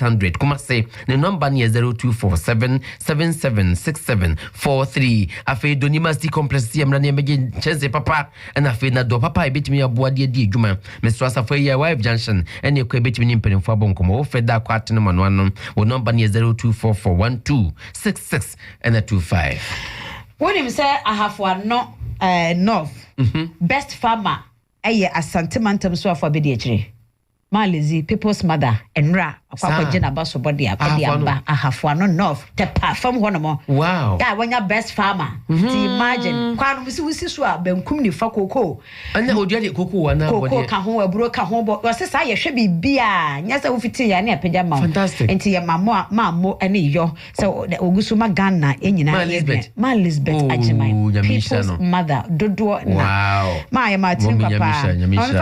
100 kuma say the number near 0247776743 afi donima sti complex yamra ne mege cheze papa na afi na do papa e betimi aboa de di adwuma Mr. Asafo ya wife junction ene ko e betimi ni mpenfo abonkomo wo feda kwa atene mano ano wo number near 02441266 and 25 when him say ahafo no north best farmer eye asante mantam so afọ be de akire Malizi, people's mother, and Ra, Akoko Jena Basso body, Apadiamba, Ahafuano North, Tepa from Honomo. Wow. Yeah, when your best farmer. Imagine, Quan was Siswa, Ben Kumni Fakoko. And the Ojadi Coco, and Coco Caho, broke a home, but was I should be beer, yes, I will fit you near Pajama. Fantastic. And tia mammo, and yo, so the Ogusuma Ghana, in Elizabeth. My Elizabeth, Ajimine. People's mother, Dodo. Wow. My Martin Papa.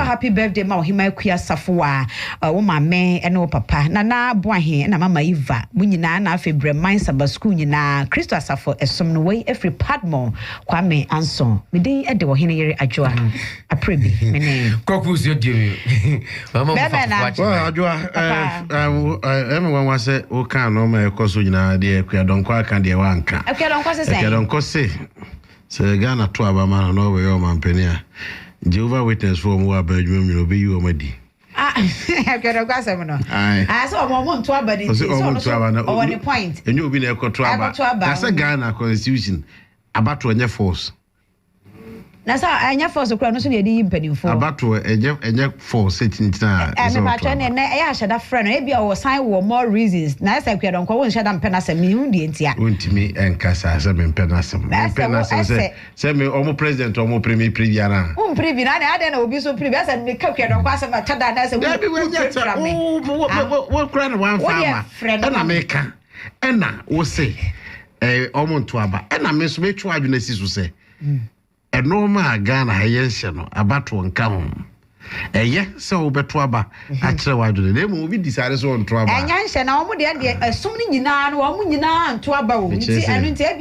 Happy birthday, Ma, he might queer Safua. Woman me eno papa na boa he na mama Eva munyina na afebre man saba school nyina Christo Asafo esom no way every padmo Kwame Anson me dey e de wo hene yere adwoa aprebi me name kokus yo di mama adwoa everyone was say o kan no ma ekoso nyina de akuadonko aka de wa anka akuadonko se Ghana to abama no we o mampenia Jehovah Witness for mo abadwum no be you o madi I can't go somewhere. I saw one month to abadi. So on the point. And you be there to abadi. That's a Ghana constitution. About to any force. That's how I never force a crown. So you didn't pay for. About to a force sitting time. And about to I should have friend. Maybe I was sign or more reasons. Nice like we don't go shut down penas and me undientia. Won't me and Casa some penasum. Penasum say me almost president or more premier Priviana. Priviana, I don't know, be so previous and make up your don't pass about Tada. What grand one farmer friend and America. And now will say almost to Abba. And I miss me to Abunesis will say. A normal Ghana Hayensiano about to come. Yeah, so better Abba. Actually, why do they will be decided on trouble? And Yansen, I would have so many Nana to Abba, and be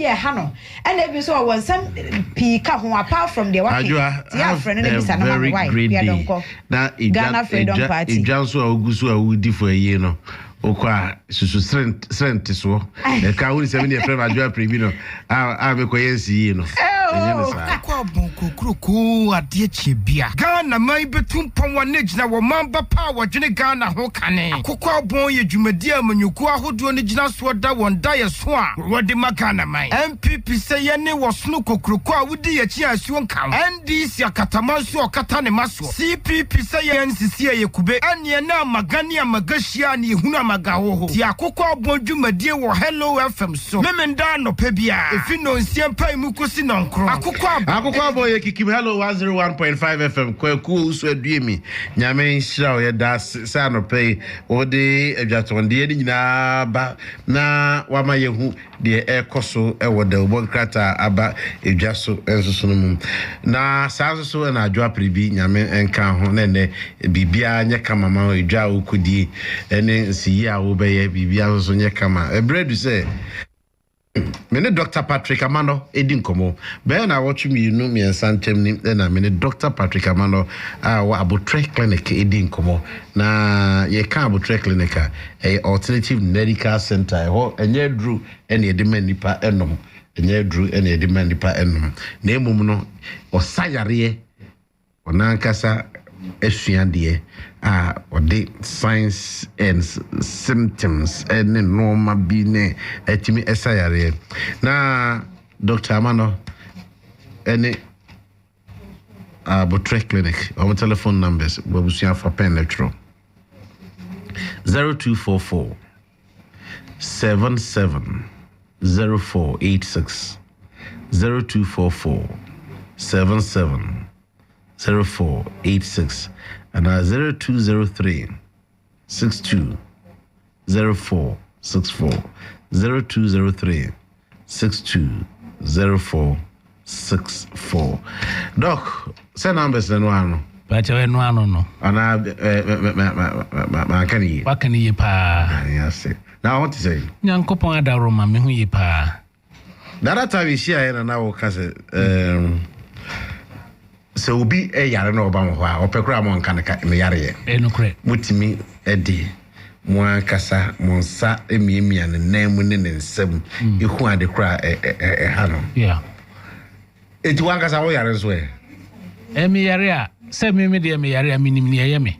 a Hano. And there was always some Pika who apart from the one. Friend and very great day. That Ghana Freedom Party. Jansu Augusto would for a year. No. Okwa susu strength so e ka woni 7 year friend adwa previno a be koyensi no akwa bonko kroko ade chebia Ghana mai betum pon wa negina wo mamba power dwene Ghana ho kane akwa bon ye dwumadi amanyuku ahodo ne gina so da won da ye so a wode makana mai MPP say ye ne wo sno kokroko a wodi ye chi asuo nkan NDC akatama so okata ne maso CPP say ye NCC ye kube ane na magani amagashia ne hunu magaho ti Akoko Abon dwumadie wo Hello FM so memenda no pebia efi no nsiampa mu kosi no nkro Akoko Abon ye kikim Hello 101.5 FM kwaku uso aduemi nyame nhira ye da sa no pay ode adwatonde ni nyina ba na wama yehu de ekoso ewoda obonkrata aba edwaso ensoso no mu na saso na adwa pribi nyame enka ho nene bibia nya kamama edwa okudi ene si ya wo be bibia so nye kama ebredu say mene Dr. Patrick Amano edi nkomo be na watch me no me santem ni na mene Dr. Patrick Amano wa Abotre Clinic edi nkomo na ye ka Abotre Clinic a alternative medical center ho enye dru ene edema nipa enom enye dru ene edema nipa enom na emum no osayare onankasa esuande or the signs and symptoms and normal being etimi esayare na Dr. Amano any Abotre Clinic our telephone numbers we for pen lecture 0244 770486 0244 770486 and 0203 62 0464 0203 62 0464 Doc send numbers no ano but we no ano no ana makani wakani ye pa yes now what to say nyankopon adaro ma me hu ye pa that time we share na wo kase so obi yare na oba mo ho a opekura mo nka me yare ye no kre mutimi edi Mwa kasa monsa emiemia ne nan mu ne nsem ehu ade kra ha no yeah eti wan kasa wo yare so me yare a se me de me yare a minim ne ye me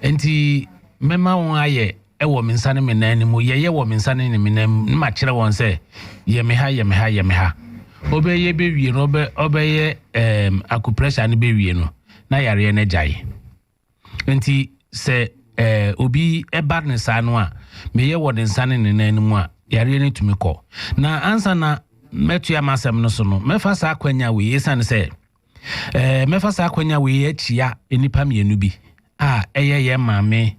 enti mema won aye wo me nsane me nan mu ye wo me nsane ne me nan ma kire won se ye me ha obeye be wie no obeye acupressure ne be wie no na yare ne jai enti se obi eba ne sa no a meye wo de nsane ne nan mu a yare ne tumi ko na ansa na metu ya masem no so no mefa sa akwanya we yesane se mefa sa akwanya we achia enipa mienu bi a ye maame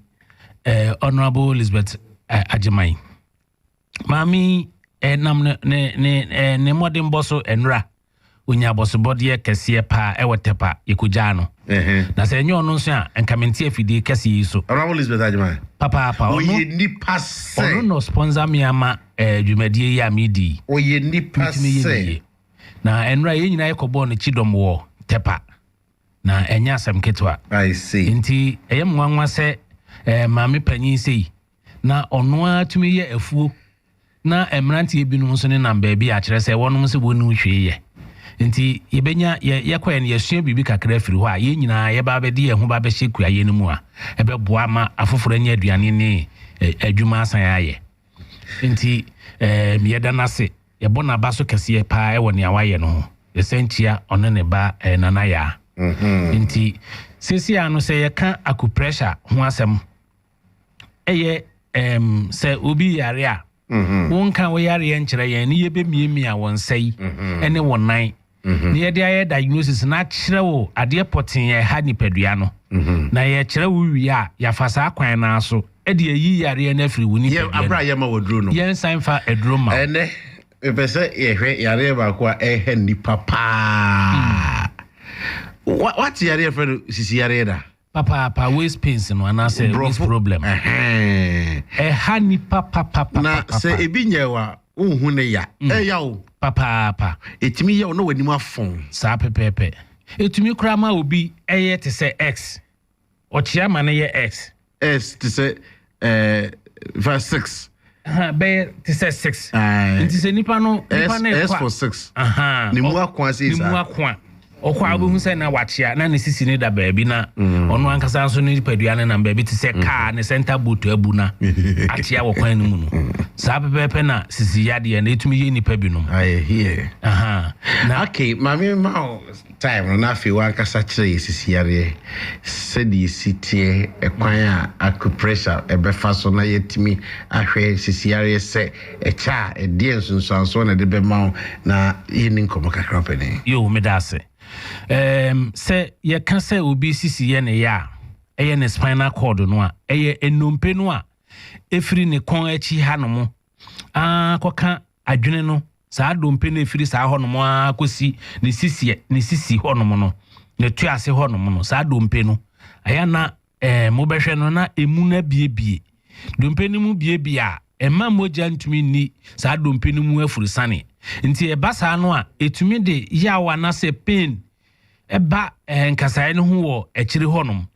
honorable Elizabeth Ajimai mami nam ne modern bosso enra unya bosso body kese pa ewotepa ikuja no na se enyo no so a enkamenti afidi kese yi so honorable Elizabeth Ajimai papa oye nipa se ono no sponsor mi ama dwumadie ya midi oye nipa se na enra ye nyina yekobo no chidom wo tepa na enya asem ketwa I see nti eyemwanwa se maame panyin sei na ono atumi ye afuo na emranti ebinom so ne namba bi a kire se wonom se bonu hwe ye nti yebenya yakwa ne yesua bibi kakra firi ho a ye nyina ye ba bedi ye ho ba be hyeku aye no mu a ebeboa ma afoforo nya aduane ne adwuma asan aye nti miyeda nase ye bona ba so kese pa e woni awaye no ho esentia ono ne ba nana ya nti sisi anu se ye ka acupressure ho asem eye se obi yare a won kan wo yare ye nkyere ye ne ye be miemia won sei ene wonan ne ye de aye diagnosis na kyere wo ade potin ye ha nipadua no na ye kyere wo wi a ya fasa akwan na so e de yi yare na afiri wo nipadua ye abra ye ma woduro no ye nsan fa eduro ma ene epese ye hwe yare ba ko ehe ni papa what yare for sisi yare da papa waist pains no and say waist problem ha ni papa na se ebi nyewa unhu ne ya ya o papa etimi ya no wani mu afon sa pepepe etumi kura ma obi eye te se x ochia ma ne ye x te se verse 6 be te se 6 nti se nipa no S for 6 ni mu akwa se sa ni mu akwa okwa obu se na wachia na ne sisi ne da baabi na ono ankasa so ne padua ne na baabi te se car ne center boot abu na atia wo kwan mu no sa pepepe na sisi yade na etumi ye nipa binum I hear na okay mami ma time na afi wa ankasa kire sisi yare se di sitie ekwan a acupressure ebefa so na yetimi ahwe sisi yare se echa edie nsunsanso na de be ma na yini nkomo kakra pene yo me da se se ye kan se obi sisi ye ne ya eye ne spinal cord no a eye enompe no a efiri ne kon achi ha no mo koka adwene no saa dompe no efiri saa ho no mo akosi ne sisi ho no mo no ne tuase ho no mo no saa dompe no aya na mo behwe no na emu na biebie dompe no mu biebie a ema moja ntumi ni saa dompe no mu afuru sane nti eba saa no a etumi de yawa na se pain eba nkasae no ho wo akiri honom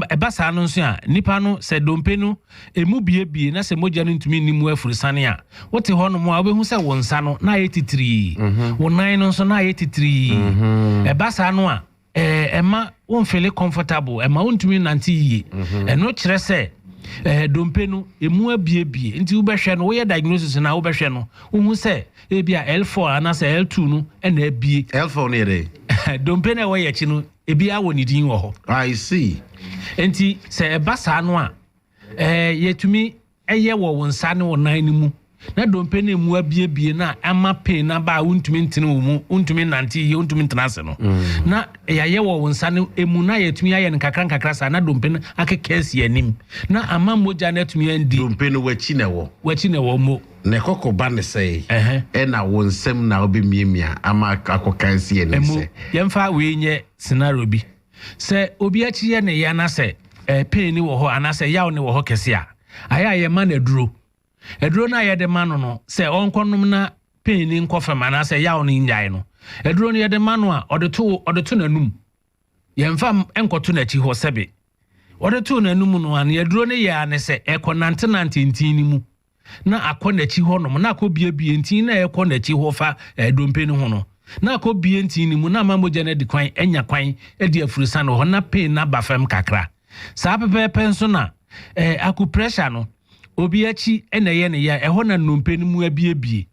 eba saa no nso a nipa no se dompe no emu biebie na se moja no ntumi ni mu afuru sane a wote honom a obehu se wonsa no na ayetitiri wonan no nso na ayetitiri eba saa no a ema won feel comfortable ema wontumi nante yie eno kire se dompe no emu abiebie nti wo behwe no wo ye diagnosis na wo behwe no wo se ebia L4 anase L2 no na abie L4 ne re dompe na wo ye chi no ebia wo ni din wo ho I see nti se eba saa no a yetumi eye wo wonsa ne wonan ni mu na dompe na emu abiebie na ama pain na ba wontumi ntene wo mu wontumi nante ye wontumi ntenase no na yaye wo wonsa ne emu na yetumi aye nkakra sa na dompe na akekesi anim na ama moja na tumi andi dompe no wachi na wo mo ne kokko ba ne sei na wonsem na obi miemia ama akokansi anim se yemfa we nye scenario bi se obi achi ye ne ya na se pain ni wo ho anase yaw ne wo ho kese a aya ye ma na duro eduro na ye de ma no se onkonom na pain ni nkofema na se yaw ni nyai no eduro ni ye de ma no a odeto nanum yemfa enkoto na chi ho sebe ɔde to na anum no an yɛduro ne yɛ ane sɛ ɛkɔ nante ntin mu na akɔ n'akyi hɔ nom na akɔ bie ntin na ɛkɔ n'akyi hɔ fa dompe no ho no na akɔ bie ntin mu na mamogya na di kwan enya kwan edi afurisa no hɔ na pain na ba fam kakra saa pepepe nso na aku pressure no obi akyi na yɛ ne ya ɛhɔ na nompe no mu abiebie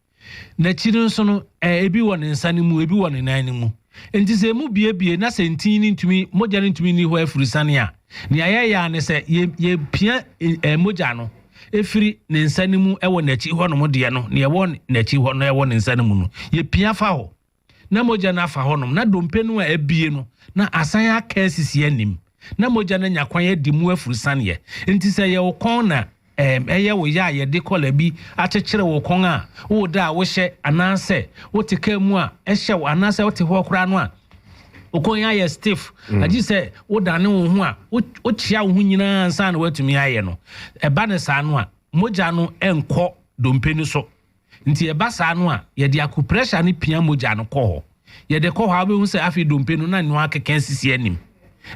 na kyiri nso no ebi wɔ ne nsa ne mu ebi wɔ ne nan ne mu enti sɛ mu biebie na sɛ ntin ni ntumi mogya ne ntumi ni hɔ afurisa ne a ne ayɛ ya ne sɛ ye pia mogya no efiri ne nsa ne mu ɛwɔ n'akyi hɔ no mo de no ne ɛwɔ n'akyi hɔ no ɛwɔ ne nsa ne mu no ye pia fa hɔ na mogya na fa hɔ no na dompe no a ebie no na asan aka asisi anim na mogya na nyakwan adi mu afurisa ne yɛ enti sɛ ye wo kon na ɛyɛ wo ya ye de kola bi akyekere wo kon a wo da wo hyɛ ananse wo te ka mu a ɛhyɛ wo ananse wo te hɔ kora no a okon ya ye stiff agi sɛ wo da ne wo ho a wo chia wo ho nyina nsa na watumi ayɛ no ɛba ne saa no a mogya no ɛnkɔ dompe no so nti ɛba saa no a ye de aku pressure ne pia mogya no kɔ hɔ ye de kɔ hɔ a wo hu sɛ afi dompe no na no akeka sisi anim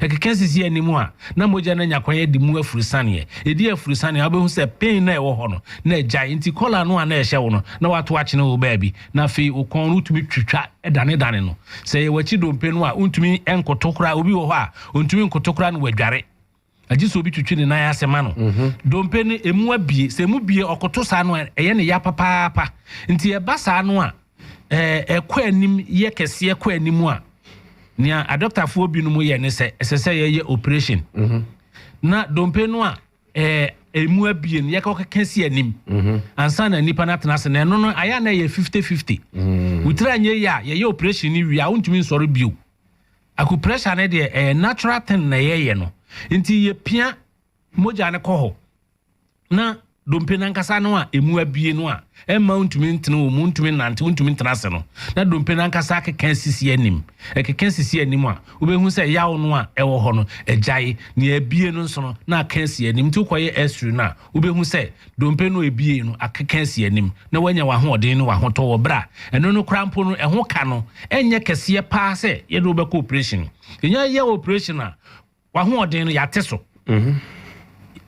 ekeka sisi anim a na mogya na nyakwan ye di mu afurisa ne edi afurisa ne wo hu sɛ pain na ɛwɔ hɔ no na agya nti kola no a na ɛhyɛ wo no na wato akyene wo baabi na fe okon no tumi twitwa ɛdane no sɛ ye wachi dompe no a untumi enkotokora obi wɔ hɔ a untumi nkotokora no wadware agye so obi twitwi ne nan asema no dompe ne emu abie sɛ mu bie ɔkoto saa no ɛyɛ ne ya papaapa nti ɛba saa no a ɛkɔ anim yɛ kɛse ɛkɔ anim a nia adoctorfo bi no mu yɛ ne sɛ ɛsɛ yɛ operation na dompe no a emu abie no yɛ ka kɛse anim ansa na nipa na tena se na no aya na yɛ 50-50 utra nye ya yɛ operation ni wi a untumi nsɔre bio aku pressure ne de natural thing na yɛ no nti yɛ pia mogya ne kɔ hɔ na dompe nankasa no a emu abie no a ɛma untumi ntene wo mu untumi nante untumi ntena se no na dompe nankasa keka sisi anim keka sisi anim a obehu sɛ yawo no a ɛwɔ hɔ no agyae ne abie no nso no na aka si anim nti kɔyɛ esru na obehu sɛ dompe no ebie no akeka si anim na wanya wa hoɔden no wa hotɔ wɔ bra ɛno no krampo no ɛho ka no ɛnyɛ kɛseɛ paa sɛ yɛde wobɛkɔ operation yɛ operation a wa hoɔden no yɛate so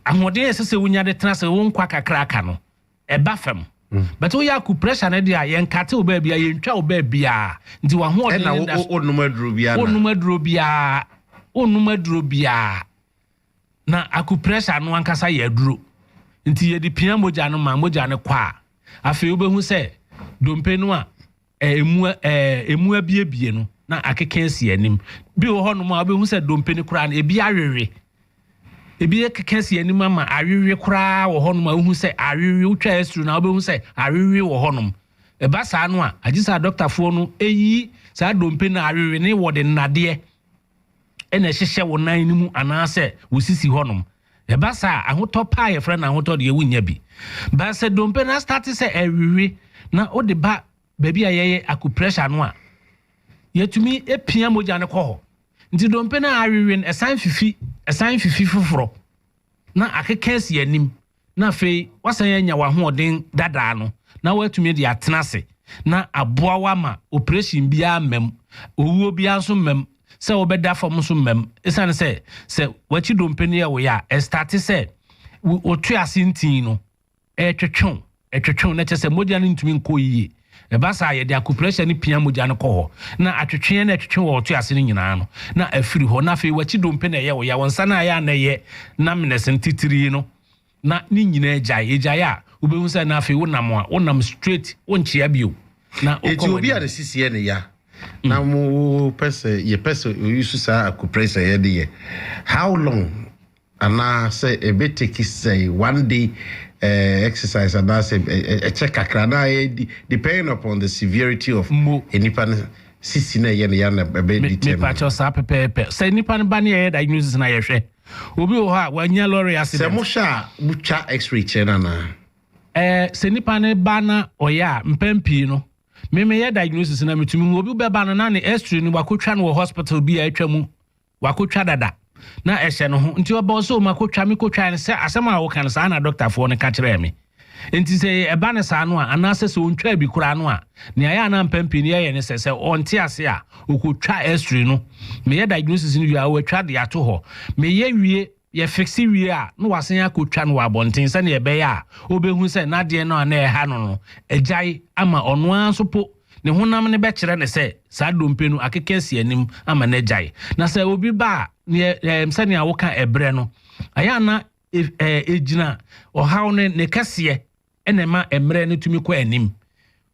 ahoɔden ɛsɛ wonya de tena sɛ wo nkwa kakra aka no ɛba fam but we aku pressure na dia yen kate wo ba bia yen twa wo ba bia nti wa ho na onum aduro bia na aku pressure no ankasa ye aduro nti ye di pia mogya no ma mogya ne kwa afi wo behu se dompe no a emu abie no na akeka si anim bi wo ho no ma behu se dompe ne kura na ebi awere ebi ekeka si anim ama awere kura wo ho no ma hu se awere utwa estru na obehu se awere wo ho no eba saa no a agisa doctor fo no eyi saa dompe na awere ne wo de nnade ena hyehye wo nan ni mu anase wo sisi ho no eba saa ahotɔ pa ye frɛ na ahotɔ de ewunya bi ba se dompe na start se awere na o de ba baabi a yeye aku pressure no a yetumi epia mogya ne kɔ hɔ nti dompe na awere no esan fifi foforo na akeka si anim na fei wasan nya wa hoɔden dada no na watumi de atena se na aboa wa ma operation bia mem owuo bia so mem sɛ obɛda fam so mem esan sɛ wachi dompe ne wo ya start sɛ otu asentin no etwetwe na kyɛ sɛ mogya no ntumi nkɔ yie eba sa ye de akupressure ni pia mogya no kɔ hɔ na atwetwe na atwetwe wɔ to ase no nyinaa no na afiri hɔ na afei wachi dompe na ye wo ya wonsa na ya na ye na mnesen titiri no na ni nyinaa agyae a obehu sɛ na afei wonam straight wonchia bio na eti obi a de sisi ne ya na mo pese oyisu sa akupressure ye de ye how long ana say a bit take say one day exercise and that's a check akrana depending upon the severity of enipa sisi na ye na be determine me patcho sa pepe say nipa ba na ye diagnosis na ye hwe obi wo ha wanya lorry accident se mo sha bucha x-ray chena na se nipa ne ba na oya mpampi no me ye diagnosis na metumi obi be ba na ne x-ray no wakotwa no hospital bi a atwa mu wakotwa dada na ehye no ho nti oba so makotwa me kotwa ne se asema wo kan sa na doctor fo ne ka kire me nti se eba ne sa no a anase se ontwa bi kura no a ne aya na mpampi ne ye ne se onte ase a okotwa x-ray no me ye diagnosis no wi a watwa de ato ho me ye wie ye fixi wie a no wasen akotwa no abonten se ne ebe ya obehu se na de no na eha no ejai ama ono anso po ne honam ne be kire ne se sa dompe no akekesi anim ama na ejai na se obi ba ne se ne awoka ebre no aya na ejina ohaw ne kase enema emre ne tumi kwa anim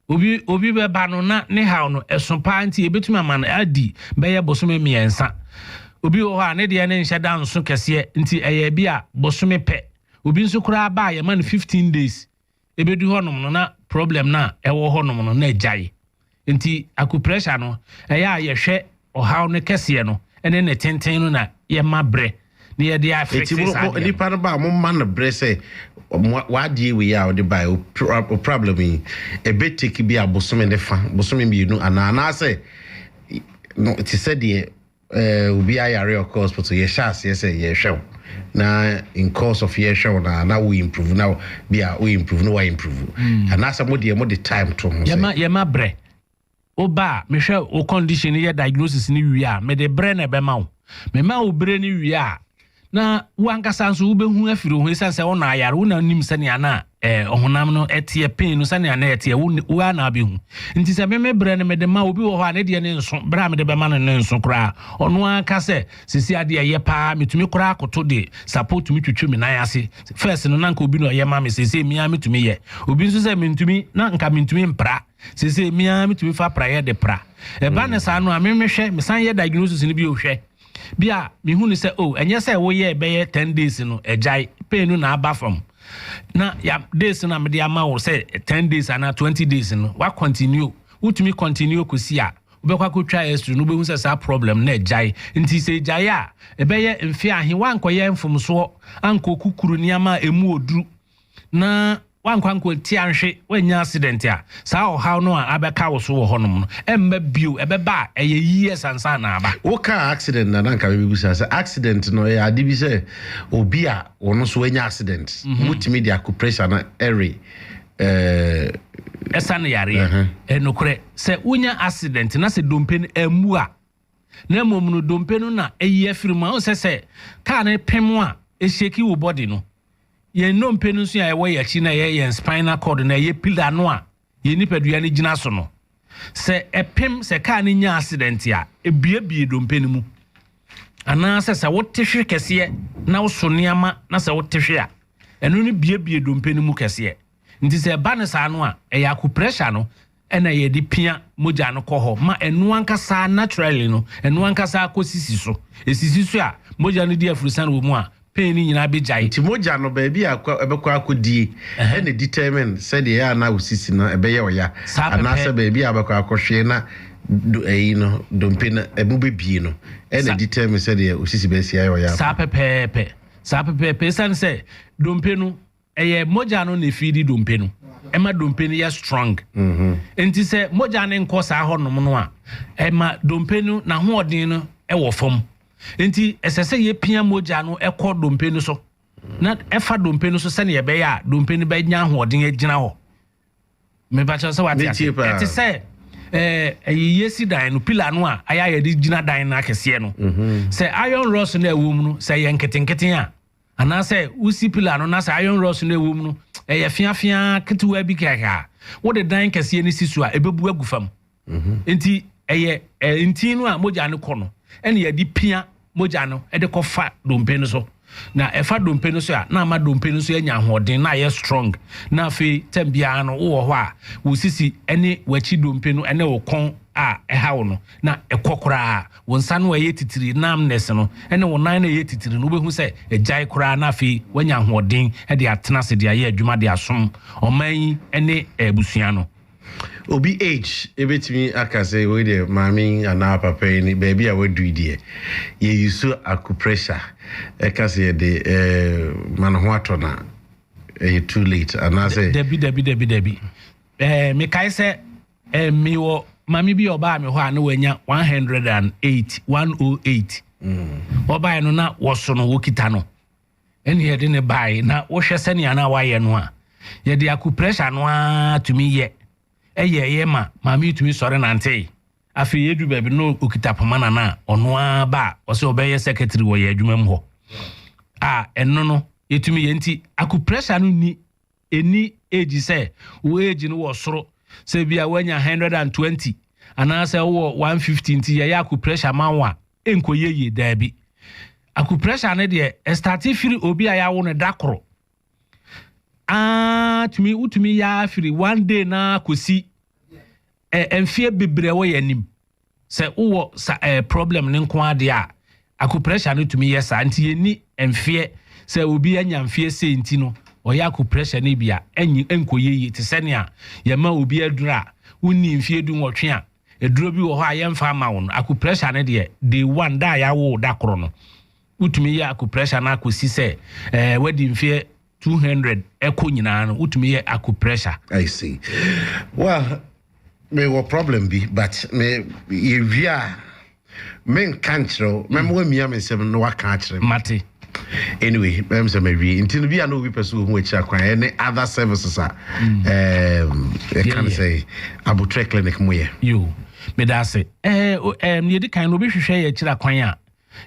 obi be ba no na ne haw no esompa nti ebetumi ama na adi be ye bosome miensa obi ho a ne de ne nhye da nso kese nti eye bia bosome pe obi nso kura ba ye man 15 days ebedu honom no na problem na ewo honom no na ejai nti akupressure no eya ye hwe ohaw ne kese no ene ne tenten no na ye mabre ne ye de affect sa ni pa ba mo man bre say wa die we ya de buy problem e betiki bi abosome ne fa bosome bi nu ana say no it said the obi ayare of course but ye chance ye say ye hwe na in course of year show na we improve now we improve no we improve and na some the time to ye ma bre oba me hwe o condition ye diagnosis ni wi a me de bre na be ma wo me ma wo bre ni wi a na wankasa nso ubehu afiri ho esanse wo na ayare wo na nim sane ana ohunam no etie pain no sane ana etie wo ana abehu nti se me bre ne me de ma obi wo ho ane de ne nso bra me de be ma no ne nso kra ono aka se sisi ade ye pa metumi kra akoto de support mi twetwe mi nan ase first no na nka obi no ye ma me sisi mi a metumi ye obi nso se mentumi na nka mentumi mpra sisi mi a metumi fa pra ye de pra e ba ne sa no a me hwe me san ye diagnosis ni bi o hwe bia mi hu ni se enye se wo ye be ye 10 days no ejai pain no na aba from na ya days na me de ama wo se 10 days and 20 days no wa continue utumi continue kosi a obekwa kotwa estru no be hu se sa problem na ejai nti se ejai a ebe ye mfi ahe wanko ye mfomso anko kukuru ni ama emu oduru na wankwanko ti anhwe wanya accident a sa how no abeka wo so wo honom no emma bio ebeba eye years ansa na aba wo ka accident na nka be busa say accident no ya adi bi say obi a wono so wanya accident mutimi dia ku pressure na ere esa na yare enokre se unya accident na se dompe no emu a na mom no dompe no na eyi afirima o se ka na pemu a esheki wo body no ye no mpenu so ya we yachi na ye spinal cord na ye pillar no a ye nipadua ne gina so no se epem se ka ne nya accident a ebiebie do mpenu mu ana se wotehwe kese na wo so niama na se wotehwe a eno ne biebie do mpenu mu kese nti se ba ne sa no a e ya ku pressure no ena ye di pia moja no koho ma enu ankasa naturally no enu ankasa akosisi so esisi so a moja no di afurisan wo mu a pain nyina be jai ti moja no ba bia ebekwa akodi ene determine said ya na usisi no ebe ye oya ana se ba bia abekwa akohwe na no dompe na ebu bebie no ene determine said ya usisi be sia oya sa pepe san se dompe no eye moja no ne fidi dompe no ema dompe no ya strong enti se moja ne nko sa honom no a ema dompe no na hoodin no e wo fom enti esese ye pia moja no ekọ dompe no so na efa dompe no so sene ye be ya dompe no be nya hoodin agina ho me ba cha se wati ati se yesi dan no pillar no a aya ye di gina dan na kese no se iron rods na ewum no se ye nketenketen a ana se usi pillar no na se iron rods na ewum no ye fiafia ketewa bi kaka wo de dan kese ni sisu a ebebu agufam enti enti no a moja no kọ no ene ye di pia moja no e de kofa dompe no so na efa dompe no so a na ma dompe no so anya hoden na ye strong na fe tambia no wo ho a wo sisi ene wachi dompe no ene wo kon a ehawo no na ekokora wo nsa no ye titiri namness no ene wo nan na ye titiri no behu se ejai kora na fe wanya hoden e de atena se de ye adwuma de asom oman ene ebusua no obi age ebetimi akase we de mami ana papa ni baby a we do die ye yusu akupressure ekase de man ho atona too late ana say debi me kai se mi wo mami bi oba me ho ana wanya 108 oba no na woso no wokita no eni ye de ne bai na wo hwese ne ana wa ye no a ye de akupressure no a tumi ye eye ma mami tumi sore nante afi yedu baby no okita pamana na ono aba o se obeye secretary wo ye adwuma mu ho eno no yetumi yenti akupressure no ni eni age say wo age no wo soro say bia wanya 120 anase wo 150 nti ya akupressure manwa enkoyeye dabi akupressure ne de start free obi aya wo no dakoro tumi utumi ya free one day na kosi enfie bebre wo yanim say wo problem ne nko ade a akupressure no tumi yesa nti yeni enfie say obi anya mfie se nti no oya akupressure ne bia enkoyeye te sene a yema obi adura woni mfie du nwotwe a eduro bi wo ho ayemfa ma wo no akupressure ne de day one da ya wo dakoro no utumi ya akupressure na akosi se wedi mfie 200 eko nyina no utumi ya akupressure. I see. Well, me wo problem bi but me yevia men kanchro memwe mia me sem no waka akire mate anyway mem say me wi intino bi na obi person hu akira kwan any other services I can say abutre clinic moye you me da say ne di kan no bi hwehwe ya akira kwan a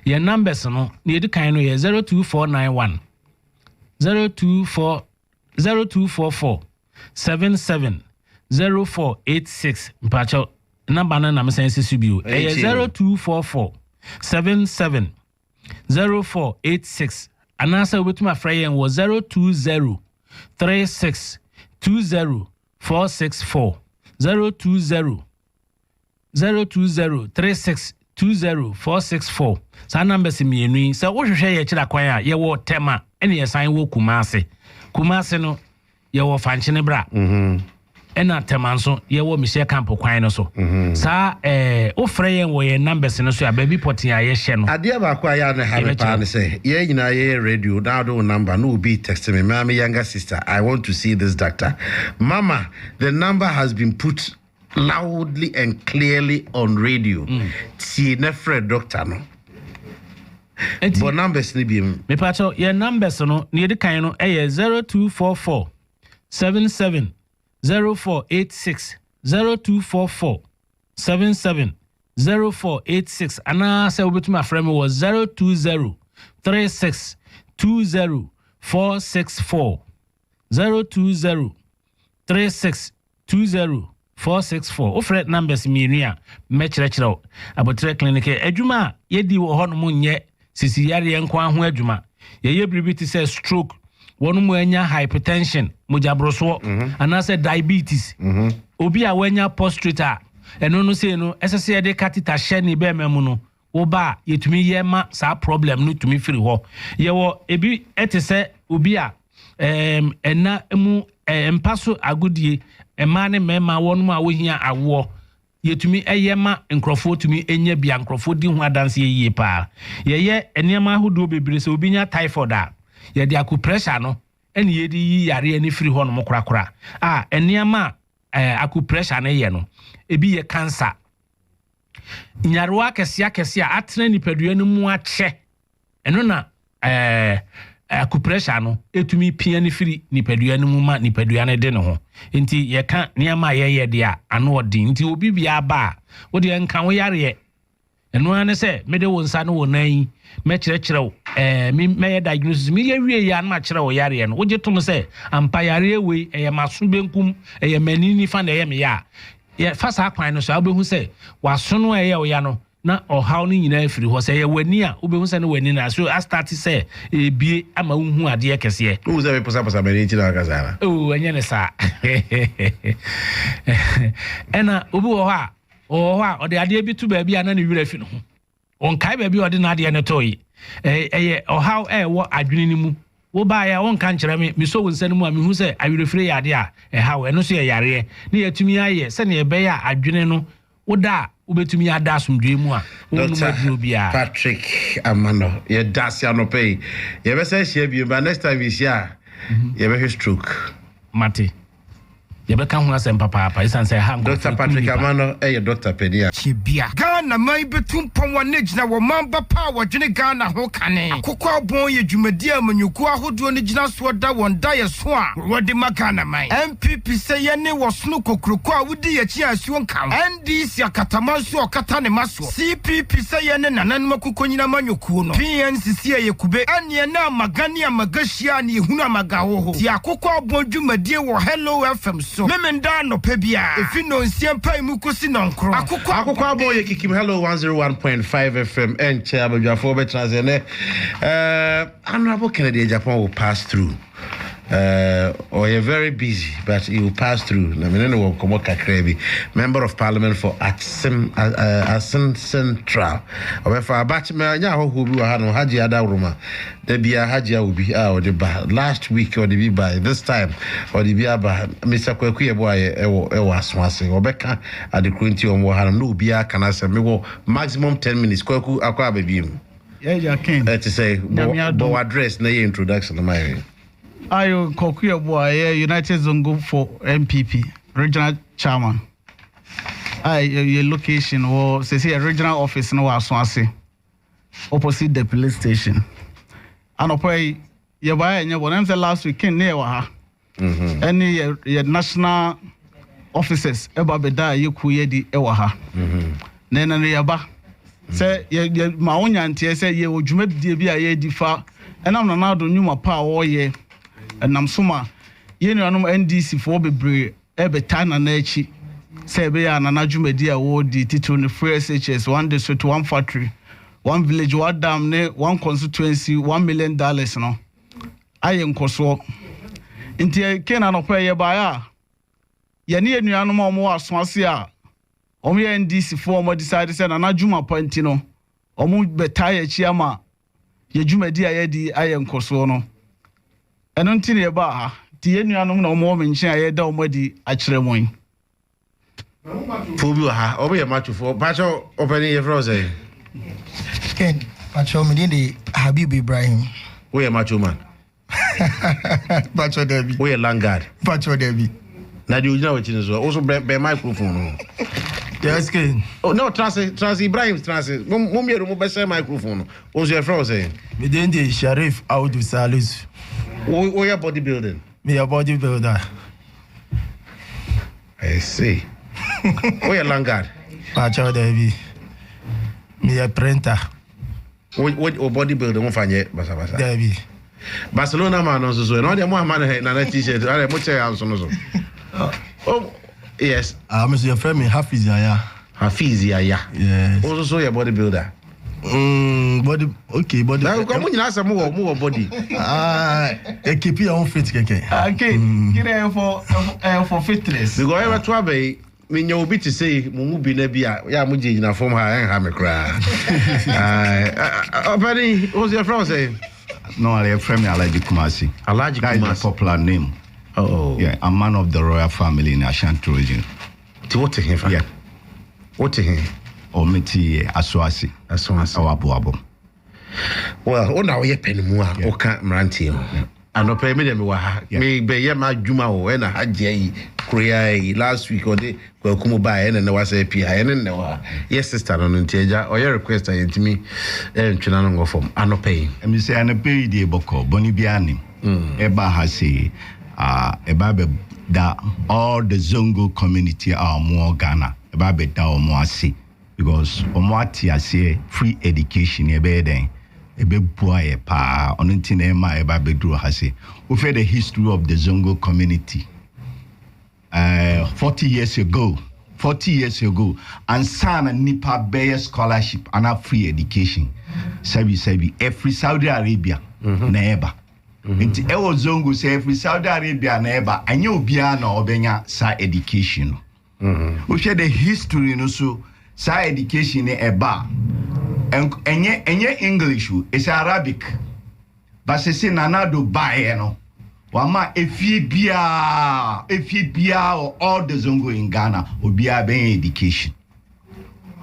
your numbers no ne di kan no ye 02491 0244 77 0486 mpacho number na me sense subio 0244 77 0486 anasa obetuma frayen was 020 36 20 464 020 36 20 464 sa numbers mienu se wo hwehwe ye kira kwan a ye wo tema ene ye san wo kumase no ye wo fanchene bra ena temanso ye wo mise camp kwan no so sa o freyen wo ye numbers no so ababi potin a ye hye no ade ba kwa ya na have pa ne say ye nyina ye radio now do number no be text me my younger sister I want to see this doctor mama the number has been put loudly and clearly on radio see na Fred doctor no but numbers ni bi me pacho your numbers no ne de kan no 0244 77 0486 0244 77 0486 ana say obetuma frame was 020 36 20 464 020 36 20 464 offer numbers mienu a mechirechiro abotre clinic adwuma yedi wo ho no munye sisi yare enko aho adwuma ye bribiti say stroke wonu mu anya hypertension mujabroso anase diabetes obi a wanya prostate eno no say no esese de catheter hye ni be memu no wo ba yetumi yema sa problem no tumi firi ho ye wo ebi etese obi a ena mu empaso agudie emane mema wonu mu a wo hia awo yetumi eyema nkrofo tumi enya bia nkrofo di ho adanse yie pa ye eniama hodo bebre se obi nya typhoid a ye de akupressure no ene ye di yare ani firi ho no mokrakora eniama akupressure na ye no ebi ye cancer nyarewa kese a atena nipadua no mu ache eno na akupressure no etumi pia ni firi nipadua no mu ma nipadua no de no ho nti ye ka niama ye de a ano odi nti obi bia ba wo de nka wo yare eno ane se me de wo nsa no wo nan me kirekire me me diagnosis me ye wie ya na kire wo yare no wo je tom se ampa yare we ye maso benkum ye manini fa na ye me ya ye fa sa kwan no so obehu se waso no ye wo ya no na ohaw ni nyina afiri ho se ye wani a obehu se no wani na so a start se ebie ama unhu ade kese wo ze be posa me ni tira kazara enye ne sa ena obi wo ha ode ade bi tu ba bi ana ne wira fi no ho on kai ba bi ode na ade ne toyi eye ohaw wo adwene ni mu wo ba ya won kan kire me so won sanu mu a me hu se awirefire ya ade a haw eno so ye yare ne yatumi aye se ne be ya adwene no wo da ubetumi ada asomdwe mu a wonu maduro bia Patrick Amano ye das ya no pay ye be say share bi but next time you share ye be stroke mate ye be kan hu asem papa isan say ha Dr. Patrick Amano Dr. Pedia Chibia Ghana mai betum pon negina wo mamba power dwene Ghana ho kane Akoko Abon ye dwumadi amanyuku ahodo ne gina so da won da ye so a wode makana mai MPP say ye ne wo sno kokroko a wodi ye chi asuo nkan NDC akatama so okata ne maso CPP say ye ne nanan makukonyina manyuku no PNCC ye kube ane na magani amagashia ne hunu amagawo ho ti Akoko Abon dwumadi wo Hello FM so memenda no pebia efi no nsiampa mu kosi nonkro Akoko Abon ye kikim HELLO101.5 FM and Chabajafo Betrazene. Honorable Kennedy Japan will pass through. Or you're very busy, but he will pass through. Member of Parliament for Asin Central. However, Haji Adaruma, the Bia Haji will be out last week or the by this time or the Bia Mr. Kwekuya boy, was or Becca at the Quinty on Wahan, no Bia can I say maximum 10 minutes. Kweku Aqua baby. Yeah, you can. To say, but address no introduction to my. Ayo Kokuya boy, United Zongo for MPP, regional chairman. Your location was say regional office no Aswasi, opposite the police station. And opay your buy and your one last weekend near Waha. Any your national offices about Beda you kuyedi Ewaha. Nena Yaba. Say my own auntie say ye would you make the difa and I'm not doing my power ye. And I'm suma, you know, NDC for be ebetana nechi. Say be an anajumedia award the title in the free SHS 1 district 1 factory, 1 village, 1 dam, 1 constituency, $1 million. No, I am Koso. Intia Kenan pay your buyer. Yania new animal more swasia. Omi NDC for more decided said anajuma pointino. Omu betaya chiama. Yejumedia yedi I am Koso no. And until you bar, the Union no more mention I don't muddy at Chremoin. Fubua, over a match for Pacho opening your frozen. Ken, Pacho Medini, Habib Ibrahim. We are macho man. Pacho Debbie. We are Langard. Pacho Debbie. Now you know it is also by microphone. Yes, Ken. Oh, no, Trans Ibrahim, Mummy, remove microphone. What's your frozen? Medini Sharif Audu Salus. We are bodybuilding. Me a bodybuilder. I see. We are Langard. Pacho Debbie. Me a printer. What bodybuilder won't find yet, Basa. Debbie. Barcelona man also so. No, they more man na t-shirt. I much also. Oh, yes. Mr. Your friend me Hafizia. Hafizia, yeah. Yes. Also so your bodybuilder. Body okay, body. Now come on, you ask more body. Keep your own fit, okay. Okay, get it for fitness. We go ever to when you be to say Mumu na bia ya muji na form ha en ha me kra. Opani, what's your friend say? No, I friend me Alaji Kumasi. Alaji Kumasi. That is a popular name. Oh. Yeah, a man of the royal family in Ashanti region. What to him? Yeah. What to him? Omiti Aswasi. Aswasi. Awabuabo. Well, on our penmua, Oka Mranti. I no pay me them wa. Me be ye ma juma o na haje Korea last week or day go come by and there was a PI and no. Yes, sister on Nteja or your request I to me twina no go form. I no pay. Me say I no pay the boko boni biani. Eba ha say eba be da all the Zongo community are more Ghana. Eba be da o mo ase because o mo ati ase free education e be den. Ebe boy pa onuntin e ma eba bedru ha say. We feel the history of the Zongo community. 40 years ago, and sana nipa bear scholarship and a free education. Sabi, every Saudi Arabia, neighbor. Inti ewo Zongo say every Saudi Arabia neighbor, and you biana obenya sa education. We share the history no so sa education eba. Enye English, it's Arabic. But say nanado bae no. Wama efie bia all the Zongo in Ghana obia ben education.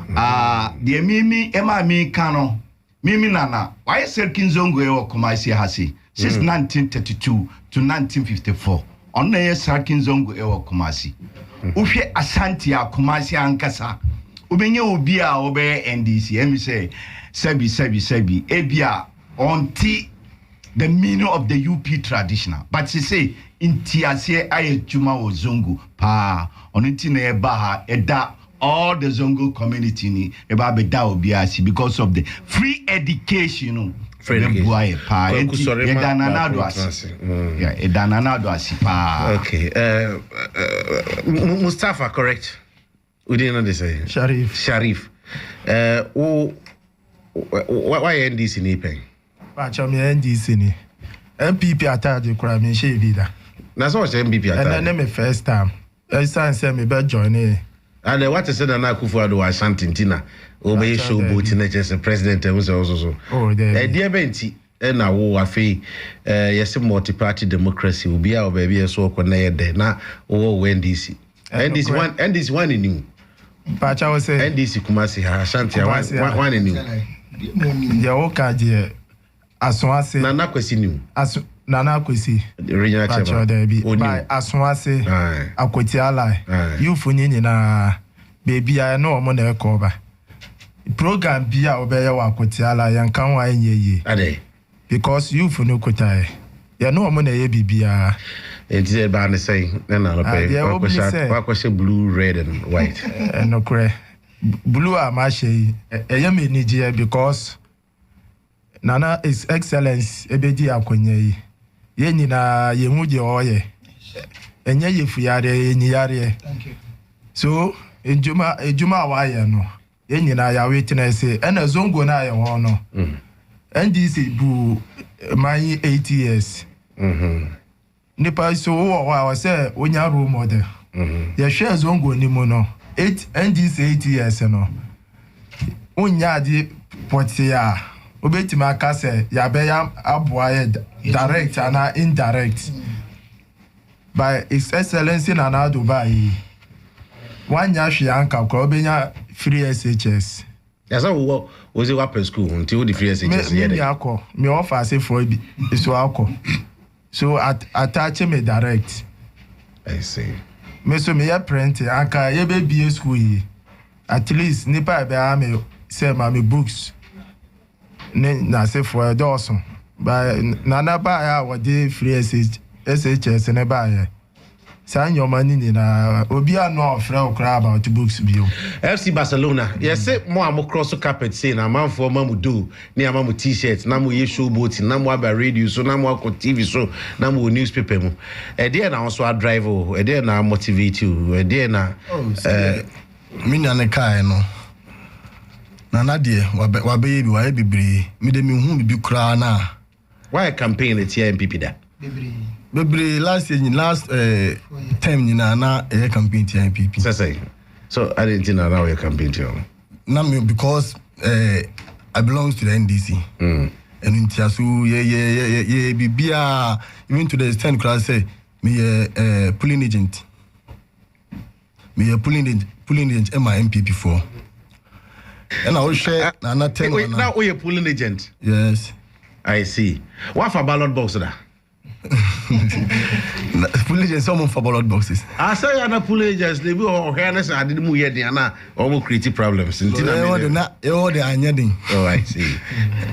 The mimi ema mi kano mimi nana why Serkin Zongo e Kumasi hasi since 1932 to 1954 onna ye Serkin Zongo e Kumasi. Uhwe Ashanti ya Kumasi ankasa Ubenye ubia obe NDC. Let me say, sebi. Ebia onti the meaning of the UP traditional. But she say in Tiasie aye juma o zongo pa oniti na eba eda all the zongo community ni eba beda obiasi because of the free education. Okay. Mustafa, correct? We didn't know this. Sharif. Why NDC ni pen? Pacha me NDC ni. MPP attack kura me she bi da. Na so MPP attack. And then me first time. I say me be join. And what is it na Akufo-Addo Ashanti Ntina? Obey show boat in the president also. Oh, there. Dear Benti, and now wo afi yes multi-party democracy will be our baby so connected there. Now NDC. NDC one in you. Pacha was say NDC Kumasi Ashanti one in you. Ya oka je asonase Nana Kwesi new. Nana Kwesi regional chairman by asonase akwoti alai you funyi nyina baby I know mo na ekoba program bia obeye wa akwoti alai yankan wa enye ade because you funu kotai ya no mo na ye bibia enti e ba ne say na no pay wa kwese blue red and white no kre blue am she eye me nije because Nana is excellence ebedi akonya yi ye nyina ye hu je oye enye ye fuyare ye nyare so ejuma wa ye no ye nyina ya wetina say ena zongo na ye ho no NDC bu my 8 years nipa so wa say onya role model ye share zongo ni mo no 8 NDC 8 years no onya di potia obetima aka say ya be ya aboa direct and indirect by His Excellency Nana Dubai one ya hwe anka ko obenya free SHS that's how was it open school until the free SHS here me offer say for bi so akọ so attach me direct I see me so me ya print anka ye be bi school yi at least nipa be am say my books na say for Dawson by Nana ba ya wode free SHS ne ba ya san your money ni na obi anu ofre okra about books bio FC Barcelona yes say mo am cross carpet say na man for mamu do ni amamu t-shirt na mo ye show boat na mo aba radio so na mo akọ TV so na mo newspaper mu e dey na also drive e dey na motivate you e dey na me na ne kai no Nana de wa be bi wa e bibiri me de me hu bi kura na why campaign at MPP da bibiri last time ni na e campaign to MPP so I didn't know now you campaign to na me because I belong to the NDC and in tiasu ye bibia even to the extent class say me polling agent am my MPP for and I will share na 10 wait now we a polling agent yes I see what for ballot box da polling agent some for ballot boxes I say na polling agents they be awareness I didn't move here na almost create problems na the anyadin oh I see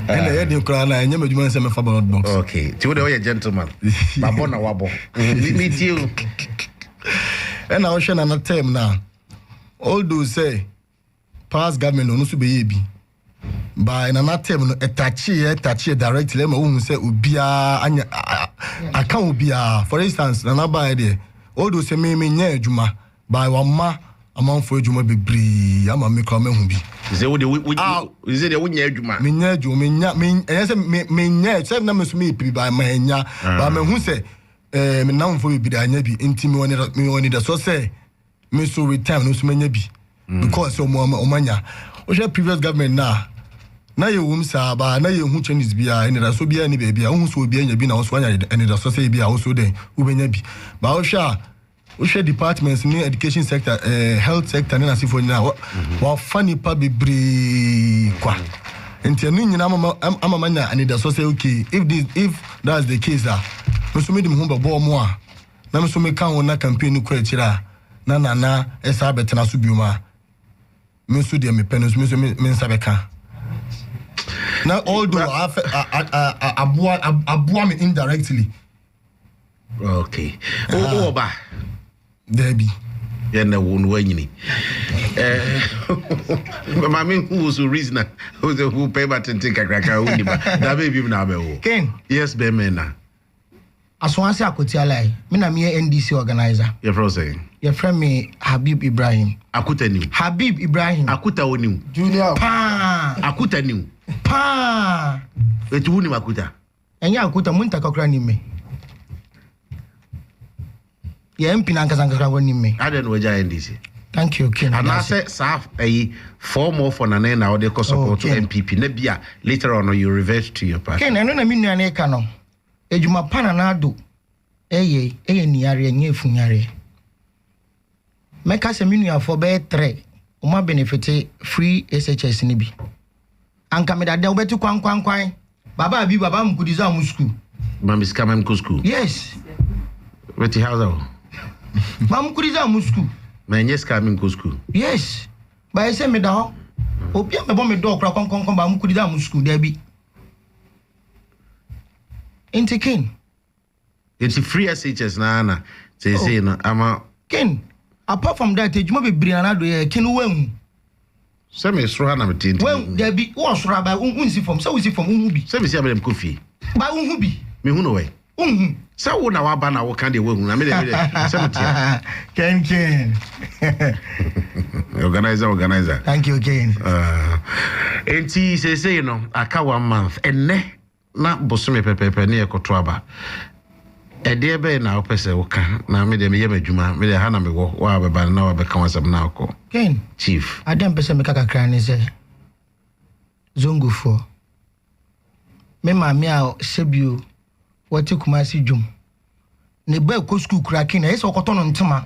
and the heading crown na anya meduma say me for ballot box okay ti we dey gentleman babo na wabo meet you and I will share na time now all those say past government no so be yebi by na term no etachi directly ma won say obia anya account obia for instance na buy there all those say me nya adwuma by wama amanfo adwuma bebre ama me kra ma hu bi say we say they nya adwuma me nya adwuma me nya say na me so me bi by ma nya ba me hu say me namfo bebre anya bi ntimi woni da so say me so with time no so nya bi because omanya o previous government na ye wum sa ba na ye hu Chinese bia ene da so bia ni bia hu so bia nya bi na so anya ene da so say bia wo so den wo benya bi ba o hwe departments ni education sector health sector na sifo nyina wa fani pa bebre kwa enti anu nyina ama manya ene da so say okay if that's the case no so me dim hu ba bo mo a na me so me kan wona campaign ko akira na esa betena so bioma me so de me penus me so me nsabeka now although abua me indirectly. Okay. Oh ba Debbie. Yeah, no one way. My main who was a reason who pay back and take a cracker. That baby now. Ken. Yes, Bemena. As one say Akutia lai. Me na me NDC organizer. Your friend saying. Your friend me Habib Ibrahim. Akuta new. Habib Ibrahim. Akuta new. Junior. Pa. Akuta new. Pa. It wouldn't Akuta. Enya Akuta munta kakra ni me. Yeah, MP Nankazanga wani me. I don't know where NDC. Thank you, Ken. And I said, Saf, a 4 more for Nana now they cost support to MPP. Nebia later on you revert to your party. Ken, I don't mean na kano. Ejuma pana na do. Eye ni are nye funyare. Meka se minu ya for be 3. Uma benefit free SHS ni bi. Anka me da de obetu kwan. Baba abi baba mkudiza mu school. Mami skama mko school. Yes. Weti how Mam kuriza mu school. Man, yes, coming to school. Yes. But I say me da. Obi me bon me do okra kon ba mu kuriza mu school there bi. Inti Ken. It's free SHS na say no ama Ken. Apart from that, ejuma be bri na do ye Ken wen. Say me sro na me tinti. Wen there bi wo sro ba unsi from. So we see from unhu bi. Say me see am kofi. Ba unhu bi. Me hu no way. Unhu. So wo na wa ba na wo kan de wo hu na me de say me tia. Ken. Organizer. Thank you, Ken. Enti say no aka 1 month enne na bosome pepepe ne ekoto aba. Ede be na opese wo kan na me de me yema djuma me de ha na me wo wa beba na wa be kan wasam na akọ. Ken. Chief. Adam pese me kakakra ne say. Zongo for. Me ma me a sebio wati Kumasi djum. Ne ba ko school kura ken e se okoto no ntema.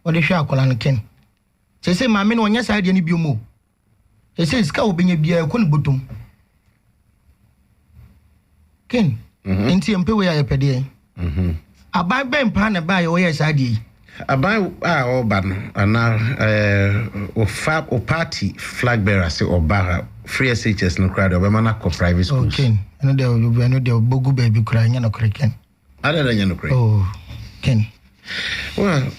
Ode hwa akola no ken. Se ma me no onya sa de ne biomo. Se ska obenya bia ko ne botom. Ken. Enti mpe we ya pede. Abai ben pa na ba ye wo ye sa de. Abai oba no ana o party flag bearer say oba free SHS no crowd obema na ko private schools. Okay. I know they bogu baby cry nya no Ken. Ada nya no cry. Oh, Ken. Well,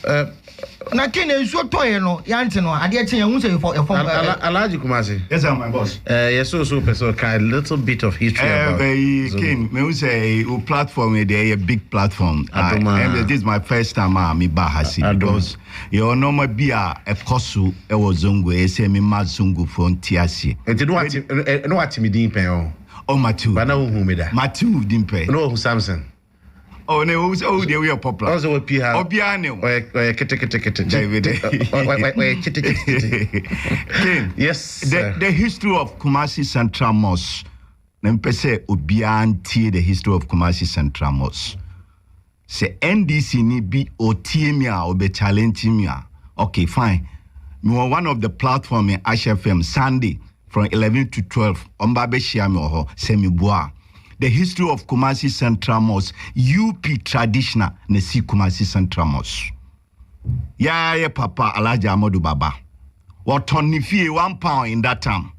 na Ken enso toye no yante no ade eche hu say for Alaji Kumasi. Yes, I'm my boss. Yes, so kind a little bit of history about Ken, me say a platform a big platform. And this is my first time me bahasi because you know my bia e kosu e wozongo e say me mazungu for ntiasi. Enti no ati me din pen o. Oh Matu. Bana hu me da. Matu dimpe. No hu Samson. Oh no, they were popular. Also what P have. Obiano. Kete. David. Yes. The history of Kumasi Central Mosque. Nempese obianti the history of Kumasi Central Mosque. Se NDC ni bi otiemia obe challenge me. Okay, fine. Me one of the platform in HFM Sunday from 11 to 12. Ombabe share me oho semi boa. The history of Kumasi Central Mosque, UP traditional, Nesi Kumasi Central Mosque. Yeah, Papa Alaja Amodu Baba. What on fee £1 in that time,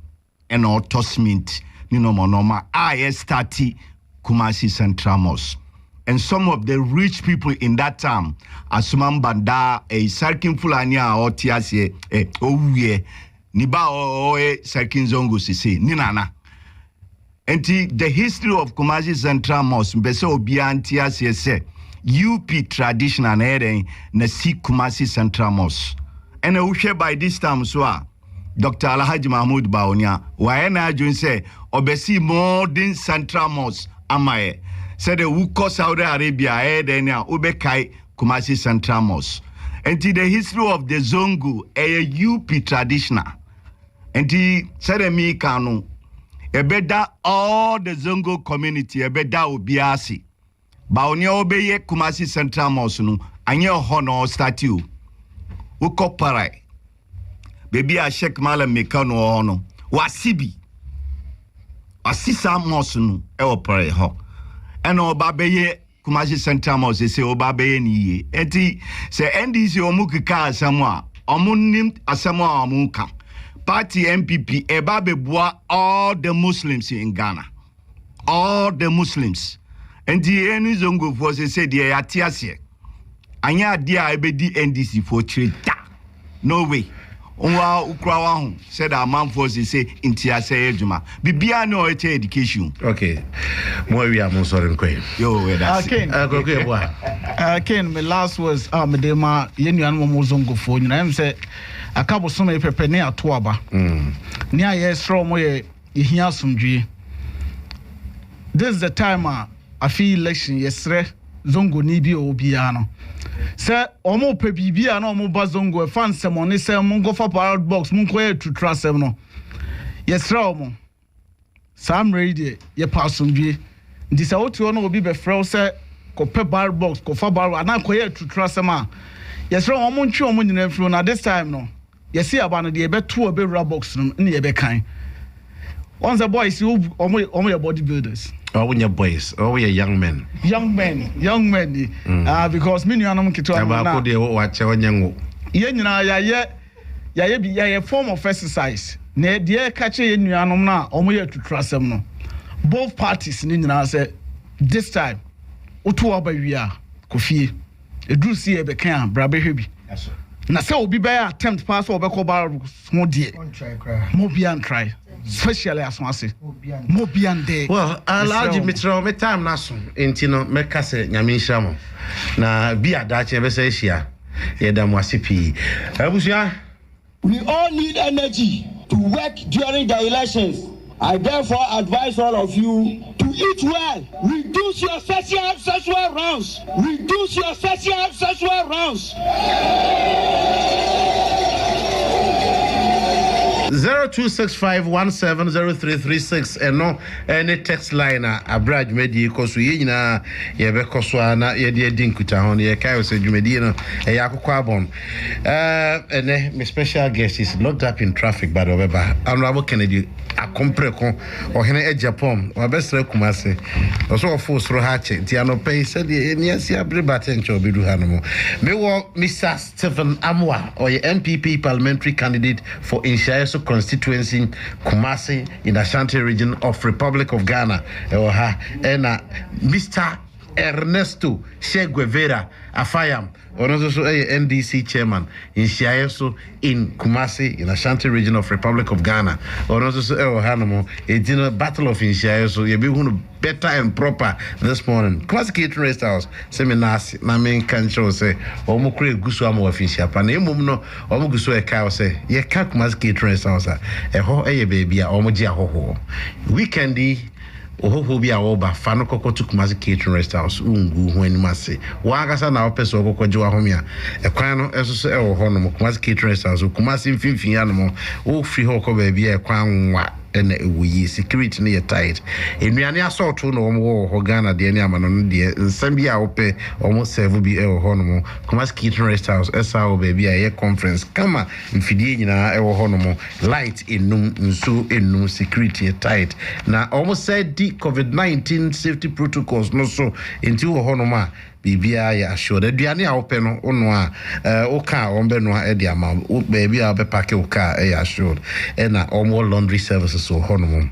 and all tossment, monoma, IS30 Kumasi Central Mosque. And some of the rich people in that time, Asuman Banda, a Sarkin Fulania or Tiasi, Ouye, Niba or Sarkin Zongo Sisi, Ninana. And the history of Kumasi Central Mosque, Beso Biantia say, UP traditional heading Nasi Kumasi Central Mosque. And I share by this time, so Dr. Alhaji Mahmoud Baonia, Wayana Jun say, Obesi modern Central Mosque, Amae, said the Wuko Saudi Arabia, heading Ubekai Kumasi Central Mosque. And the history of the Zongo, a UP traditional. And he said, me Kanu. Ebeda all the Zongo community ebeda obiasi ba oni obeye Kumasi Central Mosque no anye honor statue ukoparai baby a Sheikh Malam Meka no hono wasibi asisa Mosque no e opere ho eno obabeye Kumasi Central Mosque se obabeye niye enti se NDC omukika asamwa omunim asema amuka party MPP eba beboa all the Muslims in Ghana, all the Muslims, and the any zongo for say the atiase anya dia ebedi NDC for trade. No way. Onwa ukrawa hu said our man for say intiase ejuma bibia no education. Okay, more we are more sorry queen. Yo, that's Ken, my last was medema yenu anu mo zongo for you. I say akabo so me pepe ne ato aba. Ni aye stro mo ye hia sumdwe. This is the time I feel election yesre zongo ni bi obia no. Say omo pe bibia na omo ba zongo e fan semone say mo go for ballot box mo ko e to trust them no. Yesre omo. Sam ready ye pasumdwe. Ndi say otu no obi be frɛ say ko pe ballot box ko for ballot na ko e to trust them a. Yesre omo ntwe omo nyina mfiri na this time no. Yesi aba no de e be to obi ra box no na ye be kan. Once the boys you omo your bodybuilders. Oh, when your boys, oh, we are young men. Young men. Because me nuanom kitwa na. Aba ko de watch when young. Ye nyina ya form of exercise. Na de catch ye nuanom na omo ye tutrasem no. Both parties ni nyina say this time otu oba wia kofie. Edru si e be kan bra be hwebi. Yes. Na say obi be attempt pass obe ko bar mo die. Mo bi an try. Especially as one say Mobian day. Well, Alhaji Mitro, me time na so enti no me kase nyame nhyamo na bi adache be say hia ye da mo asipi abusia. We all need energy to work during the elections. I therefore advise all of you to eat well. Reduce your sexual rounds. Reduce your sexual rounds. 0265170336 and no any text line abraj medi koso ye nyina ye be koso na ye de dinkuta ho ye kai so dwumedi no e Akoko Abon ene my special guest is locked up in traffic by Obeba Honorable Kennedy akompreko ohene Japan obesre kumase oso ofo soro ha che ti anope said ni asi abreba tencho obedu hanomo me wo Mr. Stephen Amwa or MPP parliamentary candidate for Inshaeso constituency Kumasi in the Ashanti region of Republic of Ghana and Mr. Ernesto Che Guevara Afayam also NDC chairman in Inshaeso in Kumasi in Ashanti region of Republic of Ghana also Hanamo a battle of Inshaeso you be better and proper this morning Kumasi Catering Rest House seminars na main control say omo kure gusu amo official pa na emum no omo gusu e ka say ye ka Kumasi Catering Rest House e ho e baby a omo gi ahoho weekendi ohoho bi a oba fa no kokko to Kumasi Catering Rest House ungu ho ani mase wa agasa na opeso kokko ji wa ho mia e kwan no eso so e wo ho no Kumasi Catering Rest House Kumasi mfimfin ya no wo free ho ko ba bi e kwan wa and we security near tight. In Miani assault to no more Ghana, the any amano, dear, and Sambia ope almost several be a honomo. Kumasi Catering Rest House, SRO baby, a conference. Come on, in Fidina, a honomo, light in noon, so in no security tight. Now almost said the COVID-19 safety protocols, no so into honoma. Bibia ya sure the duane a open no ono a oka ombe no e dia ma baby a be pack oka e ya sure e na omo laundry services so hono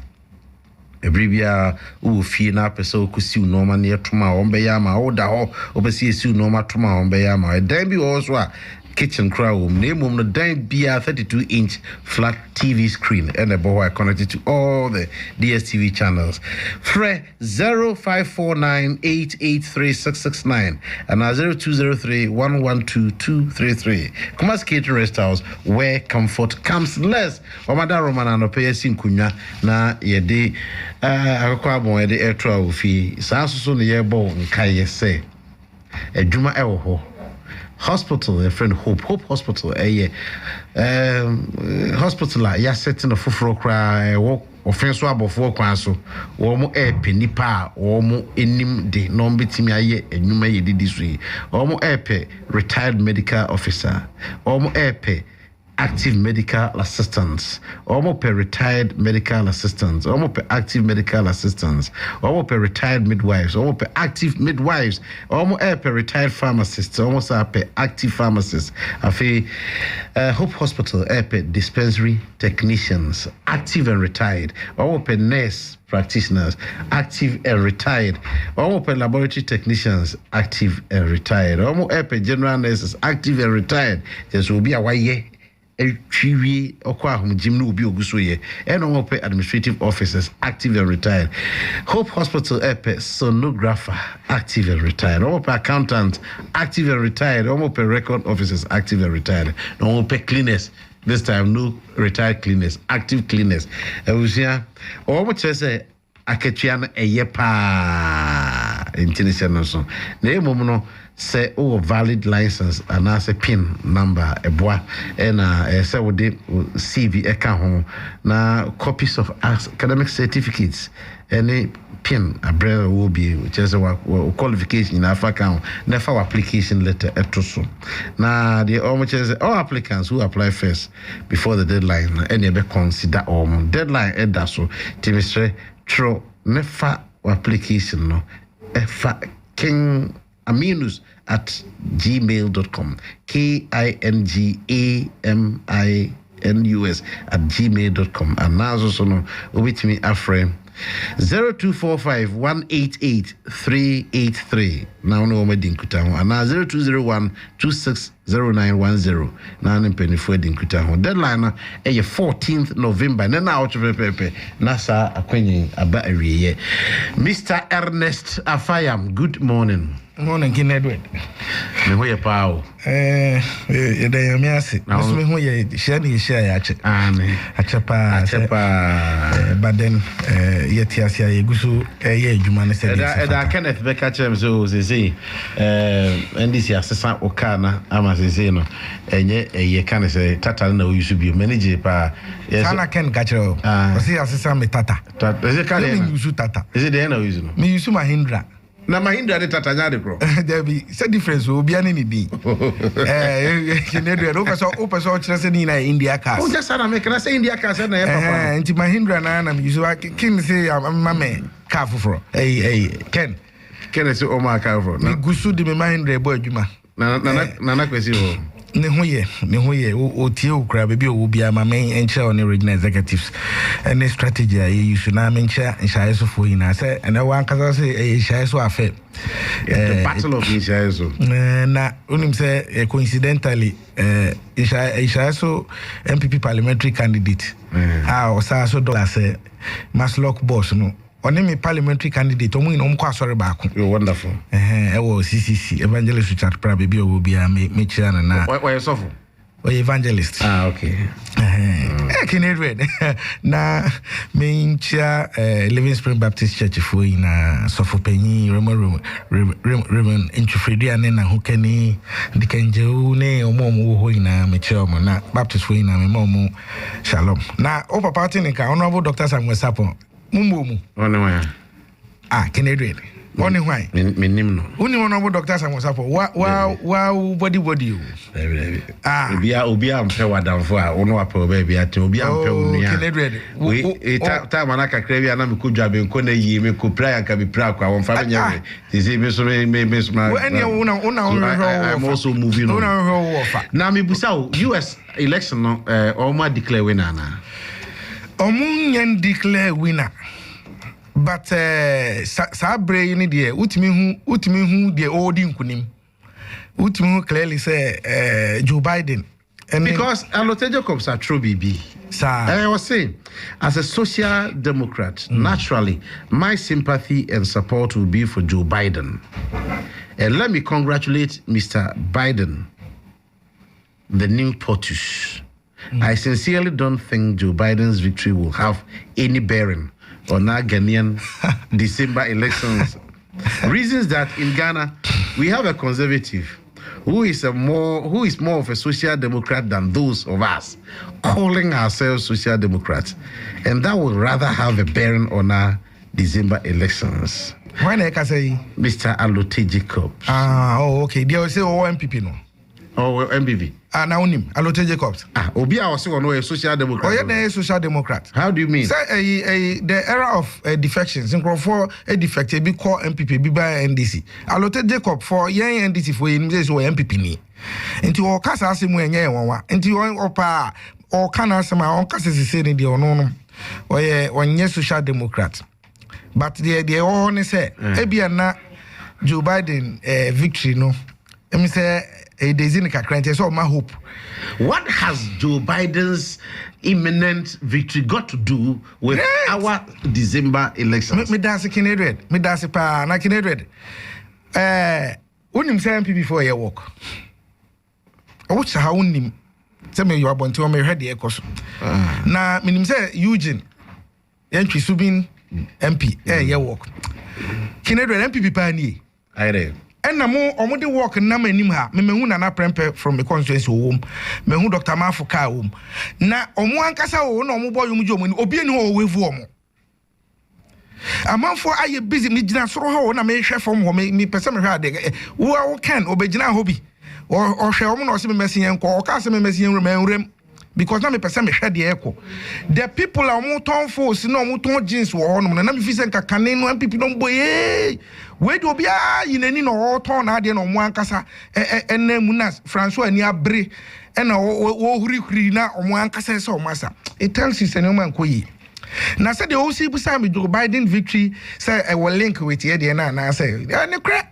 ebribia u fi na pese okusi no ma na etuma ombe ya ma oda ho obesi esi no ma tuma ombe ya ma dan bi also a kitchen crowd name no dan bia 32-inch flat TV screen and a boy connected to all the DSTV channels. Fre 0549883669 and 0203112233. Kumasi Catering Rest House where comfort comes less. Omada Romana no pay sinkunya na yede Akoko Abon yede etro ofi. Sa so no yebo nkai yese. Adwuma ewo ho. Hospital, a friend Hope Hospital, hospital, ya setting a fufro cry, walk offense above work so, or more air penny pa, or more enim de non bitimia ye, and you may did this way, or more air retired medical officer, or more air active medical assistants, almost per retired medical assistants, almost per active medical assistants, almost per retired midwives, almost per active midwives, almost per retired pharmacists, almost per active pharmacists. Hope Hospital per dispensary technicians, active and retired, almost per nurse practitioners, active and retired, almost per laboratory technicians, active and retired, almost per general nurses, active and retired. There will be a way. Chiwi okwa hom gym no obi ogusoye and all administrative officers active and retired. Hope Hospital sonographer active and retired. All accountants active and retired. All record officers active and retired. All cleaners. This time no retired cleaners, active cleaners. Ewusia all say aketwian eyepa international so. Na emono say valid license and as a pin number eboa and say we CV eka ho na copies of academic certificates any pin abrela will be which is our qualification in Africa never application letter etoso na the almost all applicants who apply first before the deadline any be consider deadline edaso timistre tro never application no efa king Aminus at gmail.com. KINGAMINUS at gmail.com. And now also no with me a friend 0245-188-383. Now no me dinkuta ho. And now 0201-260910. Now no penny for dinkuta ho. Deadline na 14th November. Na na out pepe. Na sa akwenye aba awiye. Mr. Ernest Afayam, good morning. Morning, King Edward. Me ho ye pao. Me me ase. Me ho ye share ya che. Amen. Achepa. But then yet asia ye gusu ye adwuma ne se. Eda Kenneth Becker chem so say NDC assistant okana ama say no enye ye kan say tata na we should be manage pa. Sana Ken gachero. O say assistant me tata. Is it me use tata. Is it the end of use no? Me use Mahindra. Na Mahindra de tata nyade bro. There be say difference obi ani ni din. Kinedo o person kire say ni na India cars. O just na me can say India cars na e papa. Nti Mahindra na me use kin say mama car foforo. Ken say o ma car foforo. Me gusu de me Mahindra bo adwuma. Na kwesi ho. Me ho ye o tie okra be bi o bia ma men enche on regional executives any strategy you should na men enche nhaiso fo ina say and one kasa say nhaiso afa the battle of nhaiso na unim say coincidentally nhaiso MPP parliamentary candidate o sa so dollar say Maslock boss no on me parliamentary candidate omo ina omo kwa sorry baako. You're wonderful. CCC evangelist Richard Prabe bi o bia me chana na. Why so for? Evangelist. Okay. Kinedred na me ncha Living Spring Baptist Church fo ina Sofopenyi Reverend Entufredi ane na hokani dikenjeu ne omo ho ina me chemo na Baptist fo ina me momo shalom. Na o papa tinika honorable Dr. Samuel Sapon Mumbomu. One way. Kinedred. One why? Me nim no. Uni honorable Dr. Samuel Sapon. Wow body. Obi am pe wadamfo a ono apo baby ati obi am pe unia. Kinedred. We ta manaka krebi na me kudwa be nko na yi me ko pra yanka be pra kwa won fa me nyawe. Tisi me so me I'm also moving on. Na me busa US election no almost declare winner na. Omun declare winner. But sabre ni de utimi hu de odi nkunim. Utimi hu clearly say Joe Biden. And because Alote Jacobs are true BB. Sir, I was saying, as a social democrat, naturally, my sympathy and support will be for Joe Biden. And let me congratulate Mr. Biden, the new POTUS. I sincerely don't think Joe Biden's victory will have any bearing on our Ghanaian December elections. Reasons that in Ghana, we have a conservative who is more of a social democrat than those of us calling ourselves social democrats, and that will rather have a bearing on our December elections. When I can say Mr. Alote Jacob. Okay. They will say MPP no. Oh, MPP. Now him, Alote Jacobs. Obi also no a social democrat. Oh, yeah, social democrat. How do you mean? Say the era of defections. In for a defect, be call MPP, be by NDC. Alote Jacob for young NDC for him, so MPP ni. Into all casa asim one. Into your opa or can answer my own casa is saying the no. Or yes, social democrat. But they all say, Ebiana Joe Biden victory, no. Let me say. So my hope. What has Joe Biden's imminent victory got to do with our December elections? Me dance Canadian. Me dance pa na Canadian. Unim say MPP for your work. Which how unim? Say me you Abon to me head the ekoso. Na minim say Eugene. Entry subin MP your work. Canadian MPP pa ni. Aye. And na mo omode work na manim ha me mehu na prempe from the constituency home mehu Dr. Mafuka home na omo ankasa wo na omo boy mu jomo ni obi eni ho wevu omo amanfo aye busy me gina soro ha wo na me hwe fom ho me pese me hwe ade wo kan obegina ho bi o hwe omo na o se me mesin enko o ka se me mesin enrem because na me pese me hwe de eko the people are mo ton force na mo ton jeans wo ho no na me fi se nka kane no MPP no boye we do bia yinani no ton na de no mo ankasa enemu na François ani abre na wo hurihuri na mo ankasa se o masa it tells you say no man koyi na say the OC busa me Joe Biden victory say I will link with here there na say any cra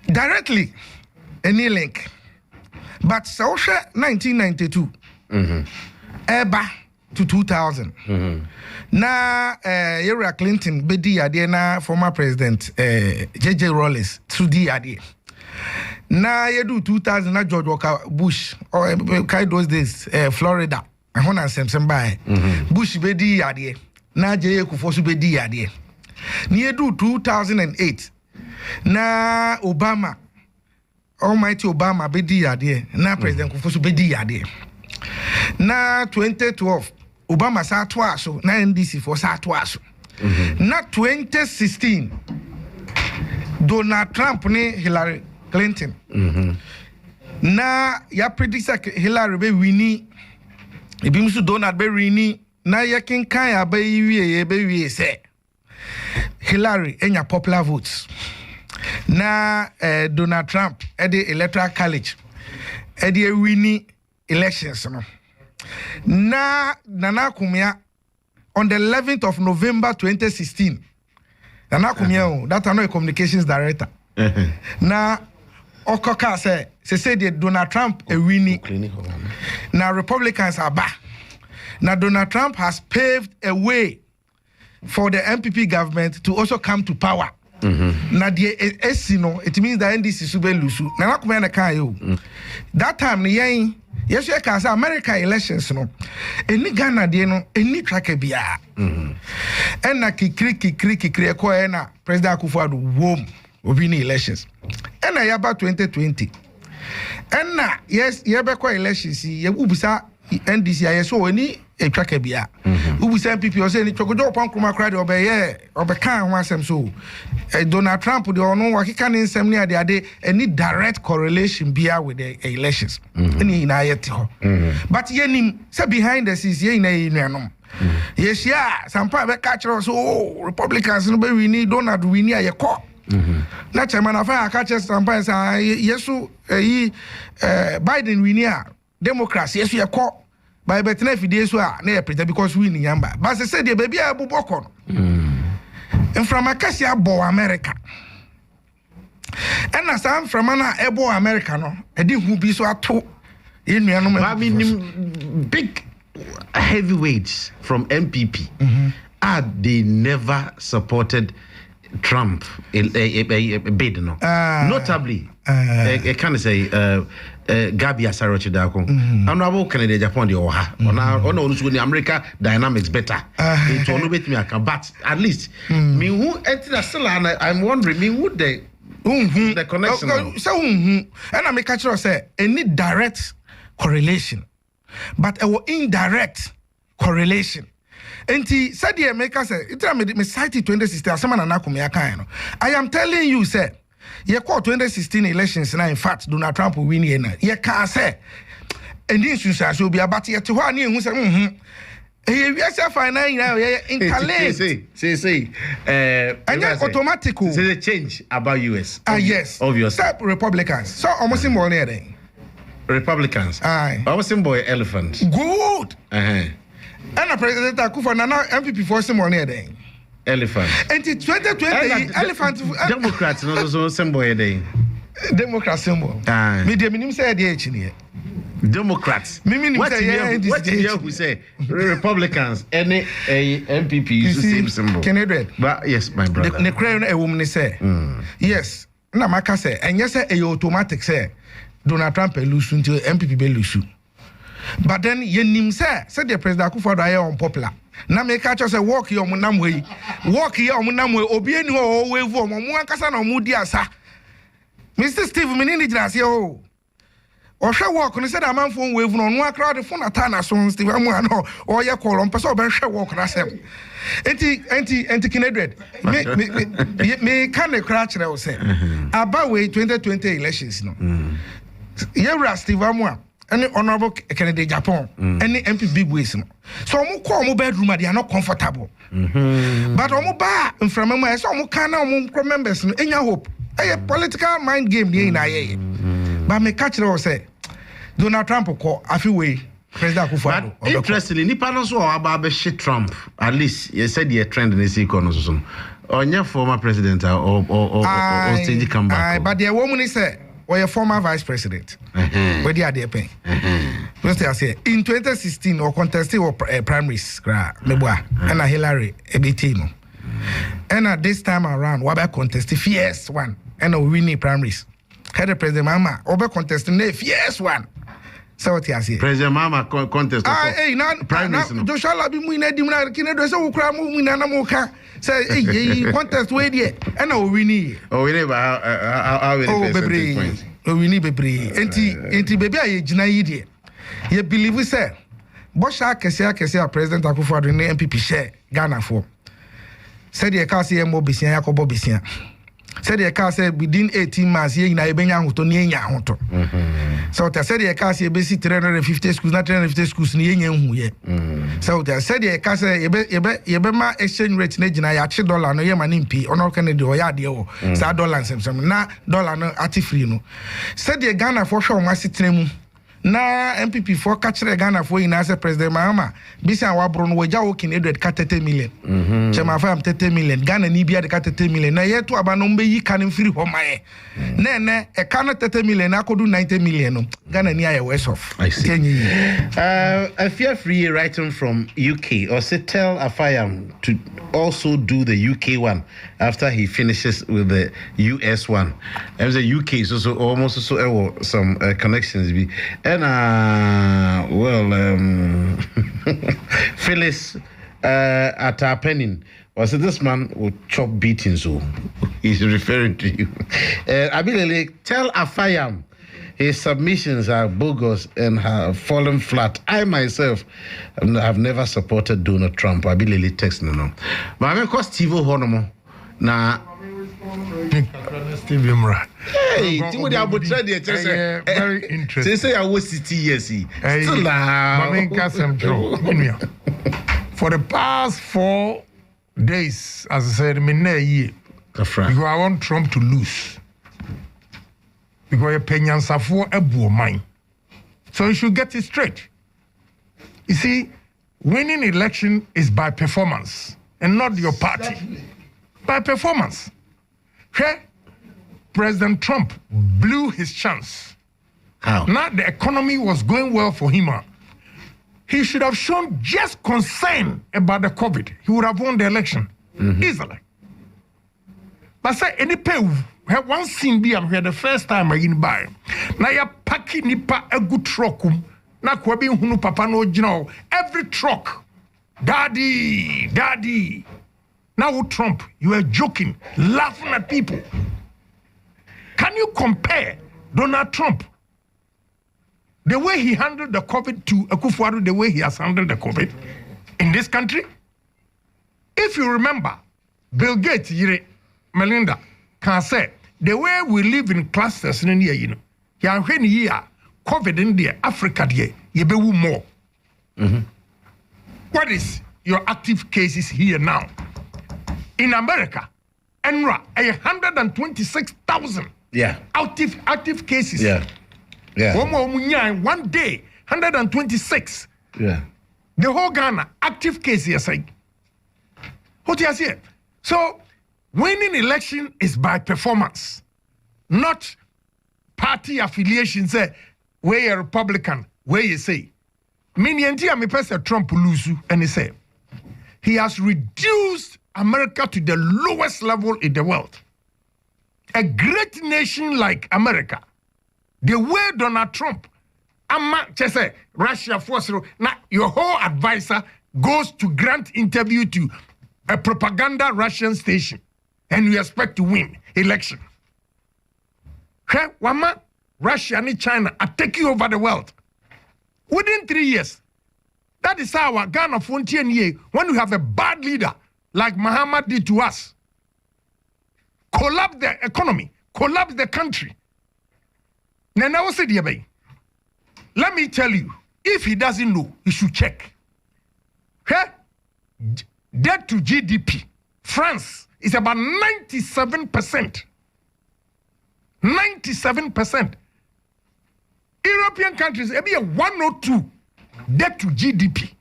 directly any link but so 1992 eba to 2000 na Hillary Clinton bedi ade na former president JJ Rawlings to di ade na yedu 2000 na George Walker Bush or kai those days Florida hona semsem bai Bush bedi ade na JJ Kufuor bedi ade ni yedu 2008 na Obama Almighty Obama bedi ade na president Kufuor bedi ade na 2012 Obama sa to aso na NDC for sa to aso na 2016 Donald Trump ni Hillary Clinton na ya predict Hillary be wini ebi musu Donald be wini na ya kinkan ya be wie say Hillary enya popular votes na Donald Trump at the electoral college at the wini elections no na Nana Kumia on the 11th of November 2016 Nana Kumia that no communications director na Okoka say the Donald Trump a winning now Republicans are back now Donald Trump has paved a way for the MPP government to also come to power na the no it means that NDC sube lusu Nana Kumia na kan yo that time the yen yes, you can say America elections no. Any Ghana de no, any track bia. And na kikri ko na President Akufo Addo wom obi ni elections. And na yaba 2020. And na yes, yaba ko elections ye ubisa NDC ayeso any a track bia. Ubisa MPP o say ni chokojo pon kroma kra de obe kan ho asem so. Donald Trump de ono wakika ni nsem ni ade any direct correlation bia with the elections. Any na yet ho. But yenim say behind the scenes ye na yenuanom. Yes ya sampa be catch us so Republicans no be we need Donald we need ayeko. Na chairman afa catch us sampa say yesu Biden we need democracy yesu yeko. By betna fidie so a na prepare because we ni yamba. But say the baby abuboko no. And from Acacia bo America. And as I'm from an ebo America no, I didn't who be so at in big heavyweights from MPP they never supported Trump a bid no. Notably I can say Gabi Asarochi Dako. Honorable Canada Japan the Oha. On the America dynamics better. It will bet me but at least me who enter still I'm wondering me would they the connection. So and I make catch say any direct correlation, but a indirect correlation. And he said the America say it me cite 2016 I am telling you say ye call 2016 elections na in fact Donald Trump win here na ye can say and this should be about ye to ho ani hu say we are finding now interlaced. Say. And then automatic. There's a change about US. Yes. Obviously. Step Republicans. So almost symbol there. Republicans. Aye. Almost symbol elephant. Good. And a President Akufo na MPP for symbol there. Elephant. And in 2020 elephant. Democrats no so symbol there. Democrat symbol. Aye. Me dem nim say dey here. Democrats. What you say? Republicans, any MPP use the same symbol. Can you read? But yes, my brother. The crown a woman say. Yes. Na maka say, and yes, say automatic say Donald Trump lose until MPP be lose. But then ye nim say the President Akufo-Addo aye unpopular. Na me catch say walk here on nam way. Walk here on nam way. Obi eni ho we vo mo akasa na mo di asa. Mr. Steve menini jina se o. Ohwe work no said a man phone wave no akra de phone atana so Steve amu no o ye call on person be hwe work na sem enti kinedred me can the crash there o say about way 2020 elections no ye Steve amu any honorable Kennedy Japan any MP big ways no so omo call omo bedroom they are not comfortable but omo ba mframa mu so omo kan na omo members no enya hope a political mind game dey na ye. But me catch it say Donald Trump call afiwe President Akufo-Addo. Interestingly, nipa no so about shit Trump. At least you said the trend in this economy so. On your former president or stage come back. But the woman say or your former vice president. Where they are there paying. Just I say in 2016 or contesting or primaries meboa and Hillary ebetino. And at this time around we be contesting fierce one and we win primaries. Head of President Mama, over contesting the fierce one. So what you say? President Mama contest. Prime Minister. Do shall be winning the Kinedo so cram winning Namoka. Say, contest way there. And now we need. Oh, we never how we need baby. Enti baby I jina yidi. You believe we say. Bosha kese President Akufo-Addo ne MPP share Ghana for. Said the kasi mo bisia yakobo bisia. Said the car said within 18 months, ye na ebenya hoto ni enya hoto. So they said the car say basic 350 schools, not 350 schools ni enya hu ye. So they said the car say yebe ma exchange rate na gina ya $2 no ye ma nimpi ono Kennedy o ya de o. Sa dollar nsem na dollar no ati free no. Said the Ghana for sure ma sitremu. Na MPP for catch the Ghana for in as President Mahama. Bisa wabro no waja wokin Edward ka 30 million. Chema fam 30 million. Ghana ni bia de ka 30 million. Na yetu abanombe yi kanim free ho mae. Ne e kana 30 million akodu 90 million no. Ghana ni aye worse off. I see. A fear free writing from UK or say tell Afayam to also do the UK one after he finishes with the US one. And the UK is also almost so some connections be. And Phyllis at our penning was this man will chop beatings, so he's referring to you. Ability tell Afayam his submissions are bogus and have fallen flat. I myself have never supported Donald Trump. Ability text no. But I mean, cause Steve Honomo na. Steve Imra. Hey, Timothy Abutra dey say very interesting. Say I was city yes. Still for the past 4 days, as I said, because I want Trump to lose. Because your opinion for a bull mine. So you should get it straight. You see, winning election is by performance and not your party. By performance. Okay? President Trump blew his chance. How? Now the economy was going well for him. He should have shown just concern about the COVID. He would have won the election easily. But say any pay have one scene be here the first time I in buy. Now you packing nipa a good truck. Now kwabi hunu papa no jino. Every truck. Daddy. Now Trump, you are joking, laughing at people. Can you compare Donald Trump, the way he handled the COVID, to Akufo-Addo, the way he has handled the COVID in this country? If you remember, Bill Gates, Melinda, can say, the way we live in clusters in here, you know, here, COVID in there, Africa there, you be more. What is your active cases here now? In America, ENRA, 126,000 active cases. One day, 126. Yeah. The whole Ghana, active cases. What do you say? So, winning election is by performance, not party affiliation. Say, where you're Republican, where you say. Meaning, me person Trump lose, and he say, he has reduced America to the lowest level in the world. A great nation like America, the way Donald Trump, just say Russia force now your whole advisor goes to grant interview to a propaganda Russian station, and we expect to win election. Okay, Wama, Russia and China are taking over the world within 3 years. That is how Ghana frontier when we have a bad leader like Muhammad did to us, collapse the economy, collapse the country. Now, let me tell you, if he doesn't know, he should check. Okay? Debt to GDP, France is about 97%. 97%. European countries, maybe a 102 debt to GDP.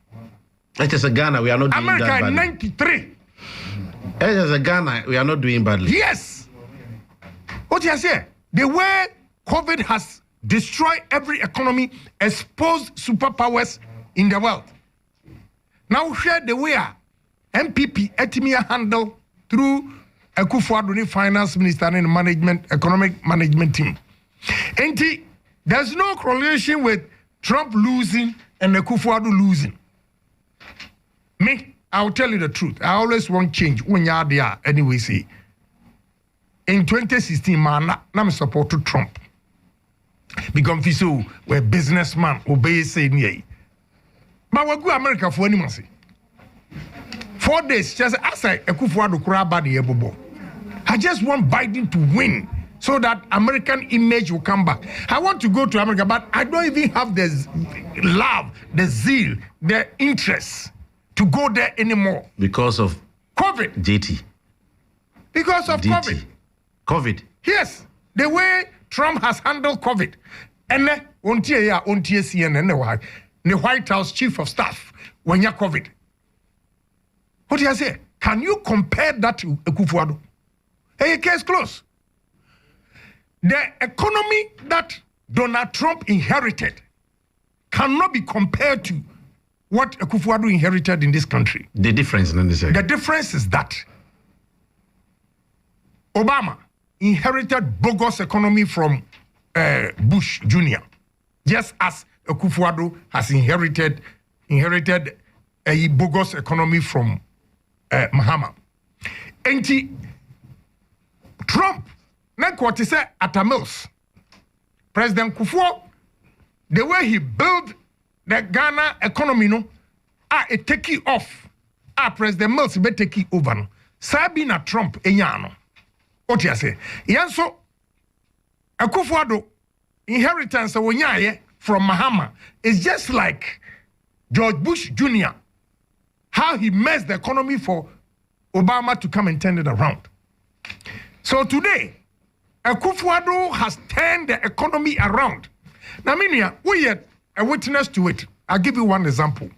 It is a Ghana, we are not doing America that badly. 93. It is a Ghana, we are not doing badly. Yes. What you say? The way COVID has destroyed every economy, exposed superpowers in the world. Now share the way MPP Etimia handle through Akufo-Addo, finance minister and management, economic management team. And there's no correlation with Trump losing and Akufo-Addo losing. Me, I'll tell you the truth. I always want change when you're there anyway. See, in 2016, man, I'm support to Trump. Because if so, we're businessman, obey saying yay. But we're go America for anyone. 4 days, just as I Akufo-Addo kuraba the ebobo. I just want Biden to win so that American image will come back. I want to go to America, but I don't even have the love, the zeal, the interest to go there anymore. Because of COVID. JT. Because of DT. COVID. Yes. The way Trump has handled COVID. And then, on CNN, the White House Chief of Staff, when you're COVID. What do you say? Can you compare that to Akufo-Addo? Hey, case closed. The economy that Donald Trump inherited cannot be compared to what Akufo-Addo inherited in this country. The difference, the difference is that Obama inherited bogus economy from Bush Jr., just as Akufo-Addo has inherited a bogus economy from Mahama. And Trump, like what he said at a mills, President Kufuor, the way he built the Ghana economy, no, it take it off. President Mills be take it over. No, Sabina Trump, enyano. What you say? Yanso, Akufo-Addo inheritance from Mahama is just like George Bush Jr., how he messed the economy for Obama to come and turn it around. So today, Akufo-Addo has turned the economy around. Now, Minia, we are a witness to it. I'll give you one example.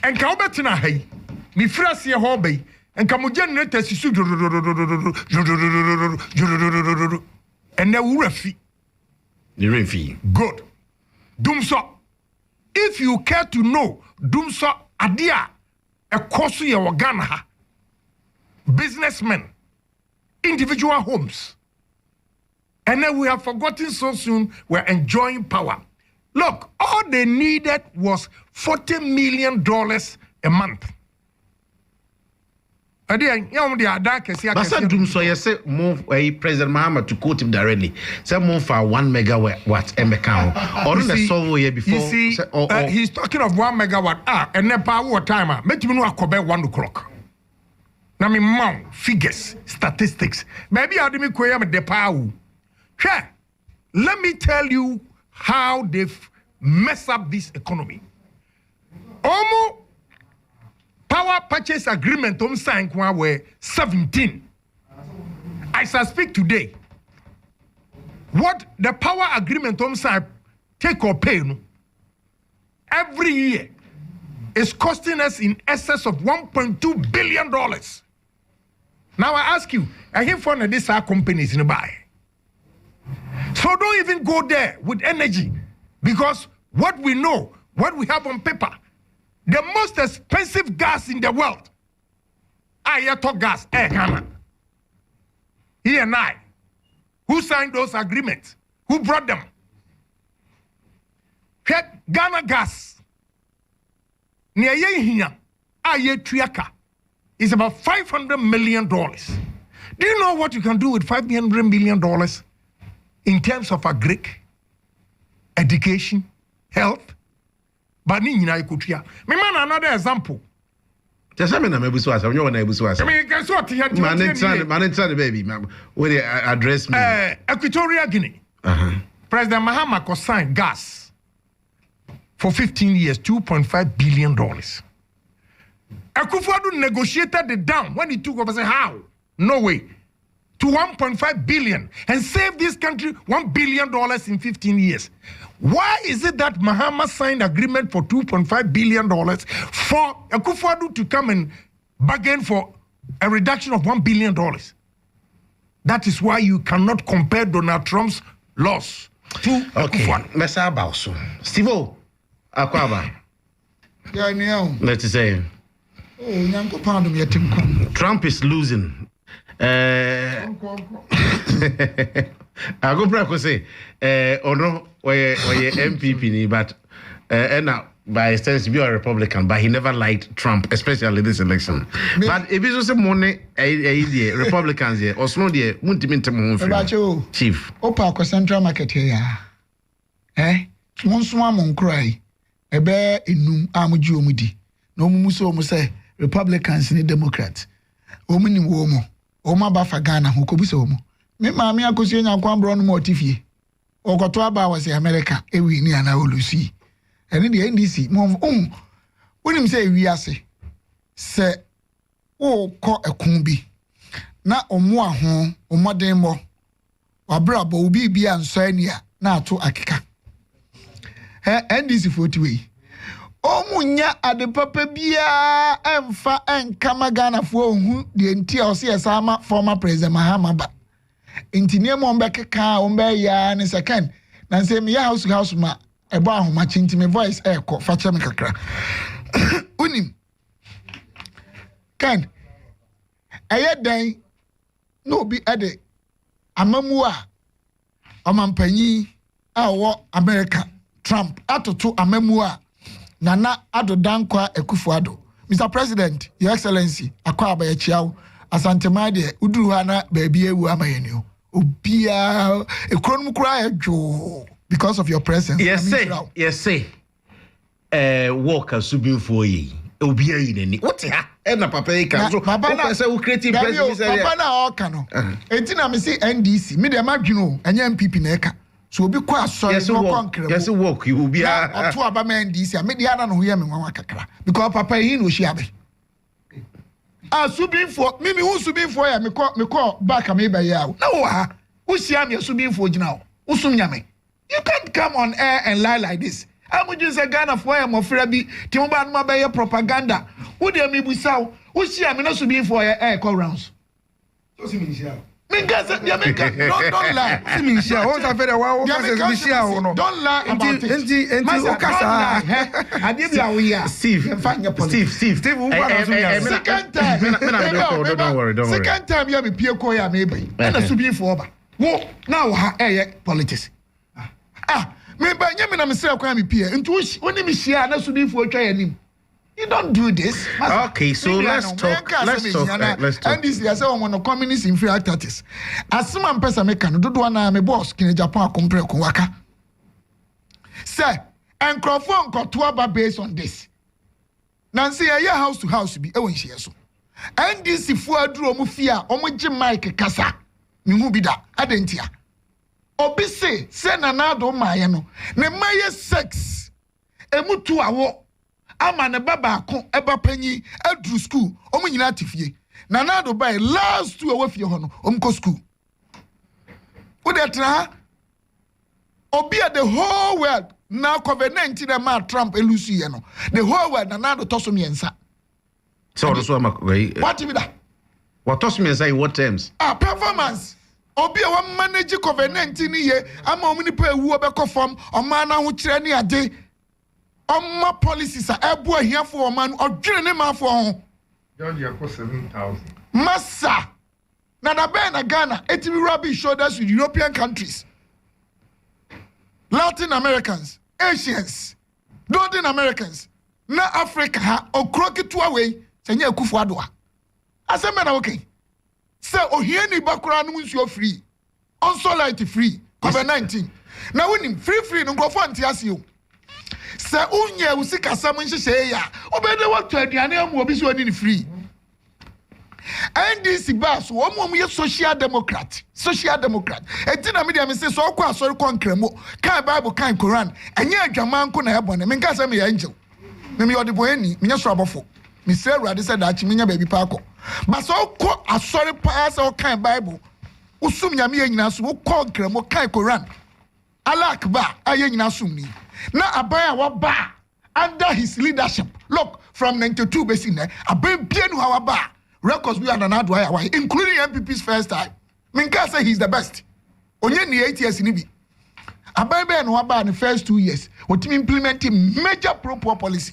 And Kaubetina Hay, Mifrasi Hobby, and Kamujan Netesisu, and the Urefi. The Refi. Good. Dumso. If you care to know, Dumso Adia, a Kosu Yawagana, businessmen, individual homes. And then we have forgotten so soon we're enjoying power. Look, all they needed was $40 million a month. But Basa Doom so you say move President Mahama to quote him directly. Say move for 1 megawatt MBK. Or the solve here before. You see, he's talking of 1 megawatt. And then power timer. Make me know I 1 o'clock. na me mount figures, statistics. Maybe I'll me kwaya me depa. Sure. Let me tell you how they've messed up this economy. Almost power purchase agreement on sign were 17. As I speak today, what the power agreement on sign take or pay every year is costing us in excess of $1.2 billion. Now I ask you, I hear from these companies in the buy. So don't even go there with energy, because what we know, what we have on paper, the most expensive gas in the world, Ayato gas, Ghana. He and I, who signed those agreements, who brought them? Ghana gas, near here, Ayatuaka, is about $500 million. Do you know what you can do with $500 million in terms of agric, education, health? But me man, another example. Just I mean, I'm able to ask. I mean, guess what? Man, baby, will you address me? Equatorial Guinea. President Mahama signed gas for 15 years, $2.5 billion. Akufo-Addo negotiated the dam when he took over. Said, how? No way. To $1.5 billion and save this country $1 billion in 15 years. Why is it that Mahama signed agreement for $2.5 billion for Akufo-Addo to come and bargain for a reduction of $1 billion? That is why you cannot compare Donald Trump's loss to Akufo-Addo. Mesa Bauso. Steve-O, Akwaba. Let's say. Trump is losing. I go back and say, no, we're MPP, but now by extension, be a Republican, but he never liked Trump, especially this election. But if it's also money, Republicans here, or slow there, Chief. Opa Central Market here. One swam cry, a bear in Amuju Mudi. No muso say Republicans and Democrats. Omini womo. Oma bafa Ghana who could be so. Me mammy, I could see a quambron motifi. Or got to about was America, a winnie and I will see. And in the NDC, mom, when him say we are say, oh, call a kumbi. Na omwa hon, omademo, or brabo be and sonia, na to akika. NDC 40 Omunya ade papa bia emfa enkama Ghana fo hu de ntia ose sama former president Mahama ba intine mo mbekeka o mbe ya ne second na say me house ma ebo ahoma chinti me voice eko fa che me kakra unim kan ayedan no bi ade amamu a omampanyi a wo America Trump atoto amamu a Nana Ado Dankwa Akufo-Addo. Mr. President, Your Excellency, Akwa Abayachiao, Asantemade, Uduhana, baby, Uamayenu. Ubia, a chrome cry, Joe, because of your presence. Yes, say. Walk a subin for ye. Ubia in any. What's that? And a papa can so Papa so creative president. Papa na Okano. Etina me say NDC, me de magino, and MPP neka. So be quite sorry. Yes, walk. You will be a two about man this year. Maybe I don't know him because Papa he no shiabe. Subin for me who subin for ya me call back me by ya. No, who see me subin for now? Usumyame. You can't come on air and lie like this. I would use a gun of wire more frabby, Timban Mabaya propaganda. Who dare me with so? Who see me not subin for ya air call rounds? Don't lie about it. Steve. Don't worry. Second time you have a peer coya maybe. And a subin for now politics. Maybe I'm myself can peer into which when you share and subin for trying. You don't do this. Okay, so let's talk. And this is one of communist inferior tactics. As someone person make can do one me boss in Japan compare waka. Sir, and Crawford got to about based on this. Nancy, a house to house be a she so. NDC fu aduro mu fia omugye mic kasa mihu bi da adentia obi se na nado maye no ne maye sex emutu awo ama ne baba ko eba panyi adru school omunyina atifie na nado by last 2 awafie ho no omko school udetra obi the whole world na COVID-19 na ma Trump elusu ye no the whole world na nado toso miensa so so what be that what toso miensa in what terms performance obi a wan manage COVID-19 ye ama omni pa ewu obekọ fam oma na ho kire ne ade oma policies a ebu ahiafo oma no odwene ne mafo ho George yako 7,000 massa na da be na Ghana etimi rubber shoulders with European countries Latin Americans Asians Northern Americans na Africa ha okrokitu away senya ekufu adoa asema na okay say ohiani bakura no nsuo free onsolite free COVID-19 na woni free no grofo antiase o say unye usika sam nhihye ya obede watu aduane amu obi so ni free NDC bas wo mo ye social democrat etina media me say so kwa asori konkremo kan Bible kan Quran enye adwaman ko na ebone me nka say me angel me yodi boyeni me nya so abofo me say Awurade say da chi me nya baby pa akọ but so ko asori pa say kan Bible usum nyame nyina so wo konkremo kan Quran Allah akbar aye nyina sum ni na aban wa ba under his leadership look from 92 basin aban bienu ha wa ba records we are na adwai including MPP's first time minka say he's the best onye ni 8 years ni bi aban no ba the first 2 years otimi implementing major pro-poor policy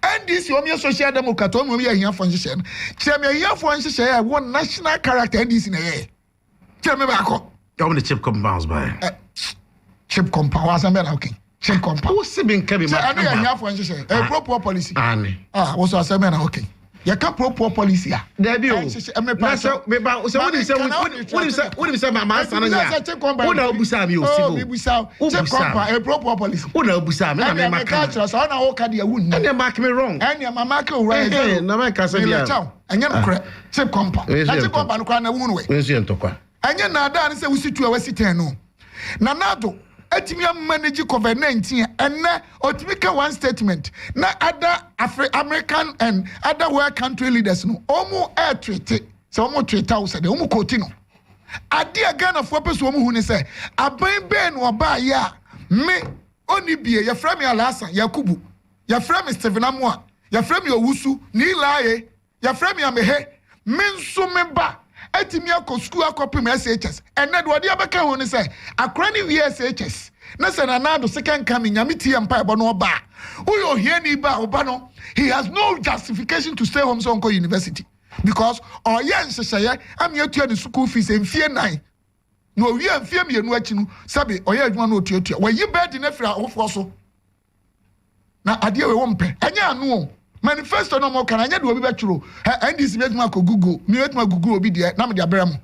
and this your social democrat o mo here for nhye no kire me here for nhye one national character and this na here kire me ba ko you the chip compounds by chip compounds am na okay chip compound wo se bin ka bi ma and here for nhye pro-poor policy wo so asem na okay ya ka pro-poor policy a there be o na so me ba so what do you say mama sana ya wo na obusa mi o sibo mi busa check compound pro-poor policy wo na obusa me na me maka so na wo ka de awu ni and mark me wrong and your mama ka right na me ka say bia anya no kre check compound na check compound kwa na wu no we ensu entokwa anya na da ni say wusitu a wasi 10 no na nado etimi manage COVID-19 and otimika one statement na other American and other world country leaders no omo air treaty so omo treat house de omo koti no ade Ghana for person omo hu ni say aban ben no ba ya me oni bie ya frame Alasan Yakubu ya frame Stephen Amwa ya frame Owusu ni laye ya frame Amehe me nso me ba etimi akọ school akọpem SHS enne de odi abeka ho ni say akra ni SHS na se na nado second coming nyame tie mpa ebo no ba uyo hie ni ba oba no he has no justification to stay home so onko university because oye nhyehyeye am yetua the school fees enfie 9 no wi enfie mienu achi no sabe oye adwuma no otuatua wayi bed na fira ofo so na ade we wo mpe enye anu o manifesto no mo kana anya de obi betworo NDC betuma ko Google mi betuma Google obi de na me de abere mo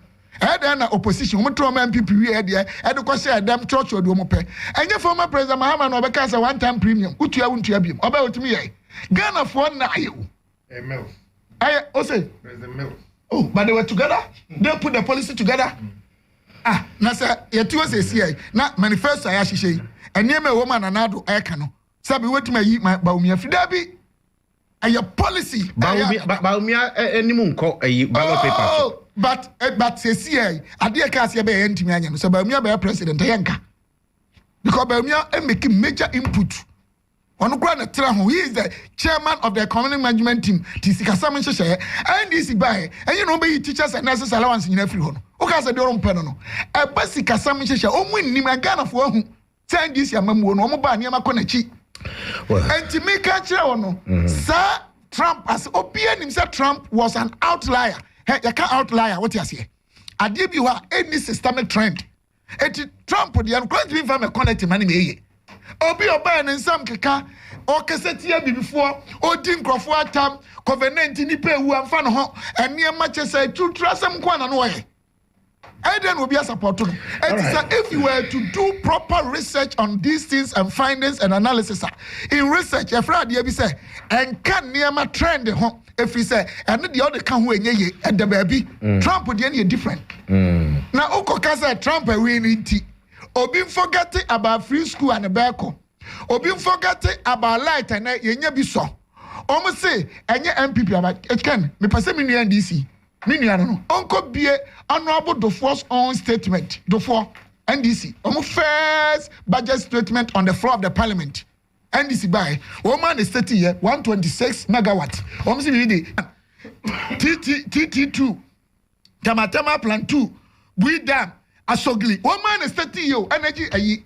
then na opposition mo tro ma MPP we de e de ko say dem church odi o mo pe anya former president Mahama no obeka say one time premium utua untua biem oba otimi ye Ghana for na ayo Mills o say President Mills oh but they were together they put the policy together na say yetuo say see na manifesto ya hihye eniema e woman anado eka no sabi wetima yi ba umia fidabi a policy Baumia animum call a ballot paper. But see, I dear Cassia Bay and Timian, so Baumia by President Yanka. Because Baumia making major input on Grand Trahu. He is the chairman of the economic management team, Tisika Salmon Share, and this by, and you know, be teachers and nurses allowance in every home. Okay, as a door on penal. A Basica Salmon Share, win Nimagana for whom send this Yamamu, no more by Yamakonachi. And to make a chair, Sir Trump, as opinion himself, Trump was an outlier. Hey, you can't outlier. What you say? I give you any systemic trend. And Trump, the uncrossed from a connected money. Obi Oban and some kaka, or cassette here before, or Tim Crawford time, Covenant in the pay who am fan and near much as I to trust some quan away. I then will be a support to. If you were to do proper research on these things and findings and analysis, in research, a friend you say, and can near my trend if we say, and the other can win ye at the baby, Trump would be different. Now, Okoko said Trump a winning tea. Or being forgetting about free school and a backo. Or being forgetting about light and ye be so. Almost say, and your MPP about it can me pass me near DC. Uncle be honorable the first own statement, the four NDC. First budget statement on the floor of the parliament. NDC by woman is 30 here, 126 megawatts. Almost TT2, Tamatama Plan 2, we dam, Asogli. Woman is 30 year energy.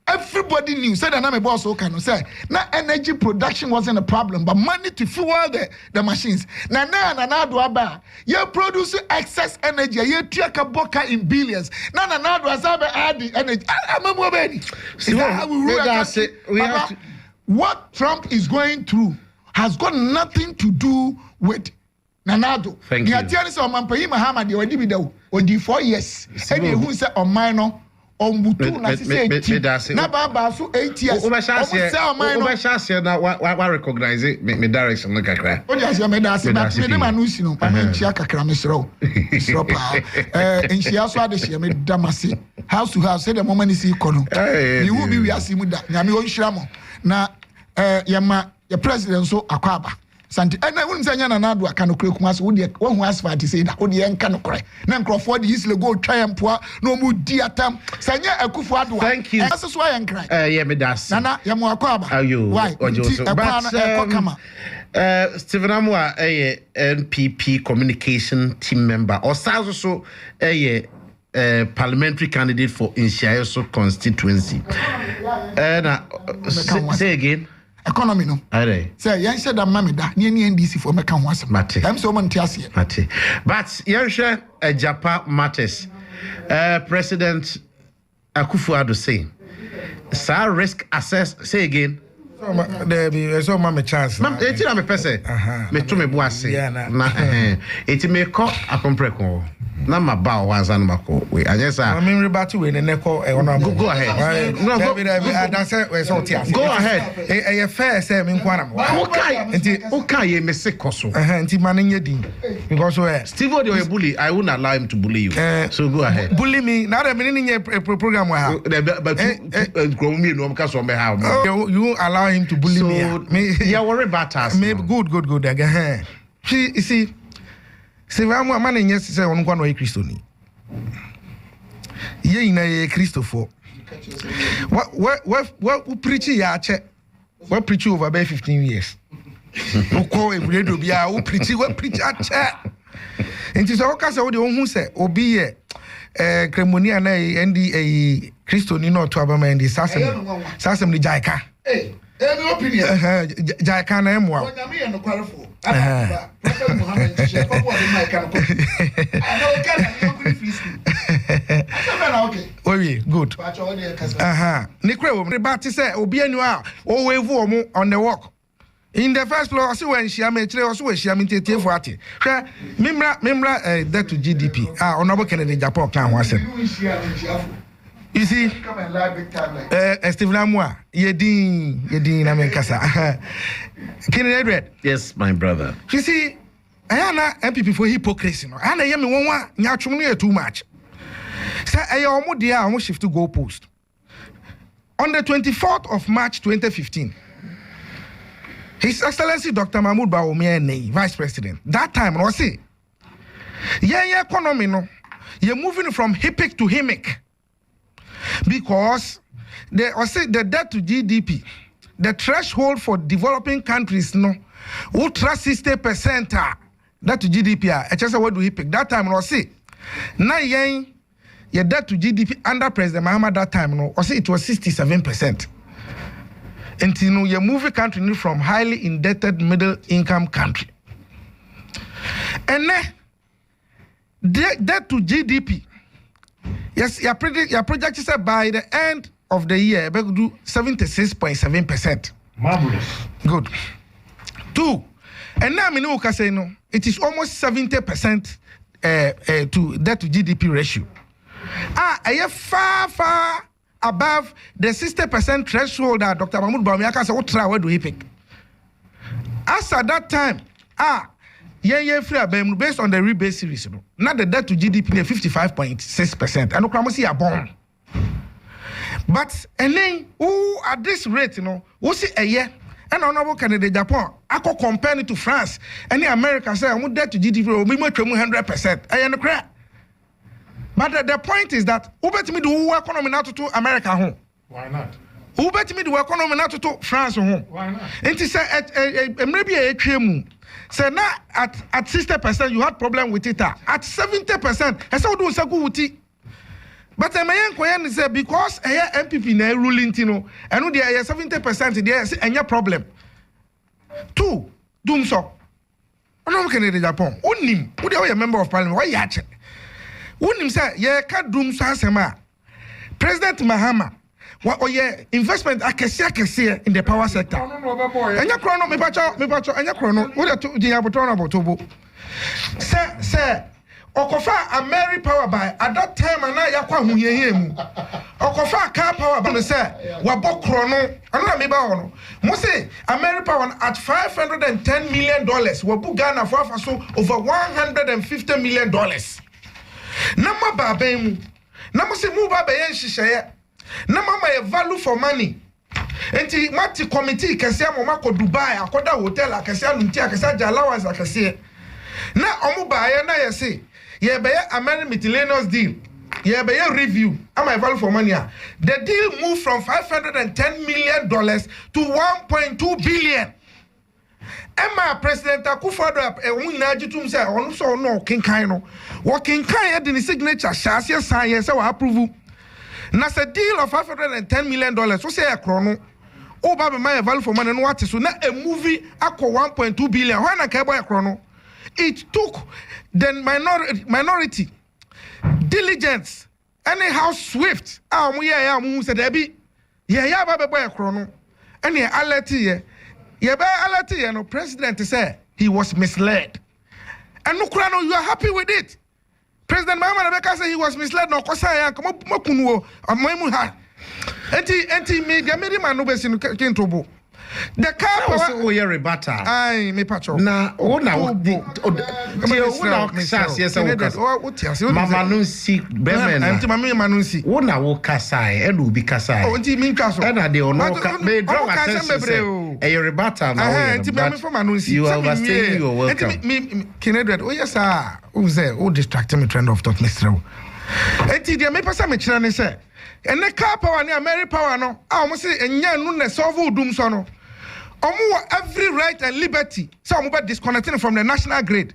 Everybody knew, said that I'm a boss, so can say, now energy production wasn't a problem, but money to fuel the machines. Now, you produce excess energy, you take a boca in billions. Now, add the energy. What Trump is going through has got nothing to do with Nanado. Thank you. Or the 4 years. And who said on minor. Ombutu na sise na baba so 8 years na wa recognize me direction no kakra o just me da se me manu si no pa nchia kakra me sro pa nchia so ade hia me damase house to house say the moment is ikono ni wu bi wi asimu da nyame o nhira mo na yema the president so akwaba santi na won nsanya na nado aka no krekuma so wo hu asfalt say da wo de enka no kore na nkrofo de yisle go twampoa no mu di atam sanya akufo ado thank you aseso ayenkran yeah me das nana yemo akwaba why but Stephen Amwa NPP communication team member or so parliamentary candidate for Inshiaso constituency say again economy no say yan said that mama da ne NDC for meka ho asem am so man tiase but yan share Japan matters President Akufo-Addo say sir risk assess say again there be so mama chance mam eti na me pese me to me boase na eti me ko akompreko na ma ba o wanza no mako we anyesa me rebati we ne neko go ahead no go say we so tia go ahead e fair say me nkwana mo okay ye me se koso enti manenye din because Steve Odio a bully I won't allow him to bully you so go ahead bully me now the me program we have but grow me no because on behalf you allow him to bully me yeah worry about us me good again you see se va mo man nyɛ sɛ ɔno kwa no yɛ Kristo ni yɛ ina yɛ Kristofo what preach ya che what preach over by 15 years o ko every do bia o preach a che enti so ka sɛ wo de wo hu sɛ obi yɛ kremonia na ndi Kristo ni no to abama ndi sasem ni jaika any opinion jaika na emwa good. Nikwe rebati say obi anu a o wevu omo on the walk. In the first place, also when she am a tray, also when she am in TT for it. Mimra that to GDP. Honorable Kennedy Japan can was it. You see, Stephen Amwa, Yedin America. Kennedy Edward. Yes, my brother. You see, I am not MPP for hypocrisy. No, and I am one naturally too much. So I almost shift to go post. On the 24th of March 2015, His Excellency Dr. Mahmoud Bawumia, Vice President, that time, I say, economy, no, you're moving from HIPIC to HIMIC. Because the debt to GDP, the threshold for developing countries, no, ultra 60% debt to GDP. I just what do HIPIC? That time, I say, now your debt to GDP under President Mahama that time, no, I say it was 67%. And you know, you move a country from highly indebted middle income country. And then debt to GDP. Yes, your project is by the end of the year, we do 76.7%. Marvelous. Good. 2. And now we say no, it is almost 70% to debt to GDP ratio. far above the 60% threshold that Dr. Mahmoud Bawumia said, what try, where do he pick? As at that time, free based on the rebate series, now the debt to GDP 55.6%. And Ukraine Abon. But and then who at this rate, who see a year and honorable candidate Japan, I could compare it to France and the America say I'm debt to GDP will be 100%. I am the but the point is that who bet me do economy not to America home? Why not? Who bet me do economy not to France home? Why not? And he said maybe a tremu. Say now at 60% you had problem with it. At 70%, I said do so good with it. But the main question is because MPP na ruling tino, and no there 70% there is any problem. Two, doom so. Ono can in Japan. Onim, who they are a member of parliament. Why yache? Onim say ye ka doom so asema. President Mahama, what oye investment akese in the power sector. Anya krono me pacho anya krono. Wo dey di abotono abotobo. Say Okofa Ameri power by at that time and I yakwa huye Okofa car power by say wabo krono another me ba ono mo say Ameri power at $510 million wabu Ghana for so over $150 million nama ba mu na mo say mu ba be yen hihye na mama ye value for money enti mati committee kese amoma ko Dubai akoda hotel akese anunti akese allowance akese na omu ba ye na ye say yeah, by American miscellaneous deal. Yeah, by review. Am I value for money? The deal moved from $510 million to $1.2 billion. Emma President Akufo-Addo winaji tum say onu so no kinkan no. Wo kinkan e the signature shase sign yes we approve. Na say deal of $510 million so say e krono. O ba be my value for money no what so na a movie akọ 1.2 billion. Why na ka boy krono? It took the minority diligence anyhow swift said debi ya ba boy krono any alert no president said he was misled and no krano you are happy with it. President Mahama Rebecca said he was misled no kosa ya mokunuo amoimu ha enti me gamedi manu be sinu kintobo. The car was your rebata. Aye, me patcho. Na ona Mama Nunsi Bemen. Enti mama Manunsi. Ona wo kasai, enu bi kasai. Oh, enti min kaso. Ena de ono ka me draw attention. E your rebata na wo. Enti me from Manunsi. You are overstaying your welcome. Enti me Kennedy. Oh yes sir. Who say who distracted me trend of thought Mr. Enti de me pesa me kira ne say. Ene car power ni Ameri power no. Ah mo say enya nu na solve dum so no. Every right and liberty. So I'm about disconnecting from the national grid.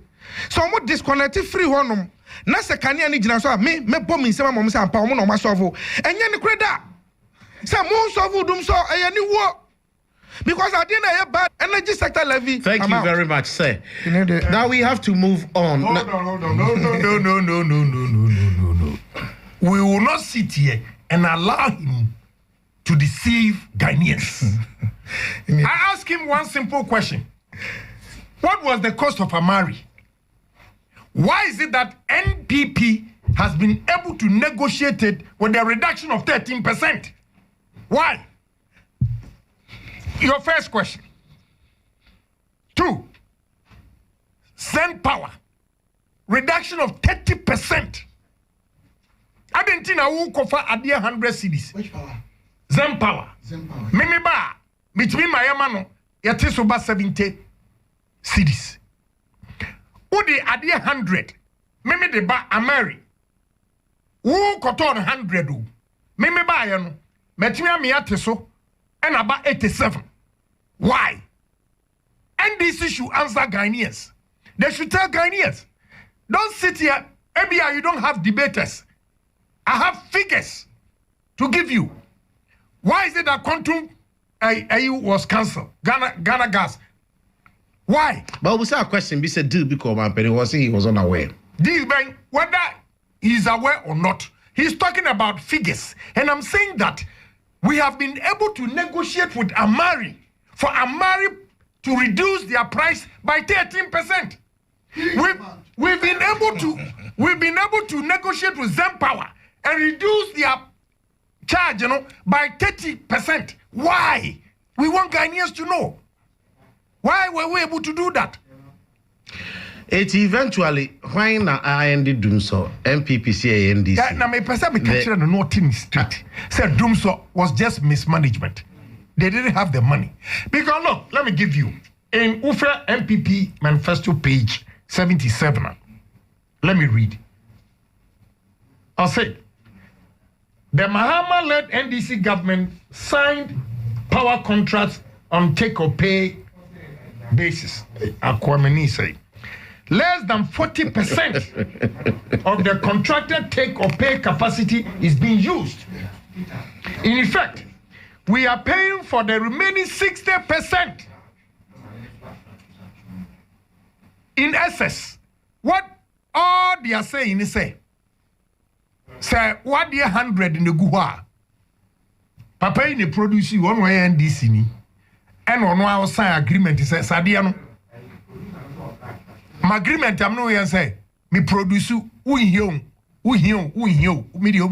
So I'm disconnecting free honum. Na se kani ani jina so me bomb in sama mom say ampa omo no ma solve. Enye ne kreda. Say mo solve dum so eye ni wo. Because I didn't have bad energy sector levy. Thank you very much, sir. Now we have to move on. Hold on. No. We will not sit here and allow him to deceive Ghanaians. I asked him one simple question. What was the cost of Amari? Why is it that NPP has been able to negotiate it with a reduction of 13%? Why? Your first question. 2. Zen power. Reduction of 30%. I didn't think I will cover at the 100 cities. Which power? Zen power. Mimi ba. Between my yamano, yet is over 70 cities. Udi adi 100. Mimi de ba Ameri. Who koton 100 do? Mimi ba yano. Metimi mi ateso. And about 87. Why? NDC should answer Ghanaians. They should tell Ghanaians. Don't sit here. ABI, you don't have debaters. I have figures to give you. Why is it that Quantum AU was cancelled? Ghana Gas. Why? But we saw a question. We said deal because man, but he was unaware. Deal, man, whether he's aware or not, he's talking about figures. And I'm saying that we have been able to negotiate with Amari for Amari to reduce their price by 13%. We've been able to negotiate with Zen Power and reduce their charge, by 30%. Why? We want Ghanaians to know. Why were we able to do that? It eventually, when I ended doing so, MPPC and NDC. Now, my person be catching the Northern Street said Dumso was just mismanagement. They didn't have the money. Because look, let me give you in UFRA MPP manifesto page 77. Let me read. I'll say the Mahama-led NDC government signed power contracts on take-or-pay basis. Akwameni say less than 40% of the contracted take-or-pay capacity is being used. In effect, we are paying for the remaining 60%. In essence, what all they are saying is say what they 100 in the Guha. Papa in the produce one way and this ni, and on our sign agreement is Sadiano. My agreement I'm no say me produce we over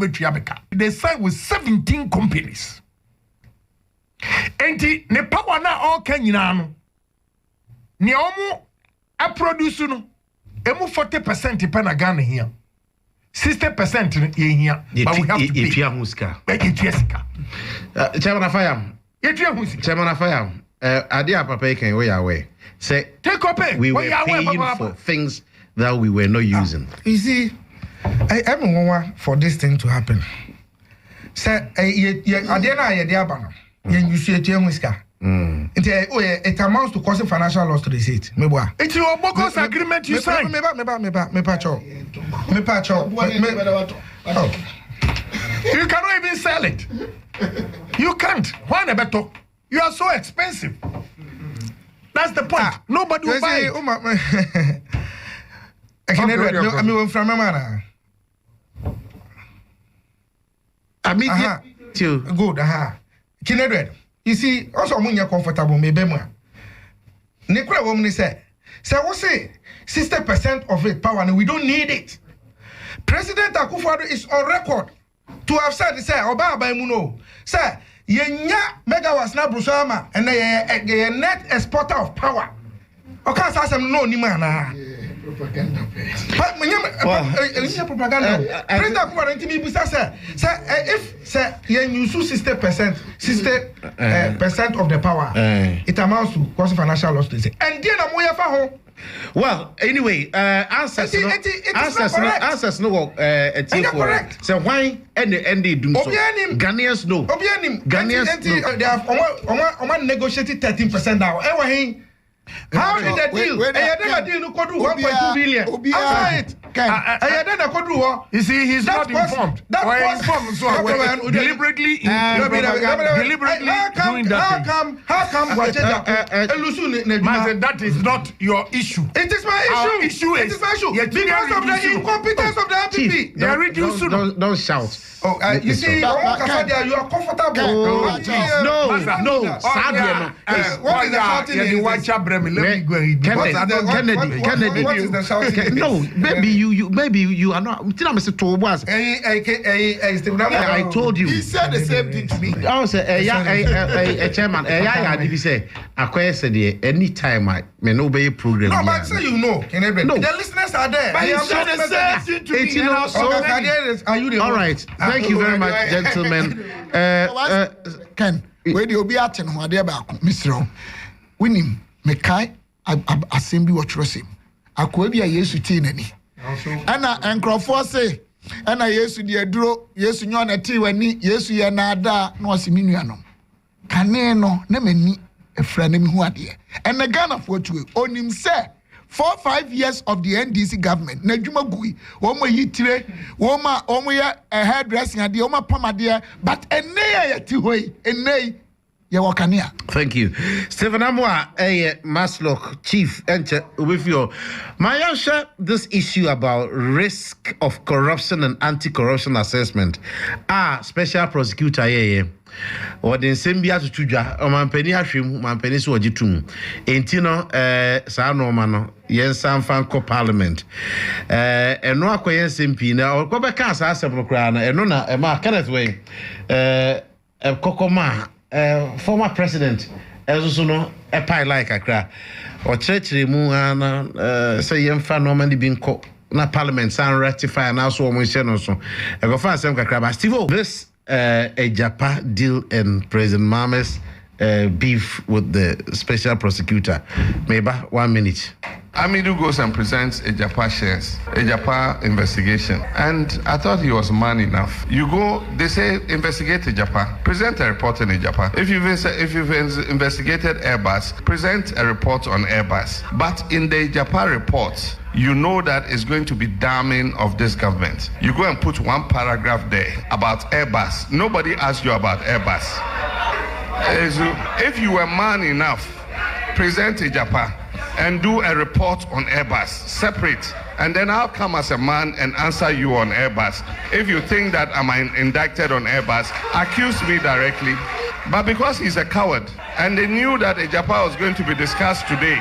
Triabeca. They signed with 17 companies. Enti ne power na all Kenyano. Ni omu a produce no emu 40% pen Ghana here. 60% here. But we have to pay. Chairman Afayam. Chairman Afayam. Adia Papa can we are away. Say take up we were paying for things that we were not using. You see, I'm one for this thing to happen. Say, it amounts to causing financial loss to the state. It's your Boko's agreement you signed. You cannot even sell it. You can't. Why never? You are so expensive. That's the point. Nobody will buy it. Good. Kinedred. You see, also when you're comfortable, maybe more. Nikra woman say, we say 60% of it power, and we don't need it. President Akufo-Addo is on record to have said, say, Oba Muno, say, yenya megawatts na brusama, and they net exporter of power. Okay, so I'm no nimana. Propaganda. But propaganda. President Akufo-Addo say, if say you use 60% of the power, it amounts to cause financial loss to say. And then I'm way for. Well, anyway, answers no correct. So why and they do so? Ghanaians know. Ghanaians know. They have negotiated 13% now. How did that deal? I never deal to do 1.2 billion. You see, he's not informed. That was informed. So deliberately doing that. How come? That is not your issue. It is my issue. Our issue is because of the incompetence of the MPP. They are reducing. Don't shout. You see, you are comfortable. No. What is the shouting? Kennedy. No, maybe you are not. I told you. He said the same thing to me. I was chairman. I said anytime I may not be a program. No, but say you know. No, the listeners are there. But he said the same thing to me. Are you the all right? Thank you very much, gentlemen. Ken, where do you be at and what they about, Mr. Winning, Mekai, assembly what Rosim. I could be a yes to Tinani. And Crawford say, and I yes to the Adro, yes to yon a tea when yes, you are nada, no Siminiano. Caneno, Nemeni, a friend who are there. And the gun of what you own him say. 4 or 5 years of the NDC government. Najuma Gui, Oma Yitire, Oma ya hairdressing idea, Oma Pamadia, but a nay at Tiway, a nay. ye wakania. Thank you. Stephen Amwa, Maslock, Chief, enter with you. My share this issue about risk of corruption and anti-corruption assessment. Special prosecutor, or the same to Chuja, or Mampeni Hashim, Mampeni Swajitum, Entino, Sano Mano, Yen San Fanco Parliament, and no acquaintance MP, or go back as Asabocrana, and Nona, Emma Kenneth Way, Kokoma. Former president, also no a pie like a crack or church remove and say young fan normally being caught na parliament and rectify and also we say no so I go find some crab. Steve, this a Japan deal and President Mames beef with the special prosecutor. Maybe 1 minute. Amidu goes and presents a Japan shares, a Japan investigation. And I thought he was man enough. You go, they say, investigate a Japan, present a report on a Japan. If you've investigated Airbus, present a report on Airbus. But in the Japan report, you know that it's going to be damning of this government. You go and put one paragraph there about Airbus. Nobody asked you about Airbus. If you were man enough, present a Japan and do a report on Airbus separate, and then I'll come as a man and answer you on Airbus. If you think that I'm indicted on Airbus, accuse me directly. But because he's a coward and they knew that a Japan was going to be discussed today,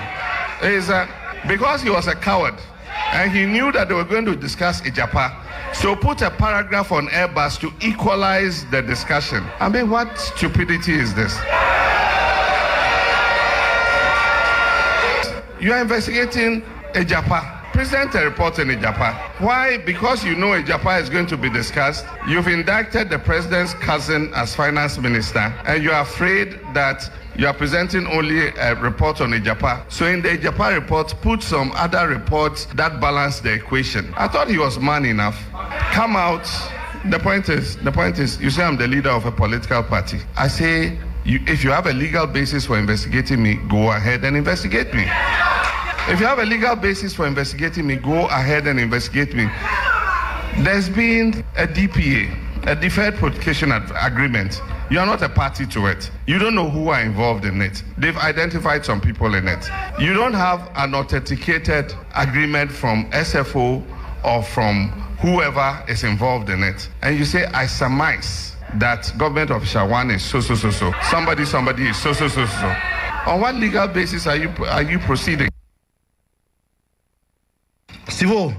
because he was a coward and he knew that they were going to discuss a Japan, so put a paragraph on Airbus to equalize the discussion. I mean, what stupidity is this? You are investigating a Japan. Present a report in a Japan. Why? Because you know a Japan is going to be discussed. You've indicted the president's cousin as finance minister, and you are afraid that you are presenting only a report on a Japan. So in the Japan report, put some other reports that balance the equation. I thought he was man enough. Come out. The point is, you say I'm the leader of a political party. I say, if you have a legal basis for investigating me, go ahead and investigate me. If you have a legal basis for investigating me, go ahead and investigate me. There's been a DPA, a deferred prosecution agreement. You are not a party to it. You don't know who are involved in it. They've identified some people in it. You don't have an authenticated agreement from SFO or from whoever is involved in it. And you say, I surmise that government official one is so. Somebody is so. On what legal basis are you proceeding? Steve,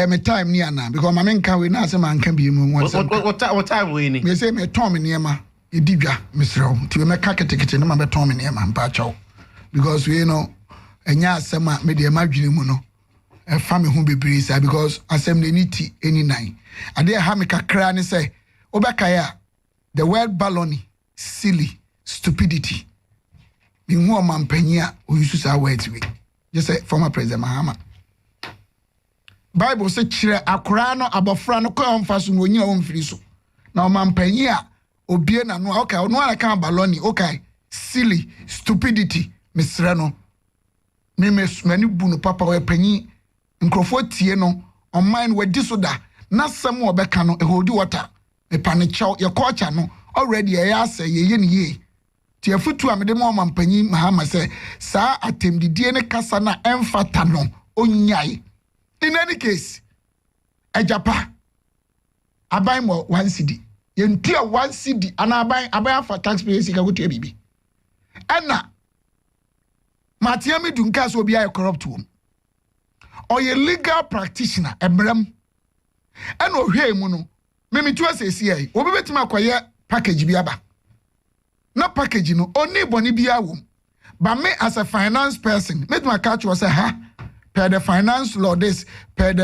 me time near now because my men can we not say man can be what time we need? Me say me Tom near ma idibia Mr. To me ka ketekete no ma be Tom near ma mpa chaw because we know enya asema me de madwene mu no e fa me ho bebre sa because asem ne niti any nine ade ha me kakra ne say obekaya the word baloney silly stupidity me hu mampania o yusu sa words we just say former president Mahama Bible say chire akora no abofra no ko onfa so wonyina wonfiri so na omampanyi a obie na no okay no ala kan baloni okay silly stupidity misre no me mani bu no papa we panyi nkrofo tie no on mind we disoda na sam obeka no e hold water me pane chaw ye culture no already e ya say ye ne ye tie futu amede mo omampanyi Mahama say sa atemdidie ne kasa na emfata no onyai. In any case, a Japan, I buy more 1 CD. You enter 1 CD, and I buy for taxpayers. You go to a baby. And now, Matiami Dunkas will be a corrupt one, or a legal practitioner, a bram. And oh, hey, Mono, maybe to us a CA, or be to my quiet package biaba. Not packaging, only Bonnie Biawum. But me as a finance person, make my catch was a ha. Per the finance law this, per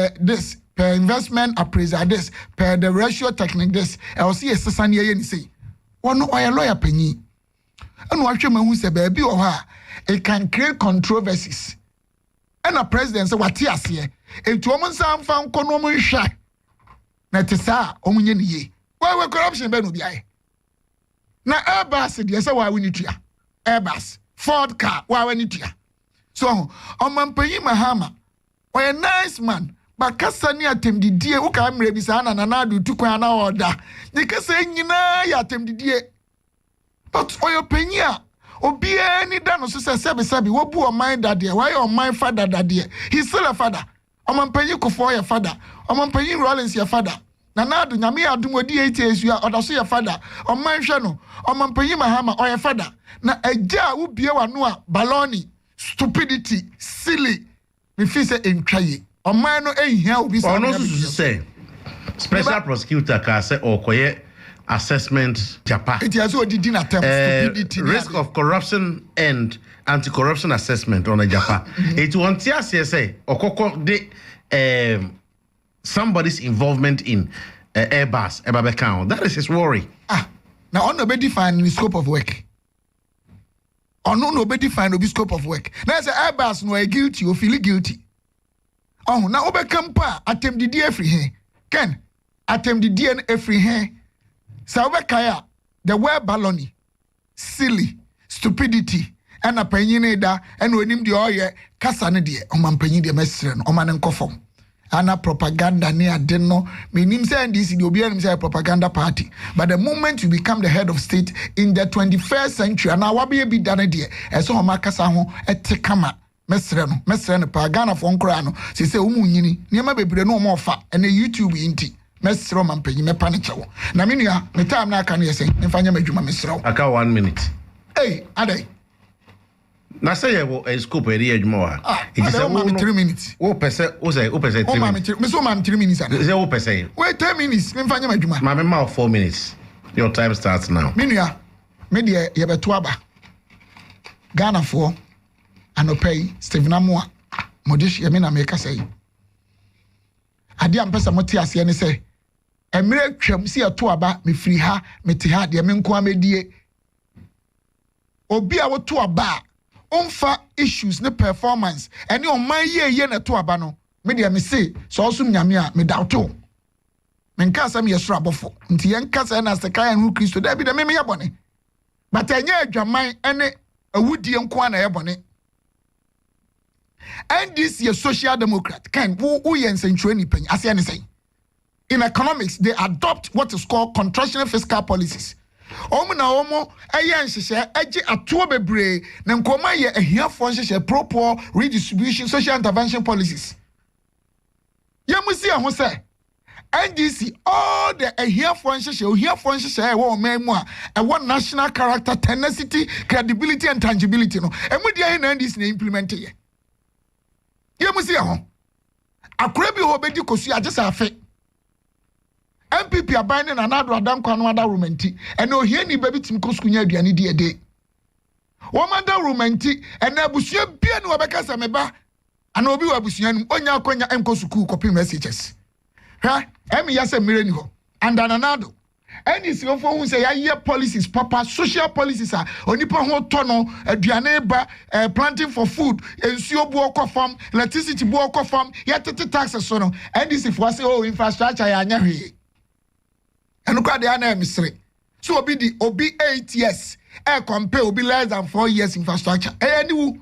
investment appraiser this, per the ratio technique this. I'll see a sasania and say, one no lawyer penny. And watch him who say baby or her, it can create controversies. And a president say what he has here. If woman some found common shy. Natisa, omunye ye. Why we corruption ben ubi ai? Na Airbus yes why we need to Airbus, Ford car, why we need to. So, on Mampanyi Mahama, or a nice man, bakasa ni atemdidie wo ka mre bi sa na na do tukwan na oda ni kasa nyina ya atemdidie but oyo panyia obi any da no so sebi wo bu o mind dade why your mind father dade he's still a father omampanyi kofo ya father omampanyi Rollins ya father na do nyame adum odi 8 years ya odaso ya father omanhwe no omampanyi Mahama o ya father na agya wo bie wano a baloni stupidity silly me fi say entwaye oman no ehia obi sa no so say special prosecutor ka say okoye assessment Japan. It has already done stupidity. Risk of corruption and anti-corruption assessment on a Japan. It won't say Akoko de somebody's involvement in Airbus, account. That is his worry. Now on nobody define the scope of work. On nobody define the scope of work. Now say Airbus no guilty or feel guilty. Oh, now obekam pa attempt the DF here. Ken attempt the DN free here. Sawekaya, the word baloney, silly, stupidity, and a penny da, and when him the oye, Cassanidi, Oman de Mestren, Oman and Kofom, and a propaganda near Deno, meaning saying this in the propaganda party. But the moment you become the head of state in the 21st century, and now be a bit done idea, as so Makasaho, at Tekama. Mesreno, Pagana from Crano, she say, Umuni, Nema be no more fat, and a YouTube inti. Mesro mampenyi me panichawo na menua me time na aka ne yese mfanya madwuma mesro aka 1 minute hey adai na say ye a scope eri adwuma wa it is 3 minutes wo pese 3 minutes me so mam 3 minutes ada say wo pese wait 10 minutes me mfanya madwuma ma me ma 4 minutes your time starts now menua me de ye beto aba Ghana for anopay Stephen Amoa modish ye me na me ka say ade ampesa moti ase ne say emre twam si ato aba me firi ha me te ha de me nko amedie obi a wo to aba onfa issues ne performance ene on man ye na to aba no me de me say so so nyame a me dawto me nka asam ye soro abofo nti ye nka say na sekai anu Kristo da bi de me ye bone but enye adwaman ene awudie nko ana ye bone. And this is a social democrat. Can who pen as say in economics they adopt what is called contractional fiscal policies. Omo ayan hye age atoa bebre na nkoma ye ahia fo hye proper redistribution social intervention policies. Yamusi ho say NDC all the ahia fo hye wo memu a one national character, tenacity, credibility and tangibility no. Emu dia na NDC na implement ye. Yemusi ho akrebi ho bedi kosu agesa afe MPP abane na nado adam kwa no ada romanti ene ohie ni baby tim kosukunya aduane die de wo manda romanti ene abusua bia ni wobeka se meba ana obi wa abusua num onya akonya enkosuku copy messages ha emi ya se mire ni ho and ananado any si for who say ya policies proper social policies are onipa ho to no aduane ba planting for food ensuo bu okofam electricity bu okofam ya tete taxes so no and this if we say oh infrastructure ya anya hwe enu kwa de ana misre so obi 8 years compare obi less than 4 years infrastructure any wu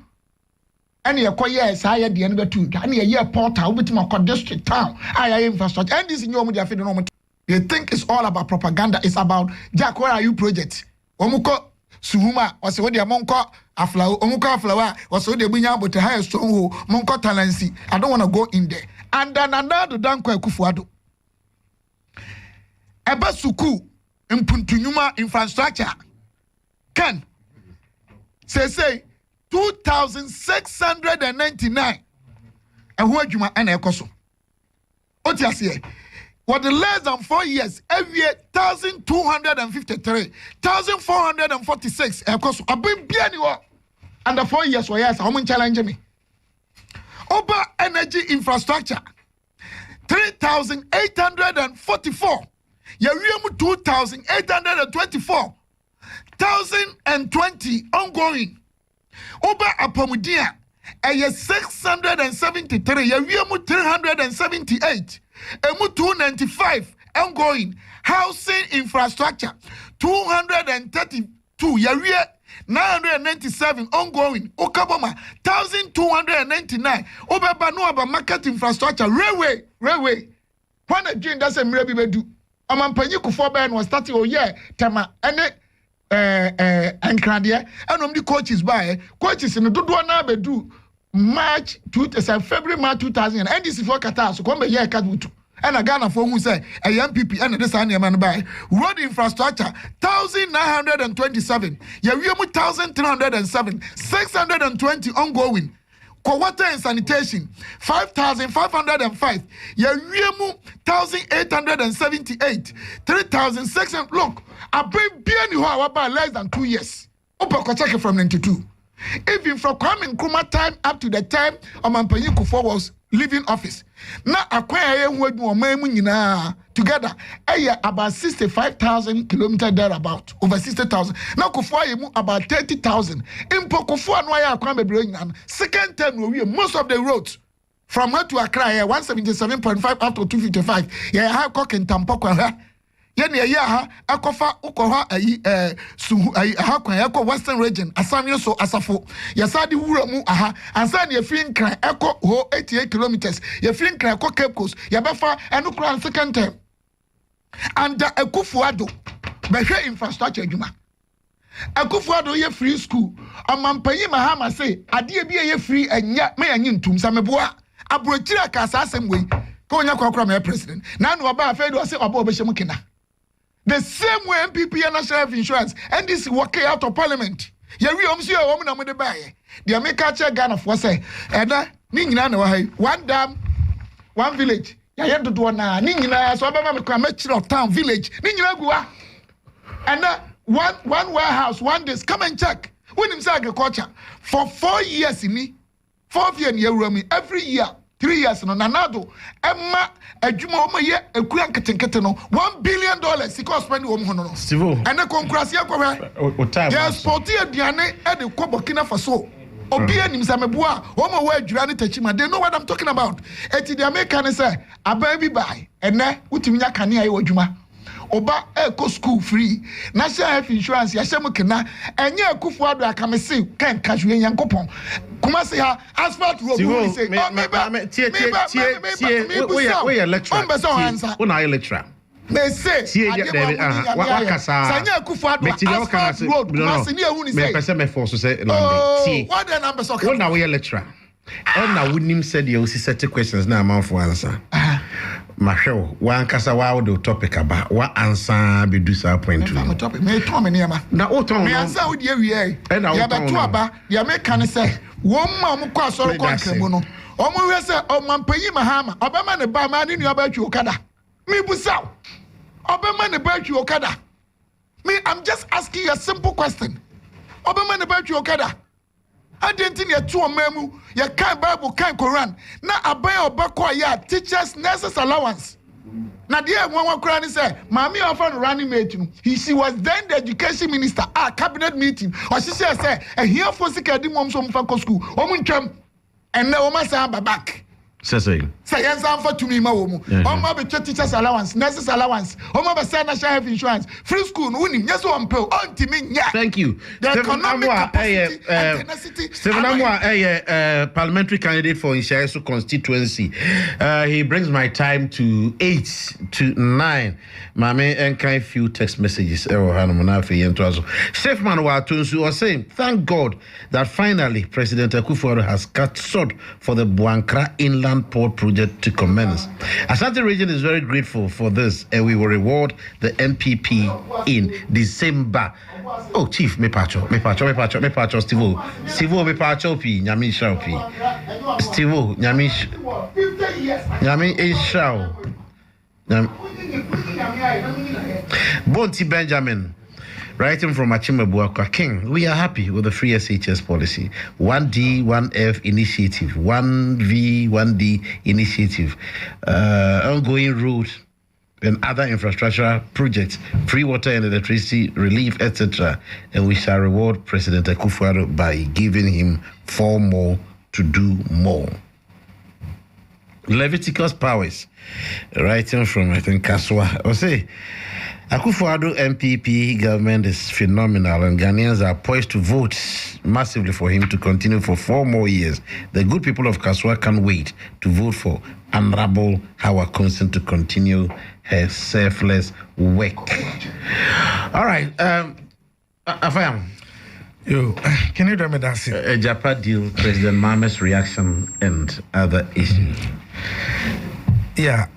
any yekoye sa ya de no betu ani ye portal obitima ko district town aya infrastructure and this nyomu de afede no. They think it's all about propaganda. It's about Jack, where are you project? Omuko Suhuma, or so the Monko Afla, Omuka Flower, or so the Bunya, but the highest stronghold, Monko Talansi. I don't want to go in there. And then another Danko Kufuado. Eba Suku, in Puntunuma infrastructure. Can say 2,699. And who you and Ekoso? What you say? For the less than 4 years, every year 1,253, 1,446. Of course, I've been under 4 years. So yes, how many challenge me? Over energy infrastructure, 3,844. Yariamu 2,824. 1,020 ongoing. Over Apomudia, 673. Yariamu 378. Emu 295 ongoing. Housing infrastructure 230 2 yawie 997 ongoing okaboma 1299 obeba no aba market infrastructure railway when a dream that's a mirabi bedu amampanyi kufo ba no start oh yeah tema ene enkrade enom di coaches by coaches no dodo na bedu March 2000 February March 2000 NDC for Qatar so come here Kadutu and a Ghana for who say a MPP and this an man by road infrastructure 1927 ya we 1307 620 ongoing water and sanitation 5505 ya we 1878 3600 look I bring bien you about less than 2 years open check from 92 even from Kwame Nkrumah time up to the time Amampanyi Kufuor was leaving office. Now acquire together about 65,000 kilometers thereabout, over 60,000. Now Kufuor about 30,000. In Kufuor second term we most of the roads from where to Accra 177.5 up to 255. Yeah, Akoko and Tampoko. Yene ya akofa ukoha ha western region asamyo so asafo yasadi wura mu ansa ne afin kran eko ho 88 kilometers yafin kran eko Cape Coast yabefa enu kran second term and Akufuado behwe infrastructure adwuma Akufuado ye free school amampanyi mahama say ade bi ye free anya me anya ntum sameboa abrochira ka asasem we ko nya kwakura me president na no oba afedo say oba obehye mukina. The same way MPP and National Health Insurance and this working out of Parliament. Yeah, we almost hear a woman with the buy. The American Ghana for say, and one dam, one village. Yeah, you have to do one now. Nina, so I'm a metro town village. Nina Gua. And one warehouse, one day, come and check. When him say agriculture for 4 years in me, 4 years in year every year. 3 years no nanado emma adwuma o maye akuan ketenkete no $1 billion because spend o mo no and the konkurasi akwa yes sporty aduane e de ko Burkina Faso obi anim sameboa o ma wa adwura ne tachima they know what I'm talking about eti the American say aban bi bai ene utimi nya kane aye adwuma oba eko school free National Health Insurance ya shemu kena enye Akufuado akamese kan kajwe yankopon kuma say ha asphalt road we say we lecturer una lecturer me say sanya Akufuado asphalt road kuma say ni ehun ni say me pese me force say lambe what the numbers okay una we lecturer na wonim said you see set questions na man for answer Masho, one kasa wa the topic about what answer be do sa point to. Topic me to me niam. Na o ton. Me answer with you we. Ya be to aba, ya me kan say, won ma mo kwa so ko nkremu no. Omo we say o mampanyi mahama, obema ne ba ma ne nua ba twi okada. Me busaw. Obema ne ba twi okada. Me I'm just asking you a simple question. Obema ne ba twi okada. Adentin ya tu omemu ya kan Bible kan Quran na aban obakọ ya teachers nurses allowance na dia nwa kura ni say mami offer no running mate no she was then the education minister cabinet meeting or she say here for sikadi mom so mfa ko school omu ntwam and na o ma say back say yansa for to me ma wo mu o ma be teachers allowance nurses allowance o ma be say National Health Insurance free school no unim yes o mpe o ntimi nya. Thank you. Stephen Amwa parliamentary candidate for Inshaesu constituency. He brings my time to 8 to 9. Mame enkai few text messages Chef Manwa Tunsu was saying, thank God that finally President Akufo-Addo has cut short for the Buankra Inland Port project to commence. Ashanti region is very grateful for this, and we will reward the MPP in December. Oh, Chief, me pacho, Stivo, me pacho pi, nyami shao pi, Stivo, nyami shao, Bonti Benjamin. Writing from Achimabuakwa King, we are happy with the free SHS policy. 1D, 1F initiative, 1V, 1D initiative, ongoing road and other infrastructure projects, free water and electricity relief, etc. And we shall reward President Akufo-Addo by giving him 4 more to do more. Leviticus powers, writing from, I think, Kaswa, or say, Akufo-Addo MPP government is phenomenal, and Ghanaians are poised to vote massively for him to continue for 4 more years. The good people of Kaswa can't wait to vote for Honorable Howard Constant to continue her selfless work. All right, Afayam. Yo, can you tell me that? Japa deal, President Mahmoud's reaction, and other issues. Yeah,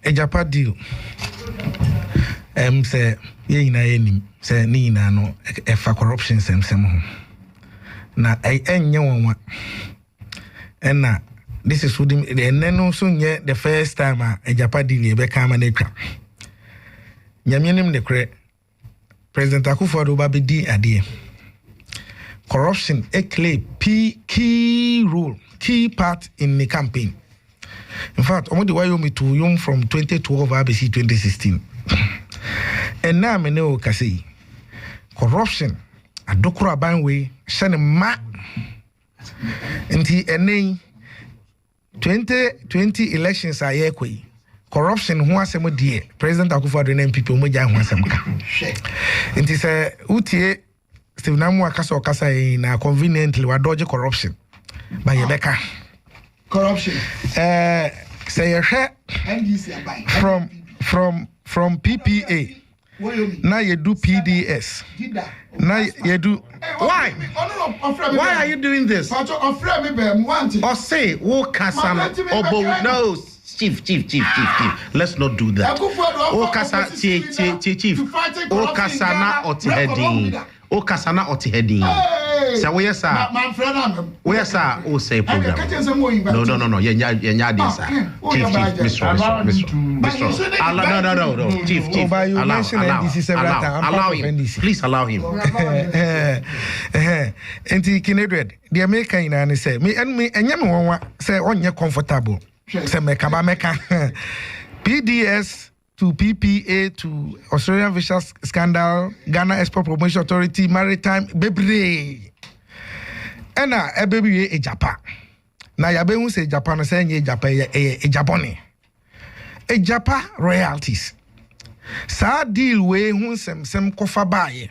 Japa deal. Say ye na enim say ni na no e fa corruption sem ho na enye wonwa na this is who the no so nye the first time a Japa deal e be ka ma na twa nyamenim de kre President Akufo-Addo ba be di ade corruption a key part in the campaign. In fact, omodi wayo me to yum from 2012 abc 2016. And now me know kasi corruption adokoro abanwe shane ma nti enen 2020 elections aye kwai corruption ho asem die President Akufo-Addo na MPP omoja ho asem ka nti se utie Steve Namu akasa na conveniently wa dodge corruption by Yebeka corruption say your from PPA now you do PDS now you do why are you doing this or say wo kasana obo no chief let's not do that o kasa chief o kasana otihedin o kasana otihedin say we yes sir o say program no yenya this chief Mr. No chief allow him please allow him enti kinedred the American ina say me enyame wonwa say onye comfortable say meka PDS to PPA to Australian Visa Scandal, Ghana Export Promotion Authority, Maritime, Bebre. Ena ebebi e Japan. Na yabe hu se Japan say nye Japan e Japone. E Japan royalties. Sa deal we hu sem kofa baye.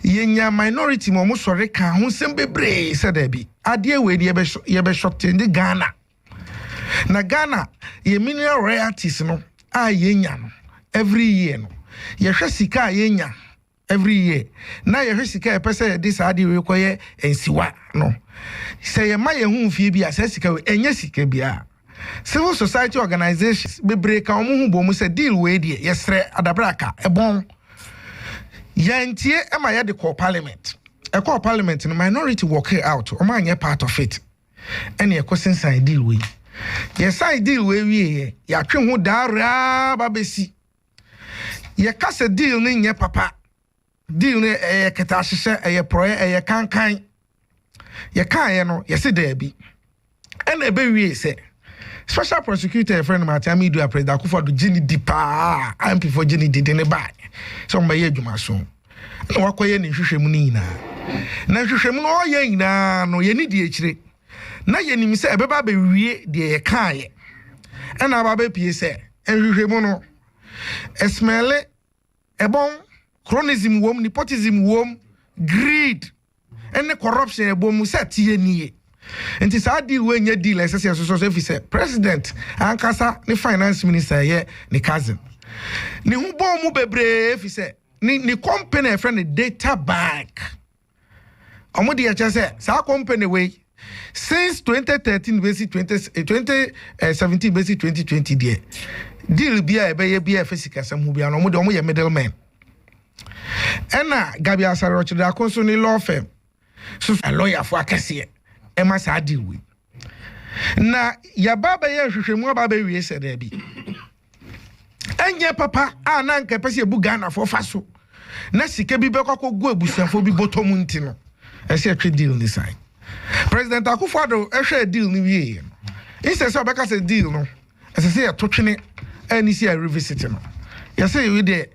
Yenya minority mo sore kan hu sem bebre se da bi. Ade we de ye be short in Ghana. Na Ghana ye mineral royalties no yenya no every year no ye hwesika yenya every year na ye hwesika e pese this ade we koye ensiwa no say ye ma ye hu fie bia say sika we enya sika bia civil society organizations be break am hu bo mu say deal we die yesre adabraka ebon yantie e ma ye de call parliament no minority work out o ma anya part of it ene e kosensan deal we yes I deal we ya twe ho dara babesi ye kase deal ni nye papa deal ni keta hye proye kankan ye kan ye no ye se da bi ena ebe wie se special prosecutor friend Matami do President Akufo-Addo gini dipa MP for gini dide ne ba so mba ye adwuma so na wakoye ni hwehwemu ni na hwehwemu no ye nyina no ye ni di ekire na yenim se ebeba be wie de ye kaaye ena aba be pie se enhwehwemu no esmele ebon chronism wom nepotism wom greed ene corruption ebom se tie nie enti sa deal we nya deal esese so fi se president ankasa ni finance minister ye ni cousin ni hu bom mu bebre fi se ni company friend data bank omodi ya chese sa company we since 2013 basic 2017 basic 2020 there deal bia e be ye bia fisika sam hu bia no mo de ye middleman ena gabi asare ochida akonso ni law firm so a lawyer for akese e ma sa deal we na ya baba ye hwehwemu baba wie se da bi enye papa ana nka pese ebu Ghana for faso na sika bi be kwakọ gu abusanfo bi bottom nti no e se trade deal ni sign President Akufo-Addo ehwe deal ni wie instead so beka say deal no as say to twene ani si a revisit no ya say we dey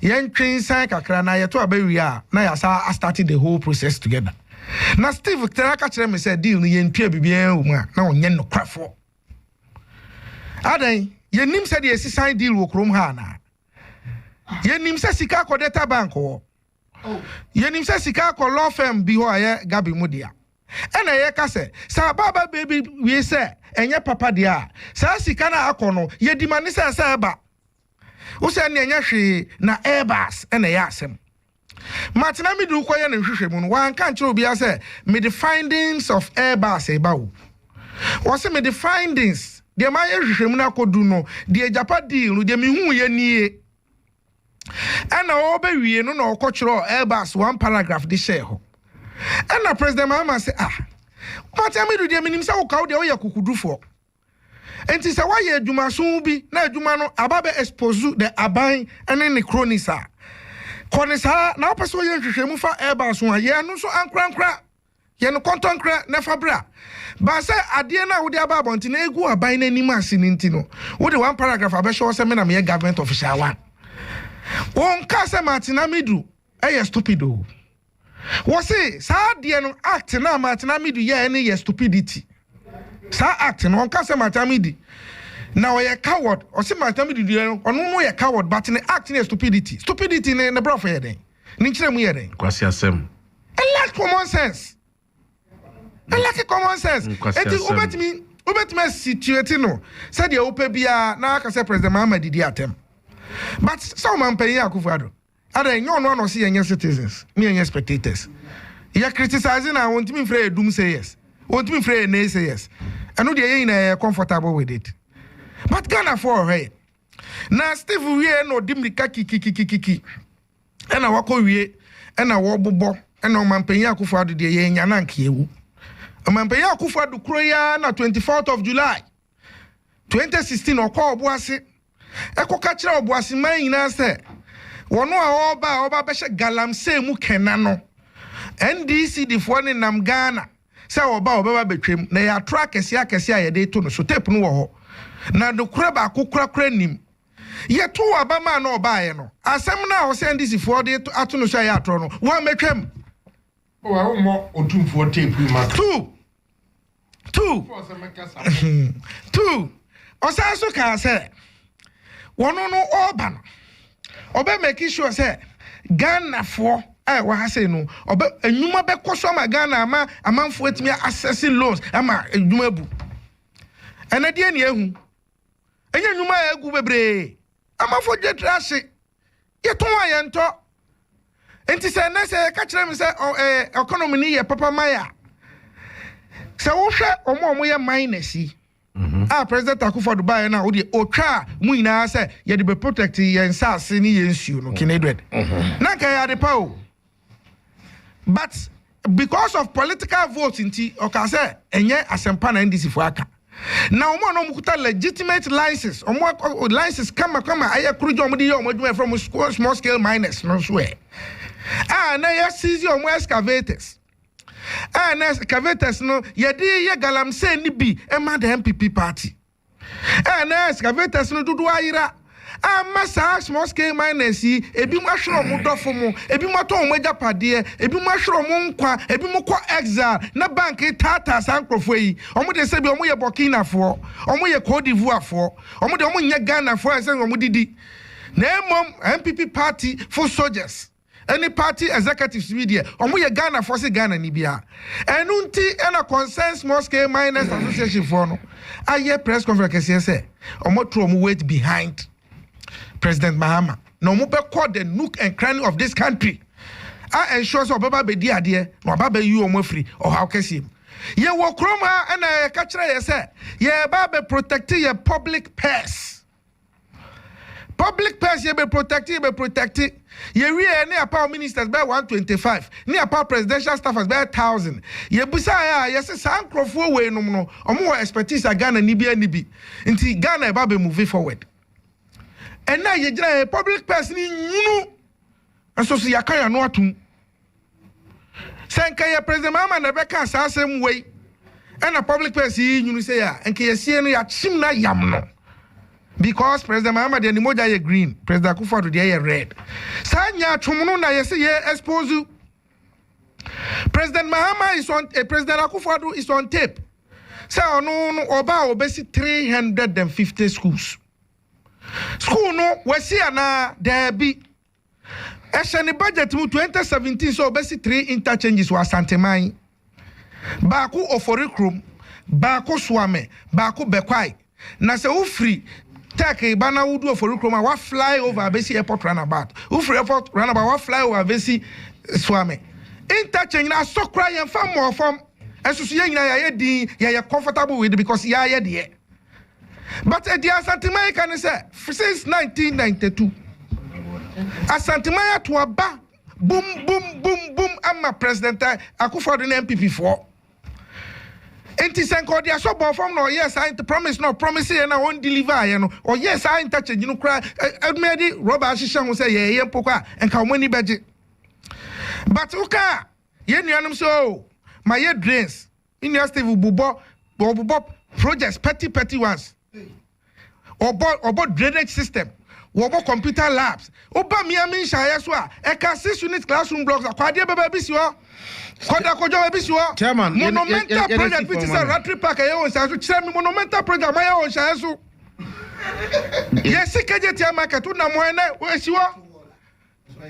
yen twin sign kakra na ye to abawi a na ya sa started the whole process together na Steve Teraka kire me say deal ni yen tua bibia wo mu a na onye no kwafo adan ye nim say the sign deal wo krom ha na Yenim se sika ko data bank ho. Yenim se sika ko law firm bi ho aye Gabi Mudia. Ena ye ka se sa baba baby we se enye papa dia. Sa sika na akono ye di mani se eba. Wo se na enye hwe na Airbus ena ye asem. Matina mi du koye na hwehwe mu no wan kan kire obi ase me the findings of Airbus eba wo. Wo se me the findings de ma ye hwehwe mu na kodu no de Japan deal no de me hu ye nie. And now we no no cultural Airbus one paragraph this share ho. And now President Mahama say what am I do the minim say o ka o de o ye kukudu for. Enti say why ye adwuma so bi na adwuma no ababe expose the Abon and the cronies a. Konisa na person ye hwehwemu fa Airbus one ye no so ankra ye no kontonkra na fabra. Ba say ade na wo de aba abonti na egu Abon na nim ase ni nti no. Wo de one paragraph abehwe say me na me government official one. Won kase Martina Midu stupido. Wose sa de no act na Martina Midu ye any stupidity. Sa act no won kase Martina Midu. Na we coward or say Martina Midu de no onu mo ye coward but in act na stupidity. Stupidity ne bro for ye den. Ni kire mu ye den. Kwasi asem. And lack common sense. And lack common sense. Eti obetimi situate no. Say de ope bia na aka say President Mahama didi atem. But some man pay Akufo-Addo. Ada nyo no see any citizens, me any spectators. You criticizing and want me free doom say yes. Want me free nay say yes. I know they ain't comfortable with it. But Ghana for hey. Now Steve we no dimri kiki. And I walk we and I walk bobo and no man pay Akufo-Addo de ye nyana nkewu. Man pay Akufo-Addo kroya na 24th of July 2016 okọ obuase. Eko ka kire obuase man nyina se wono a oba behye galamsey mu kena no NDC difo ne nam Ghana se oba betwem na ya track akese a ye de to no so tape no wo ho na do kura ba kokura nim ye to aba ma na oba ye no asem na o se NDC fo de ato no so ya atro no wo metwem wa mo otumfo tape ma two osaso ka se wono no oba no oba make sure say Ghana for wa ha say no oba enuma be koso ma Ghana ama amanfo etimi access loans ama enuma bu ena de ne ehu enya enuma egu bebre amanfo je trash ye ton aye nto enti say na say ka kire me say economy ni ye papa maya say wo hwe omo ye minus yi President Akufo-Addo buy na odi otwa mu ina say ye de be protect ye nsase ni ye nsuo no kinedwed na ka ya de pa o but because of political vote nti o ka say enye asempa na NDC fo aka na omo no mukuta legitimate license omo license kama aye kurujo omo di ye omo dwuma from small scale miners no so na ye seize omo excavators and excavators no yedi ye galamsey ni bi e ma the MPP party and excavators no dudu ayira massa small scale miners yi ebi mo ahwero mo dofo mo ebi mo ton mo agapade ebi mo ahwero mo nkwa ebi mo kọ exile na bank tata sankrofo yi omo de se bi omo ye Burkina fo omo ye Cote d'Ivoire fo omo de omo nya Ghana fo ese omo didi na emom MPP party for soldiers. Any party executives media, omo ye Ghana for se Ghana ni bia. Enunti ena concerns small scale miners association for no. Aye press conference say omo tro omo wait behind President Mahama. No omo be call the nook and cranny of this country. I ensure so baba be di ade, no baba you omo free or how kesi. Ye wo kroma ena ka kire ye say ye baba protect your public purse. Public purse ye be protect. Ye we any apa ministers by 125. Ni apa presidential staffers by 1,000. Ye busa ya yes sankrofo we no no. Omo expertise Ghana ni bi. Nti Ghana ba be move forward. And now ye gina public purse ni nyunu. Aso so yakaya no atum. Senka ye president Mahama na be ka asem we. And a public purse yi nyunu say ya. Enke ye sie no ya chim na yam no. Because President Mahama de animoja ye green, President Akufo-Addo de ye red. Sanya chumuno na yesi ye expose you. President Mahama is on President Akufo-Addo is on tape. Say no oba obesi 350 schools. School no we see na there be Eshani budget mu 2017 so obesi 3 interchanges wa Santemai. Baako Oforikrum, baako Swame, baako Bekwai. Na se ufri take bana wudu Oforikrum wa fly over abesi airport runabout. Ufri airport runabout wa fly over abesi Swame. Interchange na so cry and fam more from esusu ye nyina ya din ya comfortable with because ya ye de. But the Santemai can say since 1992 Asantemaya to aba boom boom boom boom ama president Akufo-Addo MPP for enti senko dia so bon form no yes I promise no promise na won deliver ye no or yes I interchange no kra edmedi roba ahihye ho say ye mpoko enka omani beje but uka ye nuanom so my ye drains in your Steve bubo projects petty ones obo drainage system wobo computer labs oba miami nshaya so a e ka 6 unit classroom blocks akwade baba bi si ho koda kojo bi si ho monumental project which is a Rotary Park ayo nshaya so kire me monumental project ma ayo nshaya so yes keje tia market na mo ene we si ho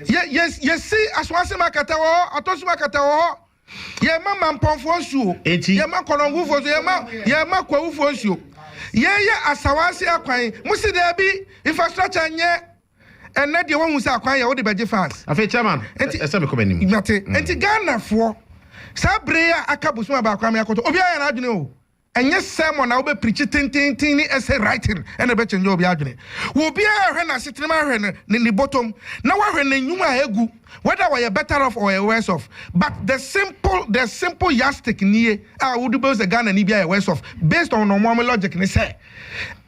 yes see aswase market wo atosu market wo ye mama mponfo nsuo ye ma kolongufo so ye ma kwawufo nsuo ye asawase akwan musi da bi infrastructure nye enne de won musa akwan ye wo de beje fans afi chairman ese me ko benim ngate enti Ghana fo sabre ya akabusu ma ba akwan me akoto obi ayan adwene o enye sermon na wo be preach tin ni essay writing ene be change obi adwene wo bi ahwe na setrema ahwe ni bottom na wa ahwe na nyuma egu whether we better off or worse off but the simple yardstick nie would be the Ghana ni bia worse off based on normal logic ni say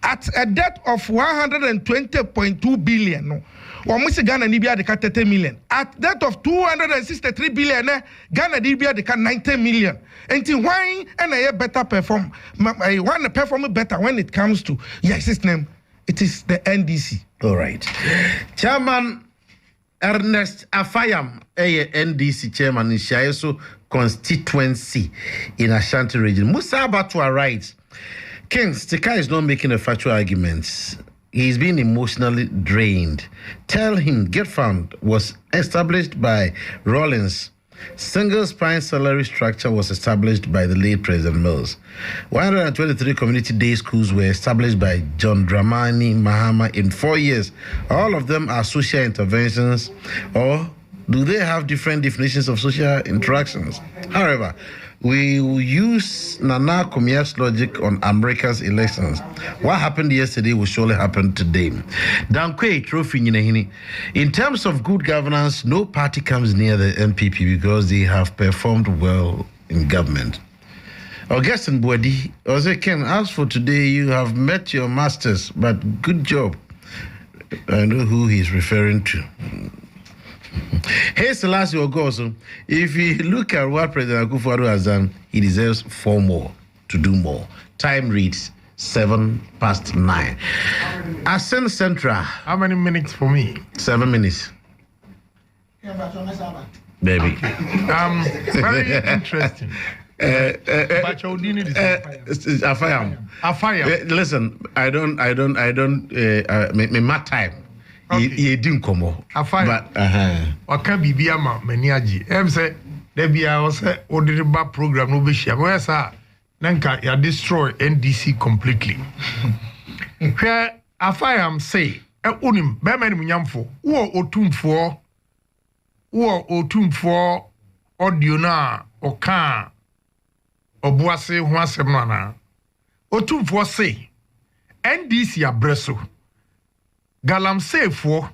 at a debt of 120.2 billion no we say Ghana ni bia de 30 million at debt of 263 billion Ghana ni bia de 90 million until why and a better perform one perform better when it comes to your system it is the NDC. All right, Chairman Ernest Afayam, NDC chairman in Shaiso constituency in Ashanti region. Musa Abatwa writes, Kings, Tika is not making a factual argument. He's been emotionally drained. Tell him Get Found was established by Rawlings. Single spine salary structure was established by the late President Mills. 123 community day schools were established by John Dramani Mahama in 4 years. All of them are social interventions, or do they have different definitions of social interactions? However, we will use Nana Kumia's logic on America's elections. What happened yesterday will surely happen today. Dankwe Trophy Nyinahini. In terms of good governance, no party comes near the MPP because they have performed well in government. Augustine Boadi, Ose Ken, as for today, you have met your masters, but good job. I know who he's referring to. Hey, Selassie Ogoso, if you look at what President Akufo-Addo has done, he deserves 4 more to do more. Time reads 9:07. Ascend Central. How many minutes for me? 7 minutes. Baby. Very interesting. Afayam. Listen, I don't. Me my time. He didn't come out. But waka bibia ma maniaji. Say there be was Odiriba program no be share. Where sir nanka ya destroy NDC completely. Where Afayam say unim be many munyamfo wo otumfo audio na oka obuase ho asem no na otumfo say NDC abreso Galamsey for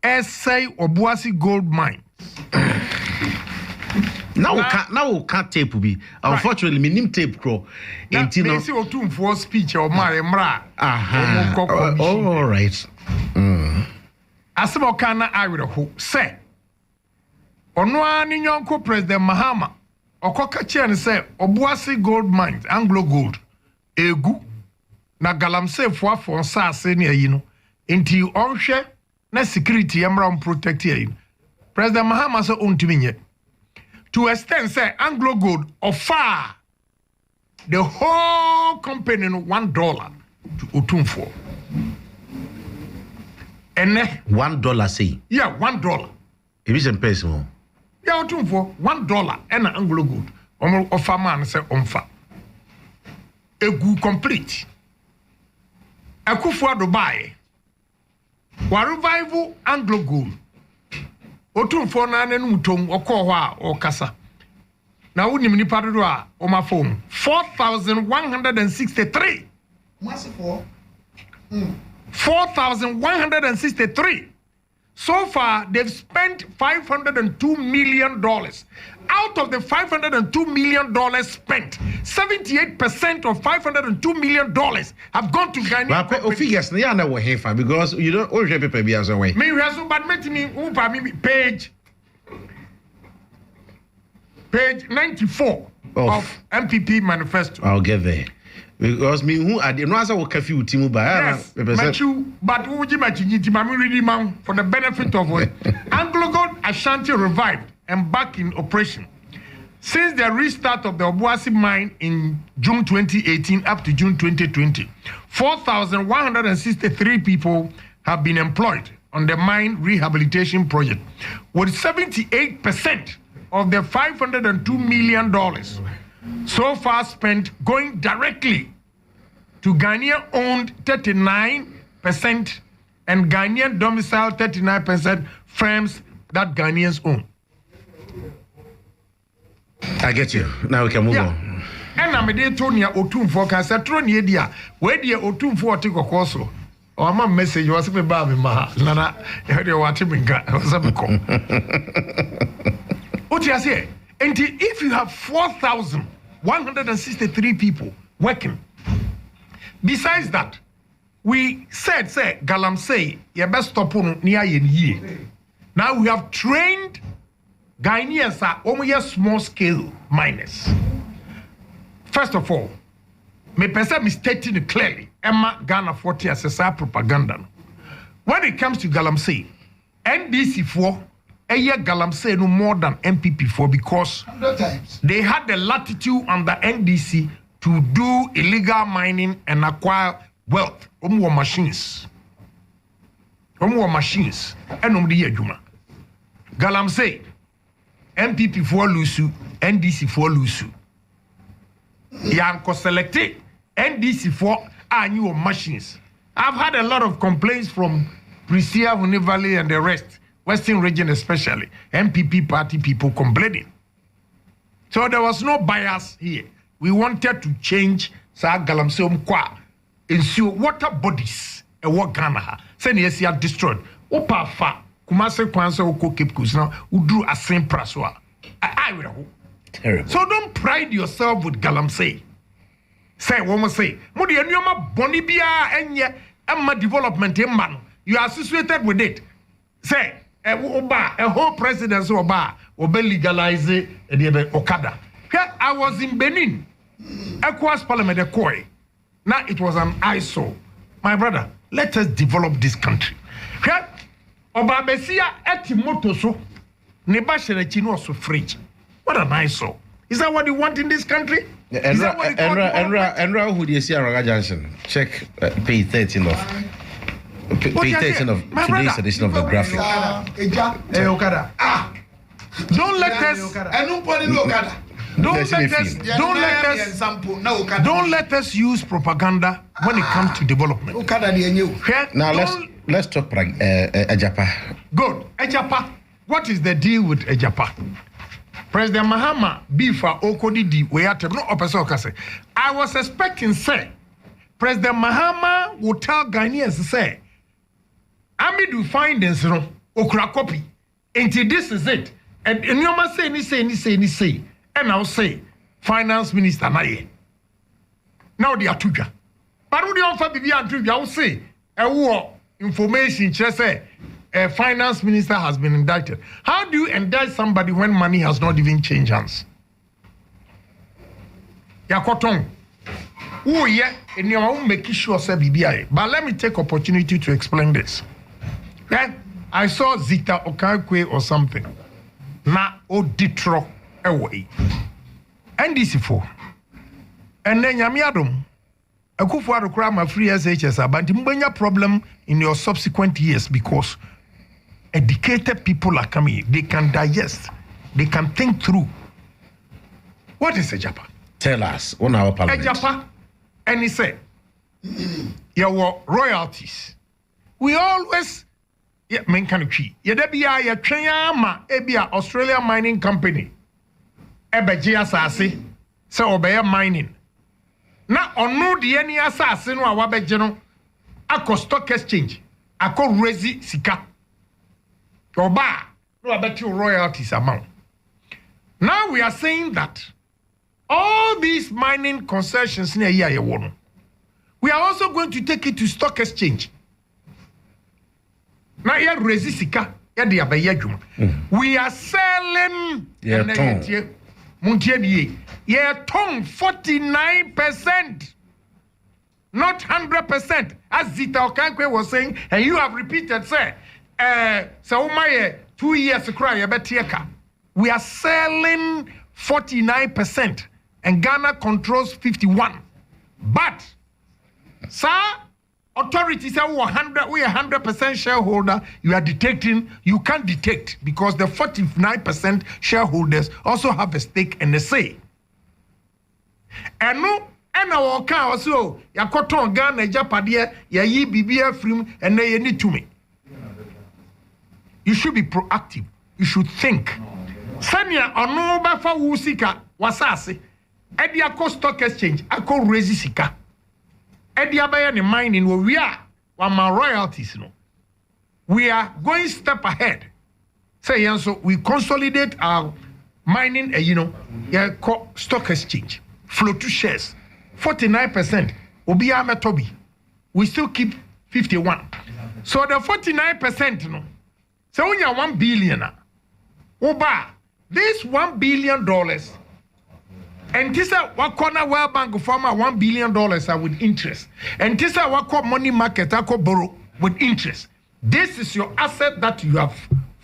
essay Obuasi gold mine. Now we can't tape be. Unfortunately, me nim tape crow. Intino. See otum for speech or mra. All right. Asimo kana awire ho say. Ono ani nyonko President Mahama. Okoka che say Obuasi gold mines, Anglo Gold. Egu na Galamsey for asase ne ayi no. Inti onhwe na security emra protect here. President Mahama so ontimi to extend say Anglo Gold offer the whole company $1 to Otumfo. $1 say. Yeah, $1. If it's in peso. Yeah, for $1 and an Anglo good. Offer man say omfa. A good complete. Akufo Dubai. Wa revival Anglo good. Otumfo na nanu mutom okọ o kasa. Na wonim ni padodo a o ma phone 4,163. Massive 4,163. So far, they've spent $502 million. Out of the $502 million spent, 78% of $502 million have gone to Ghana. But figures, they are not working because you don't always have paper as away. Me, we have some bad me page 94 of MPP manifesto. I'll get there. Because me who I didn't know as I will curfew Timu by yes, but who would you reading man for the benefit of what Anglo God Ashanti revived and back in operation. Since the restart of the Obuasi mine in June 2018 up to June 2020, 4,163 people have been employed on the mine rehabilitation project, with 78% of the $502 million so far spent going directly to Ghanaian-owned 39% and Ghanaian domiciled 39% firms that Ghanaians own. I get you. Now we can move on. And I'm a day Tonya Otumfo can say Tronia dia where the Otumfo Tiko Koso. Or my message was a baby ma Nana what was a what you say? And if you have 4,163 people working, besides that, we said, Galamsey, your best stop on near ye. Now we have trained Ghanaians are only small scale miners. First of all, me person is stating clearly, Emma Ghana 40 as a propaganda. When it comes to Galamsey, NDC4, a year Galamsey no more than MPP4 because they had the latitude under NDC to do illegal mining and acquire wealth. Machines. Machines. And Juma. Galamsey, MPP4 lusu, NDC4 lusu. Yanko selected NDC4 are new machines. I've had a lot of complaints from Prisia, Huni Valley and the rest, Western region especially, MPP party people complaining. So there was no bias here. We wanted to change Sa Galamsey Mkwa, ensure water bodies and what Ghana. Send yes, you are destroyed. Opa fa, Kumase Kwanse Oko Cape Coast now, who drew a same praswa. I will. Terrible. So don't pride yourself with Galamsey. Say, woman say, Modi and Yoma Bonibia and ye, Emma development in man. You are associated with it. Say, a whole presidency Oba, Obe legalize it, Okada. I was in Benin, ECOWAS Parliament, Ekoi. Now it was an eyesore. My brother, let us develop this country. Oba Besia etimotoso, Nebashere Chino so fridge. What an eyesore. Is that what you want in this country? Enra who do you see Raga Junction? Check page 13 of page 13 of today's edition of the graphic. Don't let us use propaganda when it comes to development. Now let's talk Ejapa. Good. Ejapa. What is the deal with Ejapa? President Mahama Bifa Okodidi Weatem no Opesokase. I was expecting say President Mahama would tell Ghanaians say Amidu findings no okra copy. Until this is it. And you must say ni and I'll say finance minister na ye. Now they are tuja. But who the offer be I will say a war information just say a finance minister has been indicted. How do you indict somebody when money has not even changed hands? Yakotong. Oh yeah, and you are making sure say BBI. But let me take opportunity to explain this. Okay? I saw Zita Okakwe or something. Na oditro away. NDC4. And then Yamiadum. Akufo-Addo kura ma free SHS abanti mbanya problem in your subsequent years because educated people are coming. They can digest. They can think through. What is Ejapa? Tell us on our parliament. Ejapa, and he said, your royalties. We always, men can key. Yedebia, ya Chayama, Ebia, Australian Mining Company. Ebejia Sasi, so Obeya Mining. Now, on no the any assassin or Wabejano, Ako stock exchange, Ako resi sika. Oba, no, I bet you royalties amount. Now we are saying that all these mining concessions near here, we are also going to take it to stock exchange. Now here resi sika, we are selling. Yeah, 49%, not 100%, as Zita Okankwe was saying, and you have repeated, sir. So my 2 years cry about we are selling 49%, and Ghana controls 51%. But, sir, authorities say we are 100% shareholder. You are detecting. You can't detect because the 49% shareholders also have a stake and a say. And no, and our car also. Ya koton Ghana Japadia ya yi bibia film and they need to me. You should be proactive. You should think. Sanya ono ba fa wusika wasase. Edi akọ stock exchange akọ raise sika. Edi abaya ni mining we are my royalties no. We are going step ahead. Say so we consolidate our mining stock exchange. Flow to shares. 49%. Obiya metobi. We still keep 51. So the 49% no. So when you're 1 billion, Oba, this $1 billion, and this is what corner World Bank farmer $1 billion are with interest. And this is what call money market I call borrow with interest. This is your asset that you have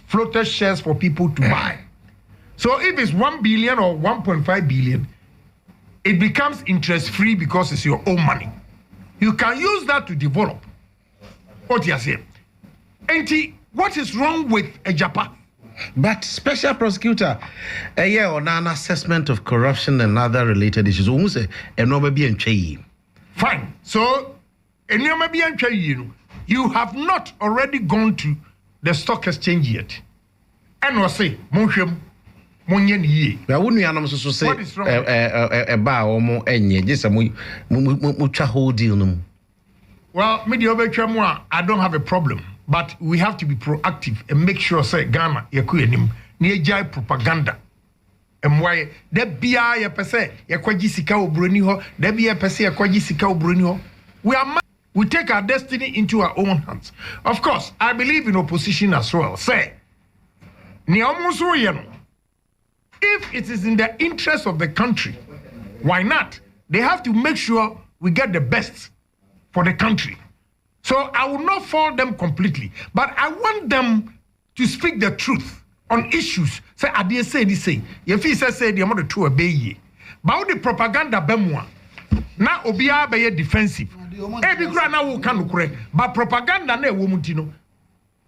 floated shares for people to buy. So if it's 1 billion or 1.5 billion, it becomes interest free because it's your own money. You can use that to develop. What you say? Auntie, what is wrong with Ejapa? But special prosecutor, on an assessment of corruption and other related issues, fine. So, you have not already gone to the stock exchange yet. And we'll say, what is wrong? Well, I don't have a problem. But we have to be proactive and make sure, say, Ghana, yakuyenim, niejai propaganda. And why, there be a pese, yakwaji sika obroni ho, there be a pese, yakwaji sika obroni ho. We take our destiny into our own hands. Of course, I believe in opposition as well. Say, if it is in the interest of the country, why not? They have to make sure we get the best for the country. So I will not fault them completely, but I want them to speak the truth on issues. Say, I did say this, say, if he says, the amount of two obey, but the propaganda bemwa, now obia be defensive. Every grana will can correct, but propaganda ne womutino,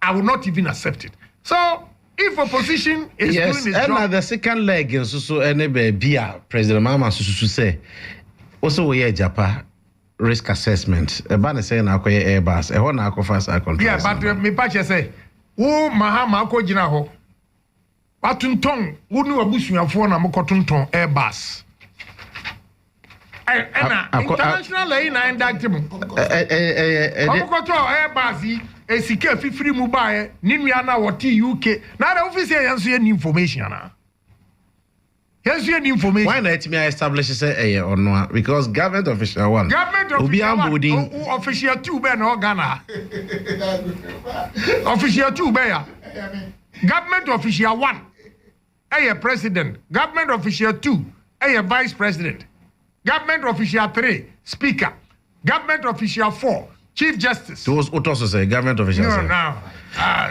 I will not even accept it. So if opposition is doing its job, and the second leg is also any beer, President Mama say, also we Japan. Risk assessment. A banner saying Akoye Airbus, a one Ako fast control. Yeah, but me patch say, oh, Mahama ko jina ho. Patunton, wouldn't you abuse your phone and Mokotunton Airbus? And international lane and active. Mokoto Airbus, a secure free mobile, Nimiana or TUK. Now the officer has any information. Here's your information. Why not me establish say or no? Because government official one. Government official 2 be no Ghana. Official 2 be ya. Government official 1. President. Government official 2. Vice President. Government official 3. Speaker. Government official 4. Chief Justice. Those also say government official. No.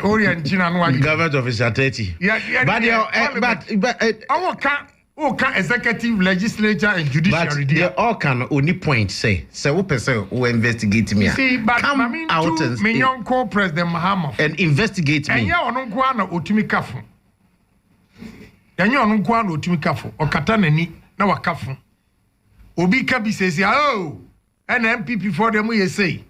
Government official 30. Yeah. But who can executive, legislature, and judiciary. But they all can only point say who person who investigate me. See, but come out and President Mahama and investigate me. And ya onu kwa na otumi kafo. Ya onu kwa na otumi kafo. Okata nani na wakafo. Obi ka bi sesi oh and MPP for them we say.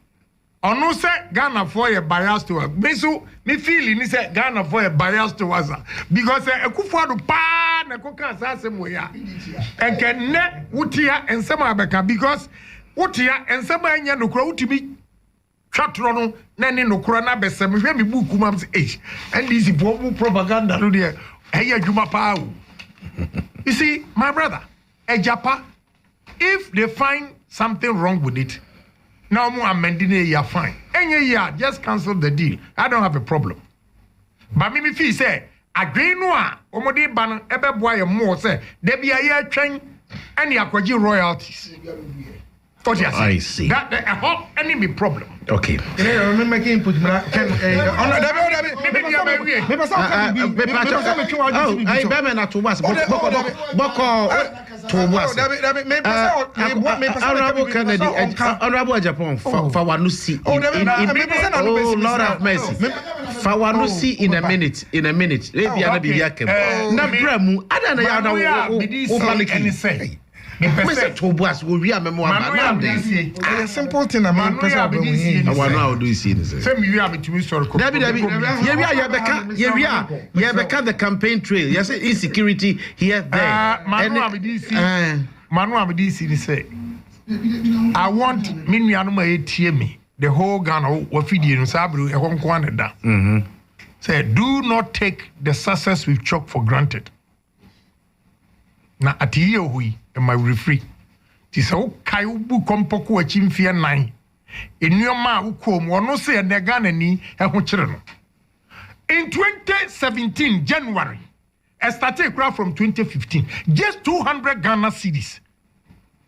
Onu se Ghana for a bias to us. Me so me feel ni say Ghana for a bias to us because Akufo-Addo pa na koka asasem we ya. Enke ne wutia ensema abeka because wutia ensema anya nokura utimi twatro no na ne nokura na besem hwe me book mam say eh and this propaganda no there eya djuma pa o. You see my brother Ejapa, if they find something wrong with it, now more amending it, you're fine. Any year, just cancel the deal. I don't have a problem. But me feel say, agree no, omode ban ebe boy more say, there be a year train and yakwaji royalties. I see. That a hot enemy problem. Okay. Remember making input. Honorable Kennedy, Honorable Japan, Fawanusi. Oh Lord have mercy. Fawanusi in a minute. Maybe I'll be yakem. Nabremu, I don't know. Mr. Tobuas will be a memoir. A simple thing, a man. I want now do you see this? Same you have to be sorry. Here we are, the campaign trail. Yes, insecurity here, there. Manu Abidisi say, I want Minyanuma ATM, the whole Ghana, what feed you, Sabru, a home quantity. Say, do not take the success we've chalked for granted. Na atiye hui my refree ti so kai ubu kompoko achimfie nan enuoma ukom wono se ne Ghana ni ho kire no in 2017 January I started from 2015 just 200 Ghana cedis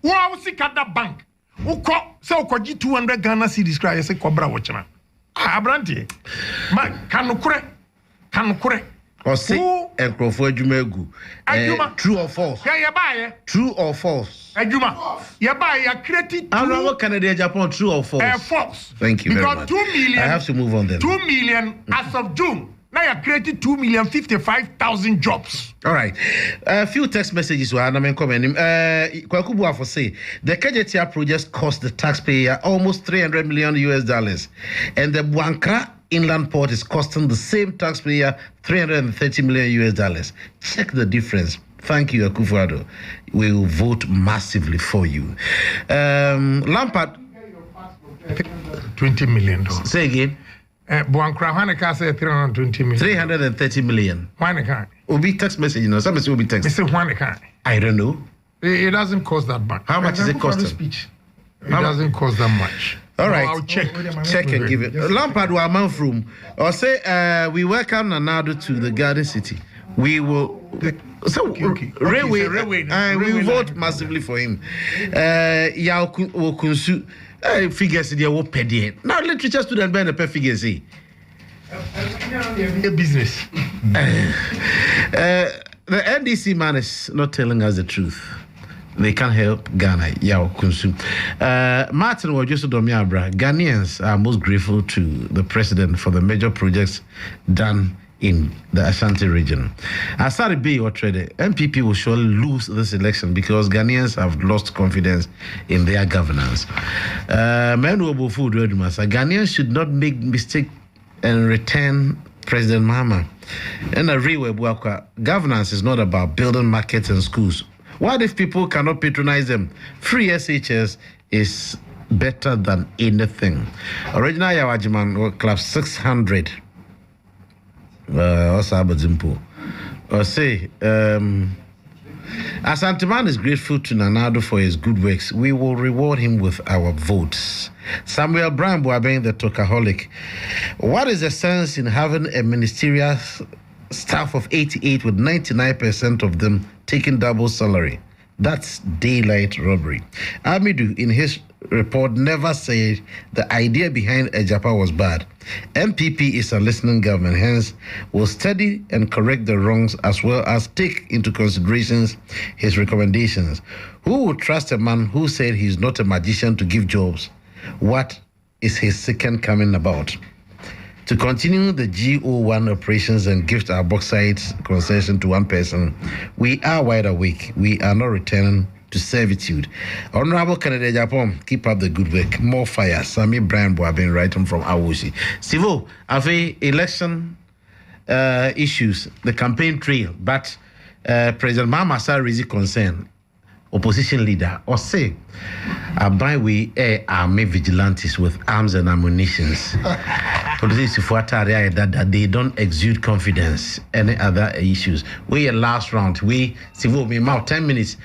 wo sika da bank uko se ukoji 200 Ghana cedis cry say kobra wo kire abrante ma kanukure or say Enkrofo adwuma egu true or false true or false adwuma ya ba ya create Honorable Canada Japan true or false false thank you because very much 2 million I have to move on then 2 million as of June now you created 2,055,000 jobs. All right. A few text messages were commenting. Kwakubu for say the KJTR project cost the taxpayer almost $300 million, and the Buankra Inland Port is costing the same taxpayer $330 million. Check the difference. Thank you, Akufo-Addo. We will vote massively for you. Lampard, $20 million. Say again. Buankra Haneka say 320 million. 330 million. Haneka. Obi text message, you know. Some will be text. It's a Haneka. I don't know. It doesn't cost that much. How much is it costing? It doesn't cost that much. All right. I'll check and give it. Lampard wa Manfrum. Or say we welcome Nanado to the Garden City. We will Railway. We will vote massively for him. Kunsu figures in your pedi. Now literature student ben a figures. A business. The NDC man is not telling us the truth. They can't help Ghana. Kunsu. Martin Wajoso-Domiabra. Ghanaians are most grateful to the president for the major projects done in the Ashanti region. Asari Bay or Trade, MPP will surely lose this election because Ghanaians have lost confidence in their governance. Ghanaians should not make mistake and return President Mahama. And governance is not about building markets and schools. What if people cannot patronize them? Free SHS is better than anything. Original Yawajiman Club 600. Asanteman is grateful to Nanado for his good works. We will reward him with our votes. Samuel Brown being the Tokaholic. What is the sense in having a ministerial staff of 88 with 99% of them taking double salary? That's daylight robbery. Amidu, in his report never said the idea behind Ejapa was bad. MPP is a listening government, hence will study and correct the wrongs as well as take into considerations his recommendations. Who would trust a man who said he's not a magician to give jobs? What is his second coming about? To continue the GO1 operations and gift our bauxite concession to one person, we are wide awake. We are not returning to servitude. Honorable Kennedy Japan, keep up the good work. More fire. Sami Brian Boabin writing from Awoshi. Sivo, election issues, the campaign trail, but President Mahama raised concern. Opposition leader or say we army vigilantes with arms and ammunitions. That they don't exude confidence. Any other issues? We last round. We civil me about 10 minutes,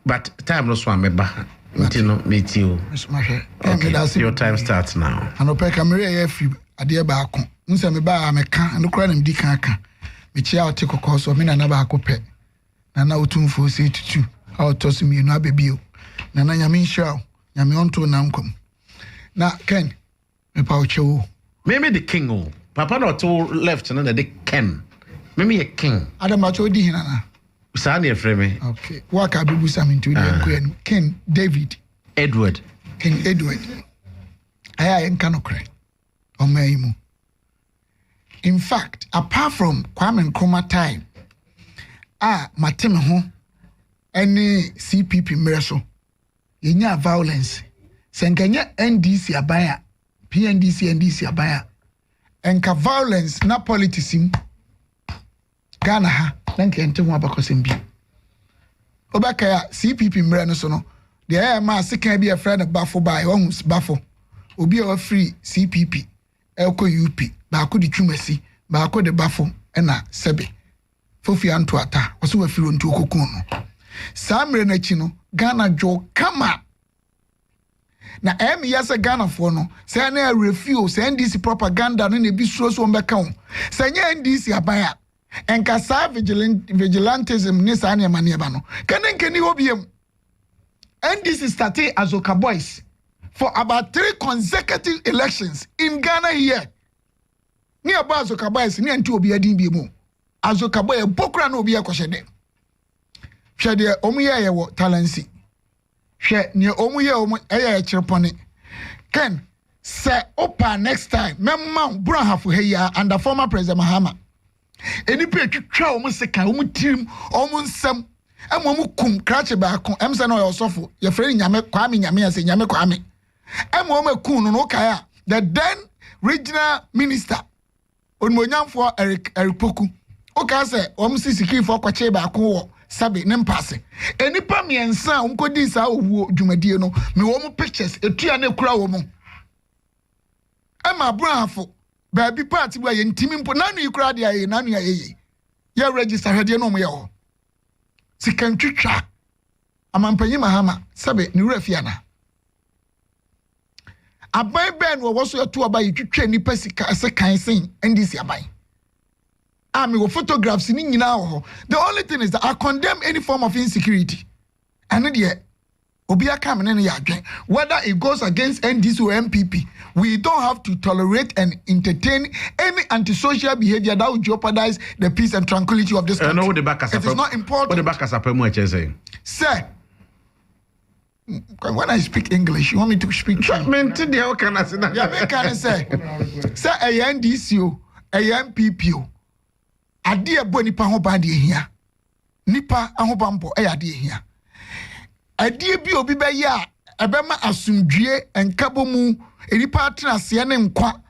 but time no swam meba. Meet you. Okay, your time starts now. And ope camera if you adia baako. Unse me ba ameka and kura nem di kanka. Me chia o take course o me na ba akope. Na na otumfo say tutu. How toss me no abebio. Na na nyame nhira o. Nyame onto na nkom. Na Ken me pa ochewo. Maybe the king o. Papa no to left na the Ken. Maybe a king. Adama cho di hina. Sani efreme. Okay. Waka bibu samintu di King David. Edward. King Edward. Aya enka no kre. Omaimu. In fact, apart from Kwame Nkrumah time, mateme ho any CPP mreso. Yenya violence. Senkanya NDC abaya, PNDC NDC abaya. Enka violence na politicism. Ghana ha nanke ente ho abakosembi. Obaka ya CPP mre no so no. The ma sekan bi a friend bafo by ohun bafo. Obi a free CPP elko UP ba ko di twumasi ba ko de bafo na sebe. Fofi anto ata oso wa firo ntu okokun no. Samre na chi no Ghana jo kama. Na yasa Ghana for no say na refuse say NDC propaganda no na bi suro so mbeka ho. Say NDC abaya enka sa vigilantism ni sa na mane ba no. Kenenkeni obiem. NDC started as Oka Boys for about 3 consecutive elections in Ghana here. Ni aba Oka Boys ni anti obi adin bi mu. Azoka boy bokura na obi akohede. Hwe de omuye ye wo talency. Hwe ne omuye eye chirepone. Ken say opa next time memma Burahafu heya under former President Mahama. Eni pe twitwa omu seka omu tirim omu nsam omu kum krache ba ko emse na oyosofo ye frɛ nyame Kwame nyame ase nyame Kwame. Omu kun no kaya the then regional minister onmonyamfo Eric Poku. Okay, say, security for kwache ba ko sabe ne mpase. Enipa miensa umkodi sa owu dwumadie no, me wo mu pictures etua na kura wo mu. Ema Abrahafo, ba bi party bua ye ntimi mpo nanu ikura de aye nanu aye. Ye register hede no mu ye ho. Sikantwitwa. Amampanyi Mahama sabe ni refiana. Abai ben wo so eto aba yitwitwa nipa sika se kan sen ndisi abai. With photographs in now. The only thing is that I condemn any form of insecurity. And yet, Obia coming in here, whether it goes against NDC or MPP, we don't have to tolerate and entertain any antisocial behavior that would jeopardize the peace and tranquility of this country. It is not important. What the back as saying? Sir, when I speak English, you want me to speak Chinese? Sir, a NDC, a MPP. Ade ebo nipa ho ba de hia nipa ahobampo ade hia ade bi obi be ya ebema asumdue enkabo mu nipa atrase ne nkwa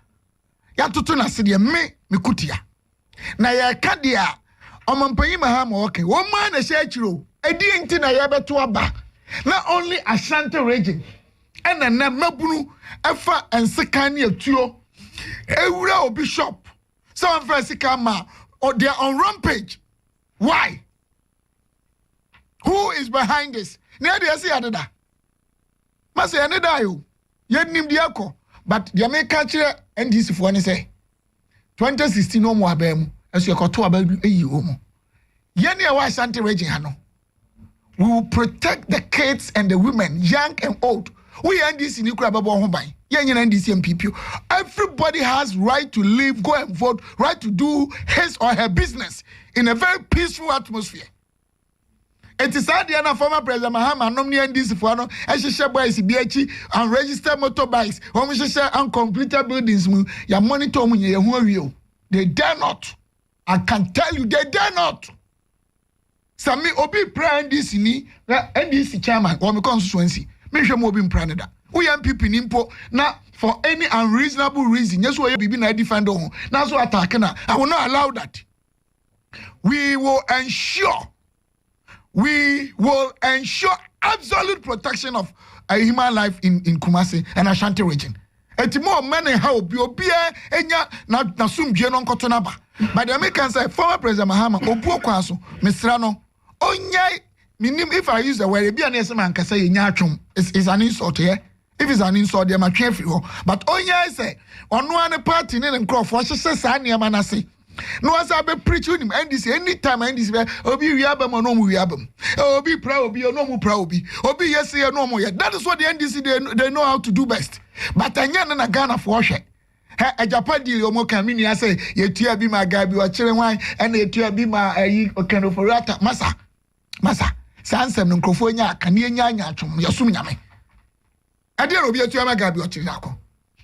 ya toto na se de me kutia na ya ka de a omampanyi Mahama okay wo ma na hye akiro ade nti na ya beto aba na only Ashanti region ena na mabunu efa ensekan ne atuo ewura obi shop so am first kama. Or they are on rampage. Why? Who is behind this? Near the Asiadada. Must say, Anadayo. Yet nim diako. But the American and this for any say 2016 no more bem as you got to about you. Yeni awa Shanti region hano. We will protect the kids and the women, young and old. We NDC ni kura babo ho ban. Yen NDC MPP. Everybody has right to live, go and vote, right to do his or her business in a very peaceful atmosphere. It is sad the former President Mahama nomni NDC for no ehye boys BH and registered motorbikes. Omo uncompleted buildings mu ya monitor mu ye ho awie. They dare not. I can tell you they dare not. Sami obi pra NDC ni NDC chairman or me constituency. Me hwe mo obi mpra ne da. We MPP nimpo na for any unreasonable reason. Yes, we be na defend ho. Na so attack na. I will not allow that. We will ensure absolute protection of human life in Kumasi and Ashanti region. Eti more men how obi enya na sumdue no nkotona ba. But the Americans say former President Mahama obu okwaso Mr. No onyai minim if I use the word ebi an man can say nya atwom is an insult here. If it's an insult there ma twe free ho. But onyai say ono an party ne nkrofo hyehye sa niam na say no as I be preaching him NDC anytime NDC obi wiabam no mu wiabam obi pra obi no mu pra obi yes here no mu ye. That is what the NDC they know how to do best. But anya na Ghana for hwe a Japan deal omo kan mini say yetua bi ma ga bi o kire wan and yetua bi ma ayi okano for rata masa sansem no nkrofo nya aka ne nya atwom yasum nyame ade obi yetua ma ga bi o kire akọ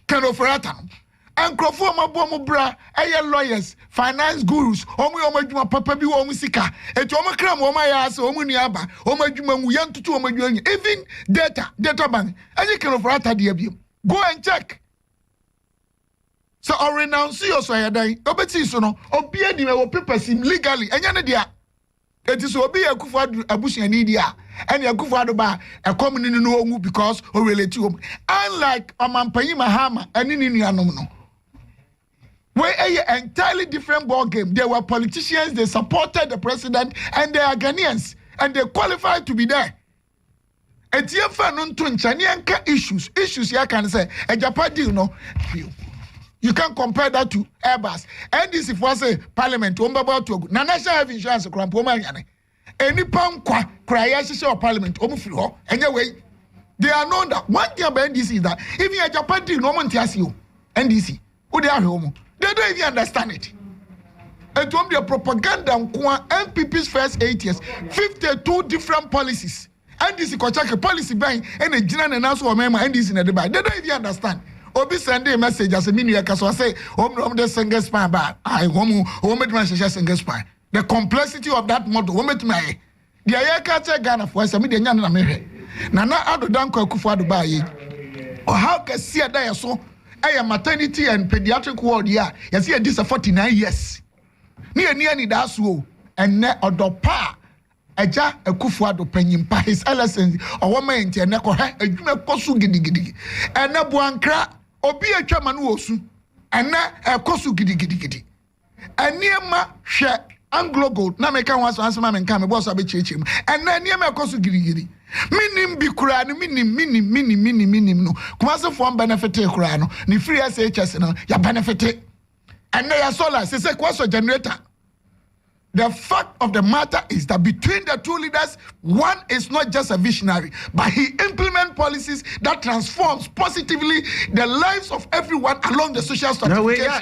kano for rata no Ankrofo mabo bra eye lawyers finance gurus omo adwuma papa bi wo sika etu omo kram omo ya ase omo nuaba omo adwuma mu yantutu omo adwuma even data bank any kind of rata dia bi go and check so or renounce your so yadan obeti so no obi adi me wo papers legally enya ne dia eti so obi Akufo abusuani dia and Akufo ado ba e community no ongu because o relate to unlike Omampanyi Mahama ani ni nuanom no. Where a entirely different ball game. They were politicians, they supported the president, and they are Ghanaians, and they qualified to be there. Issues here can say a Japan deal, no. You can't compare that to Airbus. And this if I say Parliament, na national health insurance, any pound cry or Parliament, anyway, they are known that one thing about NDC is that if you are Japan deal, no one tells you NDC, who they are home. They don't even understand it. And to the propaganda MPP's first 8 years, 52 different policies. And this is a policy bank and a general announcement member and this in the debate. They don't even understand. Obi send a message as a mini so say, the single spine back. I won't my single spine. The complexity of that model won't my the Ayaka Ghana for some million American. Nana Ado Danko Akufo Addo or how can see a day so? A maternity and pediatric ward here. You see, this is 49 years. Near ni that's wo. And ne odopa. Eja Akufo Addo penyimpa his LSN or woman into a neko he adwuma kosu gidi. And ne buankra obi atwa manu osu. And na kosu gidi. And niema hwe Anglo Gold na meka wanso ansema menka me boss abechichim. And na niema kosu gidi. Minim bi kura no minim no kuma se form benefit kura no ni free SHS no ya benefit and ya solar say kwaso generator. The fact of the matter is that between the two leaders, one is not just a visionary, but he implements policies that transforms positively the lives of everyone along the social stratification.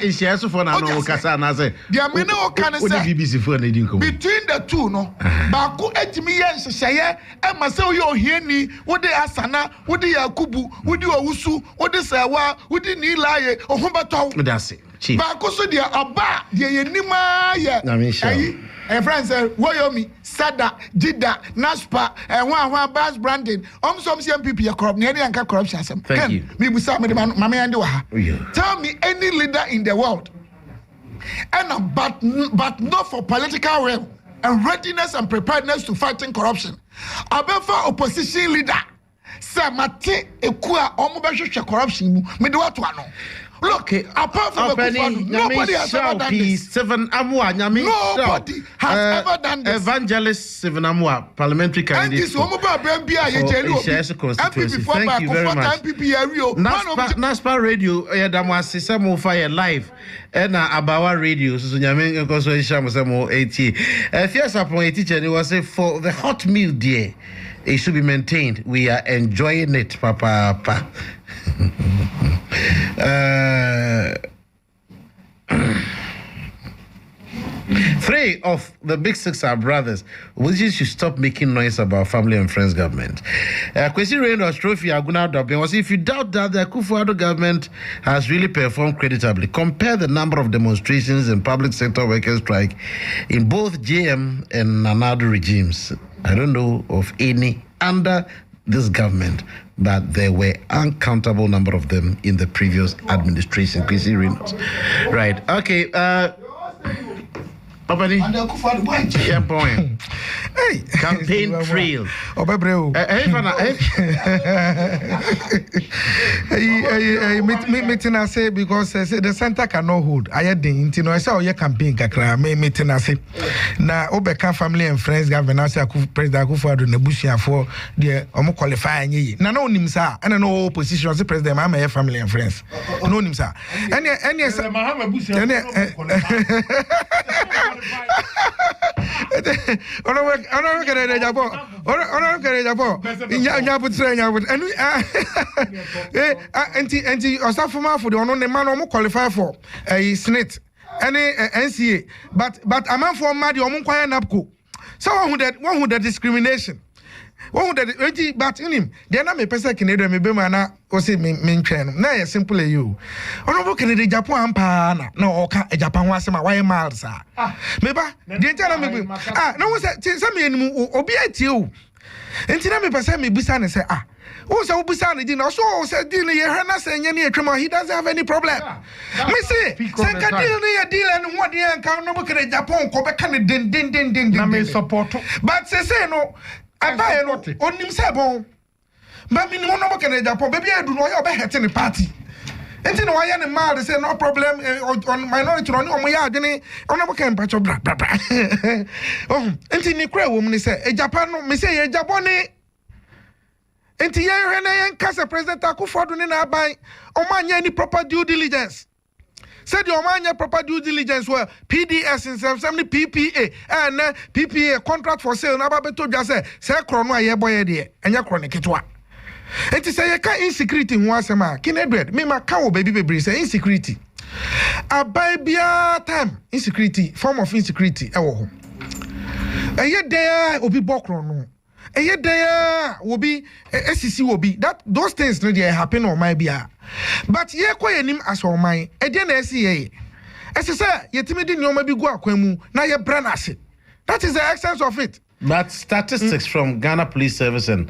Between the two, no, Baku etimiyen sheye, Emma say yo hieni, wode asana, wode Yakubu, wode Owusu, wode Sawa, wode Nilaye, Ohumbato. That's it. Baku so dia aba, dia yenima ye. And friends say, Woyomi, Sada, Jida, Naspa, and one Bass Brandon. Some people are corrupt, nearly and corruption. Thank you. Me with some tell me any leader in the world, and but not for political realm and readiness and preparedness to fighting corruption. Abefa opposition leader, Samate Ekua, Omobasha corruption, me do what one. Look, apart from Akufo-Addo, nobody has ever done this. Stephen Amwa, nobody has ever done this. Evangelist Stephen Amwa, parliamentary candidate. Thank you very much. NASPA radio, Damwasi, some fire live, and Abawa radio, so Yamin, because we shall some 80. First upon a teacher, it was for the hot meal, dear. It should be maintained. We are enjoying it, Papa. 3 of the big 6 are brothers. We should stop making noise about family and friends government. Kwesi Reynolds trophy Aguna Dobin was if you doubt that the Akufo-Addo government has really performed creditably, compare the number of demonstrations and public sector workers' strike in both JM and Nanado regimes. I don't know of any under this government, but there were uncountable number of them in the previous administration. Kwesi Reynolds. Right. Okay. Hey, campaign trail. Meeting I say because the center cannot hold. I had the intino. I saw your campaign kakra. Meeting I say na Obeka family and friends governance. President Akufo-Addo Nebusia for the qualifying ye. Na no nimsa. And no opposition. Say President Mama family and friends. No nimsa. And qualify for a Senate any NCA, but a man for Madi or Munkwaya Napco. So one who that discrimination. One that but in him, they are not a person Canadian, maybe mana or say main channel. Now, simple you. Honorable Canadian Japan Pana, no, a Japan was my way miles. Maybe they tell me, no one said, some obey you. And tell me, person me Busan and say, who's a Busan didn't also said, Deal, he doesn't have any problem. Missy, send a deal and what the account no Japan, Quebec, din, support. But say no. I buy not on him sabon. But me no more can Japan, baby, I do not have any party. And you know, I am a man, say no problem on minority on my yard, on a can patch of blah. Oh, and in the crowd woman say, a Japan, me say a Japone. And here and Casa President Akufo-Addo in our buy, or man, any proper due diligence. Said your man proper due diligence were PDS in some PPA and PPA contract for sale. Nababeto just say chrono ye boy dear and your chronic it one. And to say you can't insecurity once a man. Can Edward, me my cow baby say insecurity. A baby time insecurity, form of insecurity. Oh, and yet there will be background. And yet there will be SEC will be that those things no dey happen on my beer. But ye kwa nim as on my again SEA. As I say, yetimi di nyoma bi go akwemu na ye branase. That is the essence of it. But statistics from Ghana Police Service and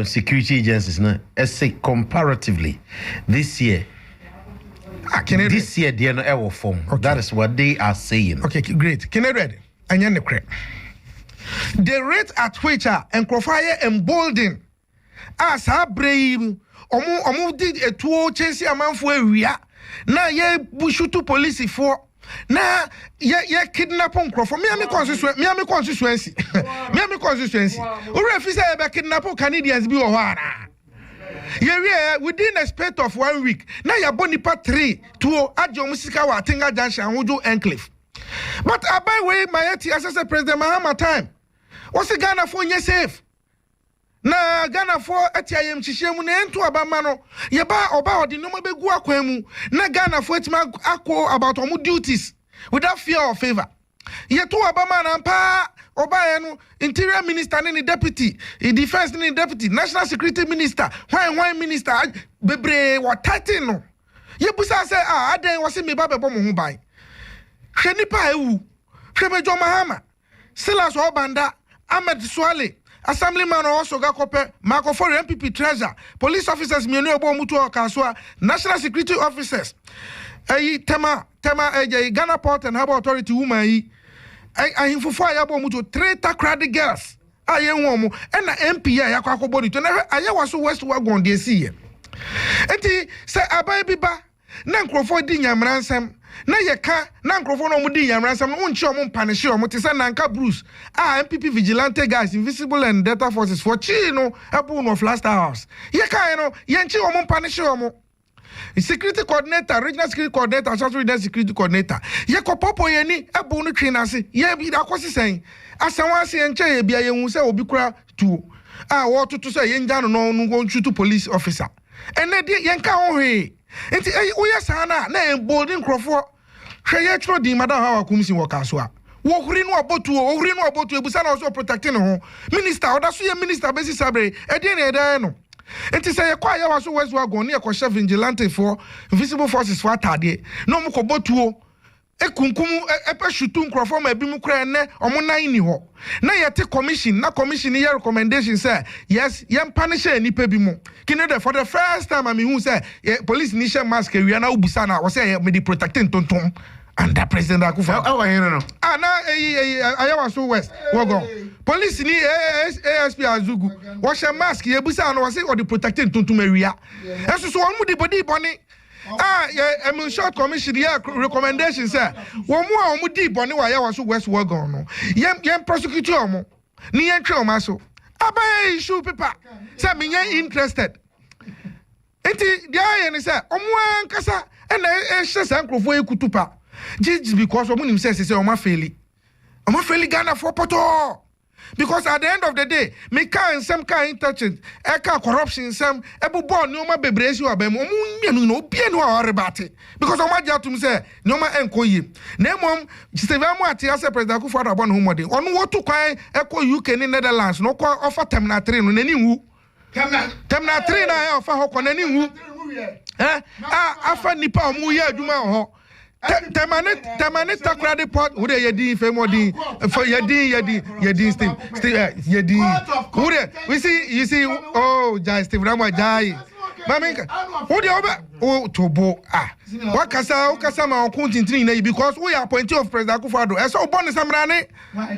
security agencies now say comparatively this year they no ever form. Okay. That is what they are saying. Okay, great. Can I read? Anya ne kre. The rate at which and profile embolden as a brave omu did a 2 chase a man for area na ye bushutu police for na ye kidnap on crop for me constituency ore fi say be kidnap Canadians bi o hwana ye within a space of 1 week na ya bonipa 3 to adjom sika wa tinga junction hojo enclave. But abai way my as President Mahama time what's the Ghana for ye safe na Ghana for atiayem chishemu na entu abama no ye ba oba odi no mabegu akwanu na Ghana for etima akọ about omu duties without fear or favor ye to abama na mpa oba ye no interior minister ni deputy defense ni deputy national security minister why minister bebre watati no ye busa say aden wose me ba bebo mo ho ban hwe nipa ewu hwe mejo Mahama Silas Obanda Ahmed Swale Assemblyman also got copy Marco for MPP treasurer, police officers, national security officers, Ghana Port and Harbour Authority woman. I for fire mutu 3 takradi girls. I am woman and the MP Akoko body to never I was West Wagon this year. And say Abai Biba na nkrofo di nyamransam na yeka na nkrofo no mu di nyamransam no unchi omo mpanishi omo te say nanka Bruce MPP vigilante guys invisible and data forces for chi no Abon of last house yeka no yenchi omo mpanishi omo security coordinator regional security coordinator social security coordinator yeko popo yeni Abon no twin ase ye bi akosi sen asanwase yenche ye bia ye hu say obi kura tuo what to say yenja no go shoot police officer ene de yenka ho hwe enti wo yesa na embolding crofo hwe ye tro di madam hawa kumsi wo kaso a wo huri no abotu ebusa na also protecting ho minister oda so ye minister besi sabre e de na eda no enti say ye kwa ye waso wesu agon ne ekosha vigilante for visible forces for atade no mo ko botuo ekunkum epeshutu nkrofo ma bi mu kra ne omonan ni ho na yete commission na commission ye recommendation say yes ye punish anipa bi mu kine for the first time I mean who say police ni share mask wi na ubusa na wo say me di protecting tonton under president Akufo no na ayawa so west wo go police ni ASP Azugu wo share mask ye busa na wo say o di protecting tonton awia eso so won mu di body boni I'm in short commission here recommendation say wo mu a omu di bone wa ya waso west wagon no yem prosecute omo ni yen twe omo so abaya issue paper say me yen interested enti dia yen say omo ankasa na ehye san krofo ekutupa just because omo nim say omo faili Ghana for poto. Because at the end of the day, me can some kind touching, corruption, some ebu no ma bebresi wa bem, no bien wa rebate. Because o ma jatum say, no ma enkoyi. Nemom, Stevamo ati ase president Akufo Abon humode. Onu wo to kwan UK ni Netherlands, no kwa offer terminal 3 no nani wu. Terminal 3 na ya offer ho kwa nani wu. Afa nipa omu ye adwuma ho. Temane takra report who they yedi femodi for yedi still who they we see you see Jai Steve Ramwa Jai Maminka who they over tobo wakasa ma okuntintin na because we are appointee of President Akufo-Addo so born samrani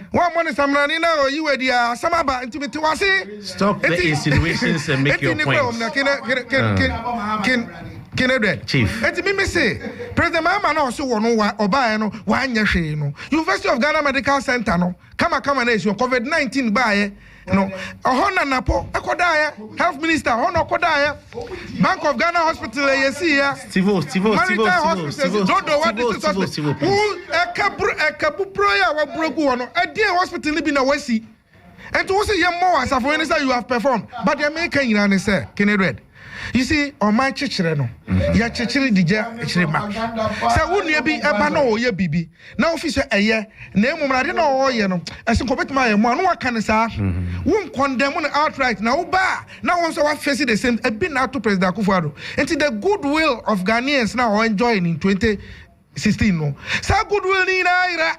one money samrani na you we dia samaba intimate wasi stop the insinuations and make your points Kennedy Chief. Eti me say President Mahama na so wono wa obae no wa anya hwe no University of Ghana Medical Center no kama na issue COVID-19 baaye no ohona napo akodaye health minister ohona akodaye Bank of Ghana Hospital yesi ya civil dodo what this hospital who ekabu proya wa brogu wono edie hospital ni bi na wasi and to say yemo asafo ni say you have performed but the make nyina ni say Kennedy. You see, on my chichere no, ya chichere dija chirema. Sa wunu bi eba na oye bibi. Na officer eye, na emumrade na oye no. Asin ko betima ye mo anu aka ne sa. Won condemn no outright na uba. Na won so wa face the same. Ebi na to President Akufo-Addo. Enti the goodwill of Ghanaians now enjoying in 2016 no. Sa goodwill ni na ira.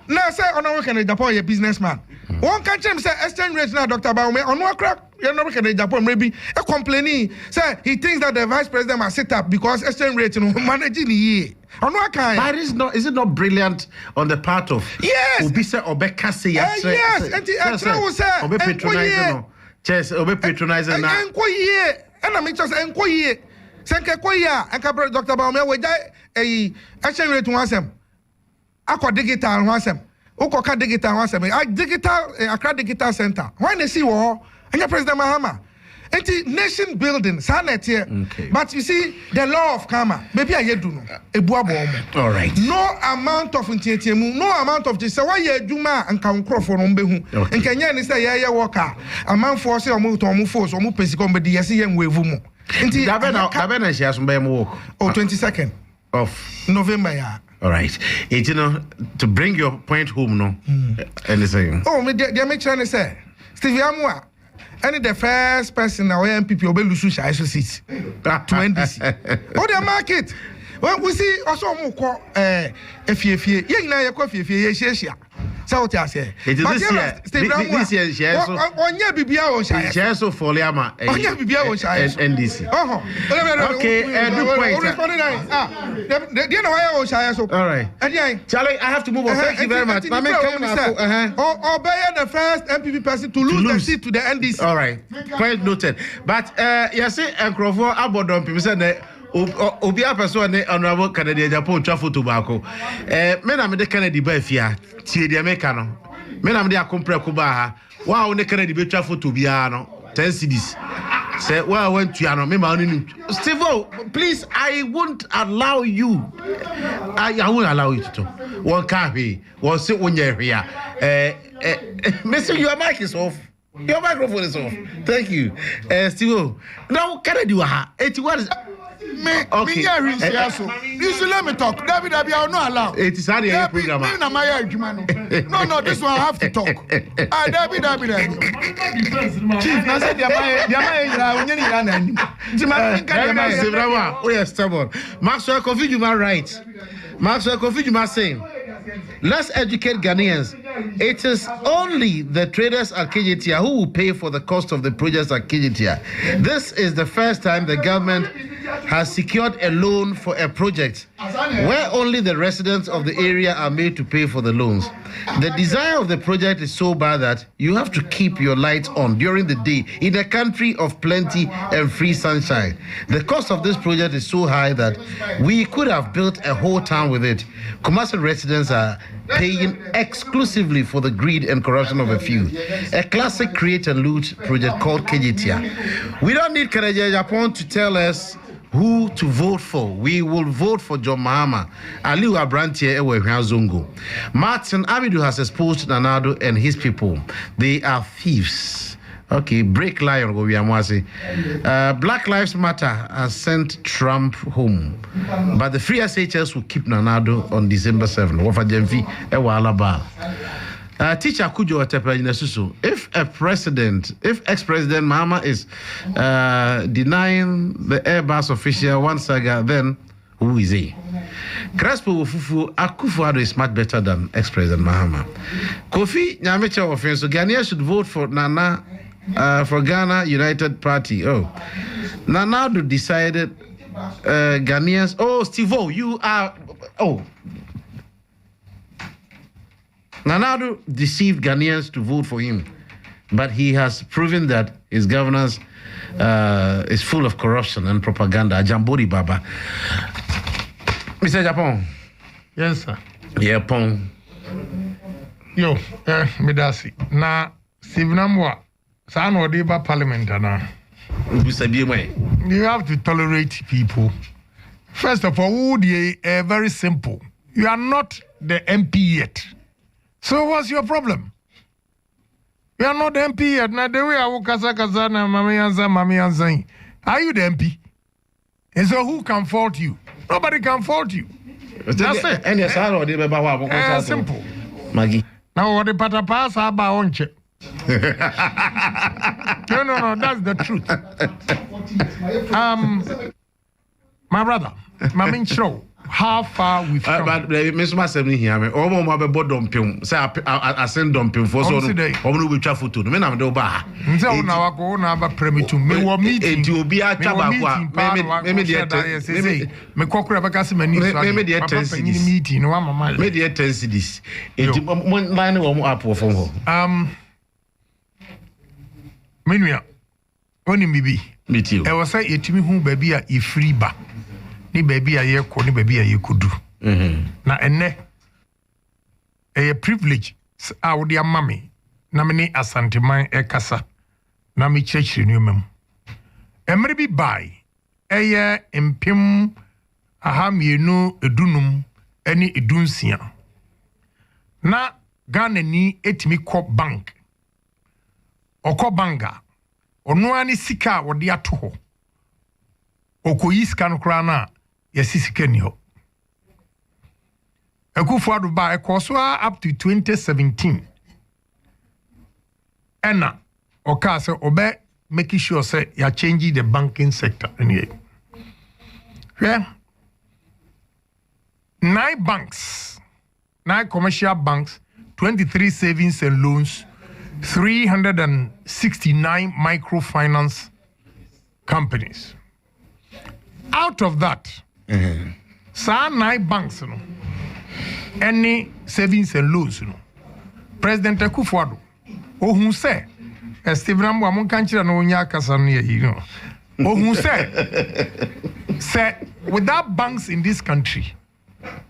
Now say on work in Japan, a businessman. One country say exchange rate now, Dr. Baume, on work you're not working in Japan, maybe a complaining. Say he thinks that the vice president must set up because exchange rate managing the year. On what kind? But is it not brilliant on the part of Obisa Obekase? Yes, and will say Obe patronizing. Chess Obe patronizing now. And I'm just enquiry. Senke Koya and Dr. Baume, we die a exchange rate once him. Akwa digital wasem ukoka digital wasem digital Accra Digital Center when they see war and President Mahama enti nation building sanet here but you see the law of karma maybe ayedu no ebuabo all right no amount of ntetiemu no amount of just why ye adwuma anka nkrofo no mbehu nkanya ni say ye worker amanfo say omo to omo force omo pesiko mbedi yesi ye nwevu mu enti dabe na share some be mo 22nd of November ya. All right. You know, to bring your point home, no? Anything? Oh, me they make sure say, Stevie Amwa, any the first person now MPP obe lusu sha iso seat to NDC. Oh, the market. Well, we see also mo ko efie ye nyina ye ko efie ye hia. So what you say? It is this year she also on your BBA or she also for Liama on your BBA or NDC. Okay, do you know why I was shy? All right. Charlie, I have to move on. Thank you very much. Or bear the first MPP person to lose the seat to the NDC. All right. Quite noted. But yes, and Crawford Abon people said that Obia person ne honorable Canadian Japan travel tobacco. Men am de Kennedy ba fia tie de America no. Men am de akompre kuba wow ne Kennedy be travel to bia no 10 cedis. Say well went to ano me ma onu Steve, please, I won't allow you. I won't allow you to talk. One can't be. One sit when you're here. Mr. Your mic is off. Your microphone is off. Thank you. Steve, now can I do a 81 is okay. You should let me talk. David, I will not allow. It is hardly a program. No, this one I have to talk. David. Chief, I said, we are stubborn. Maxwell Kofi Juma right. Maxwell Kofi Juma saying, let's educate Ghanaians. It is only the traders at KJTR who will pay for the cost of the projects at KJTR. This is the first time the government has secured a loan for a project where only the residents of the area are made to pay for the loans. The design of the project is so bad that you have to keep your lights on during the day in a country of plenty and free sunshine. The cost of this project is so high that we could have built a whole town with it. Kumasi residents are paying exclusively for the greed and corruption of a few. A classic create and loot project called KJTR. We don't need Canada Japan to tell us who to vote for. We will vote for John Mahama. Aliu Abrantie Ewe Zongo. Martin Amidu has exposed Nanado and his people. They are thieves. Okay, break lion go Black Lives Matter has sent Trump home, but the Free SHS will keep Nanado on December 7th. Wafa Jemfi Ewa Alaba. Teacher Kujo Tepa, if ex-president Mahama is denying the Airbus official one saga, then who is he? Crespo Fufu Akufo-Addo is much better than ex-president Mahama. Kofi Nyamecha offense, so Ghanaians should vote for Nana for Ghana United Party. Oh, Nanado decided Ghanaians. Oh, Steve, you are. Oh. Nanado deceived Ghanaians to vote for him, but he has proven that his governance is full of corruption and propaganda. Jambori Baba. Mr. Japan. Yes, sir. Yeah, Pong. Yo, Medasi. Na Sivnamwa, Sano Deba Parliament. You have to tolerate people. First of all, very simple. You are not the MP yet. So what's your problem? You are not the MP yet. Now the way I walk Kazana, Mami Anza. Are you the MP? And so who can fault you? Nobody can fault you. That's it. And yes, I know simple. Maggie. Now what the patapas are about on check. No, that's the truth. My brother, Mamin Show. How far we've come. But Mr. Massey here, me. Oh, my board dumping. Say I send dumping for so. We will travel to. Me na do ba. Nze una wako na ba premium. Me wo meeting. Enti obi a twa ba kwa. Me dey me kokura ba kasi mani so. Me dey meeting no mama. Me dey 10 cedis. Enti line wo mo app from ho. Menua. Oni bibi. Meet you. E was say etimi hu ba bi a e free ba. Ni baby a ye ko ni baby a ye kudu. Na enne a privilege a wo dia mame na me ni asanteman e kasa na me chechire ni mem. Emre bi bai eye empem aha mienu edunum eni edunsia. Na Ghana ni etimi ko bank. Oko banga ono ani sika wo dia to ho. Okoyi sika no kra na yesisike ni ho. Akufo-Addo ba ekoso up to 2017. Ena oka se obe making sure say ya change the banking sector anyway. Yeah. 9 banks, 9 commercial banks 23 savings and loans, 369 microfinance companies. Out of that, saa 9 banks, any savings and loans, President Akufo-Addo, who say, Stephen Amwa country no nya kasa no yi no. Who say without banks in this country,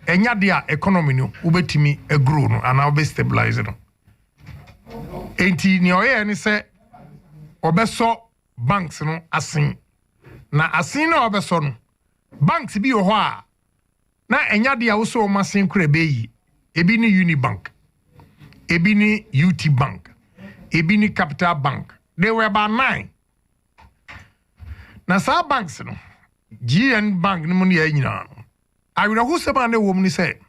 enya dia economy no ubetimi grow no and be stabilize no. Enti ni oye ni say obeso banks no asin. Na asin no obeso no banks bi ho a na enya dia wo so masin kura be yi. Ebi ni Unibank, ebi ni UT Bank, ebi ni Capital Bank. They were about 9. Na sa banks no GN Bank no money nyina. I will who say na wo mni say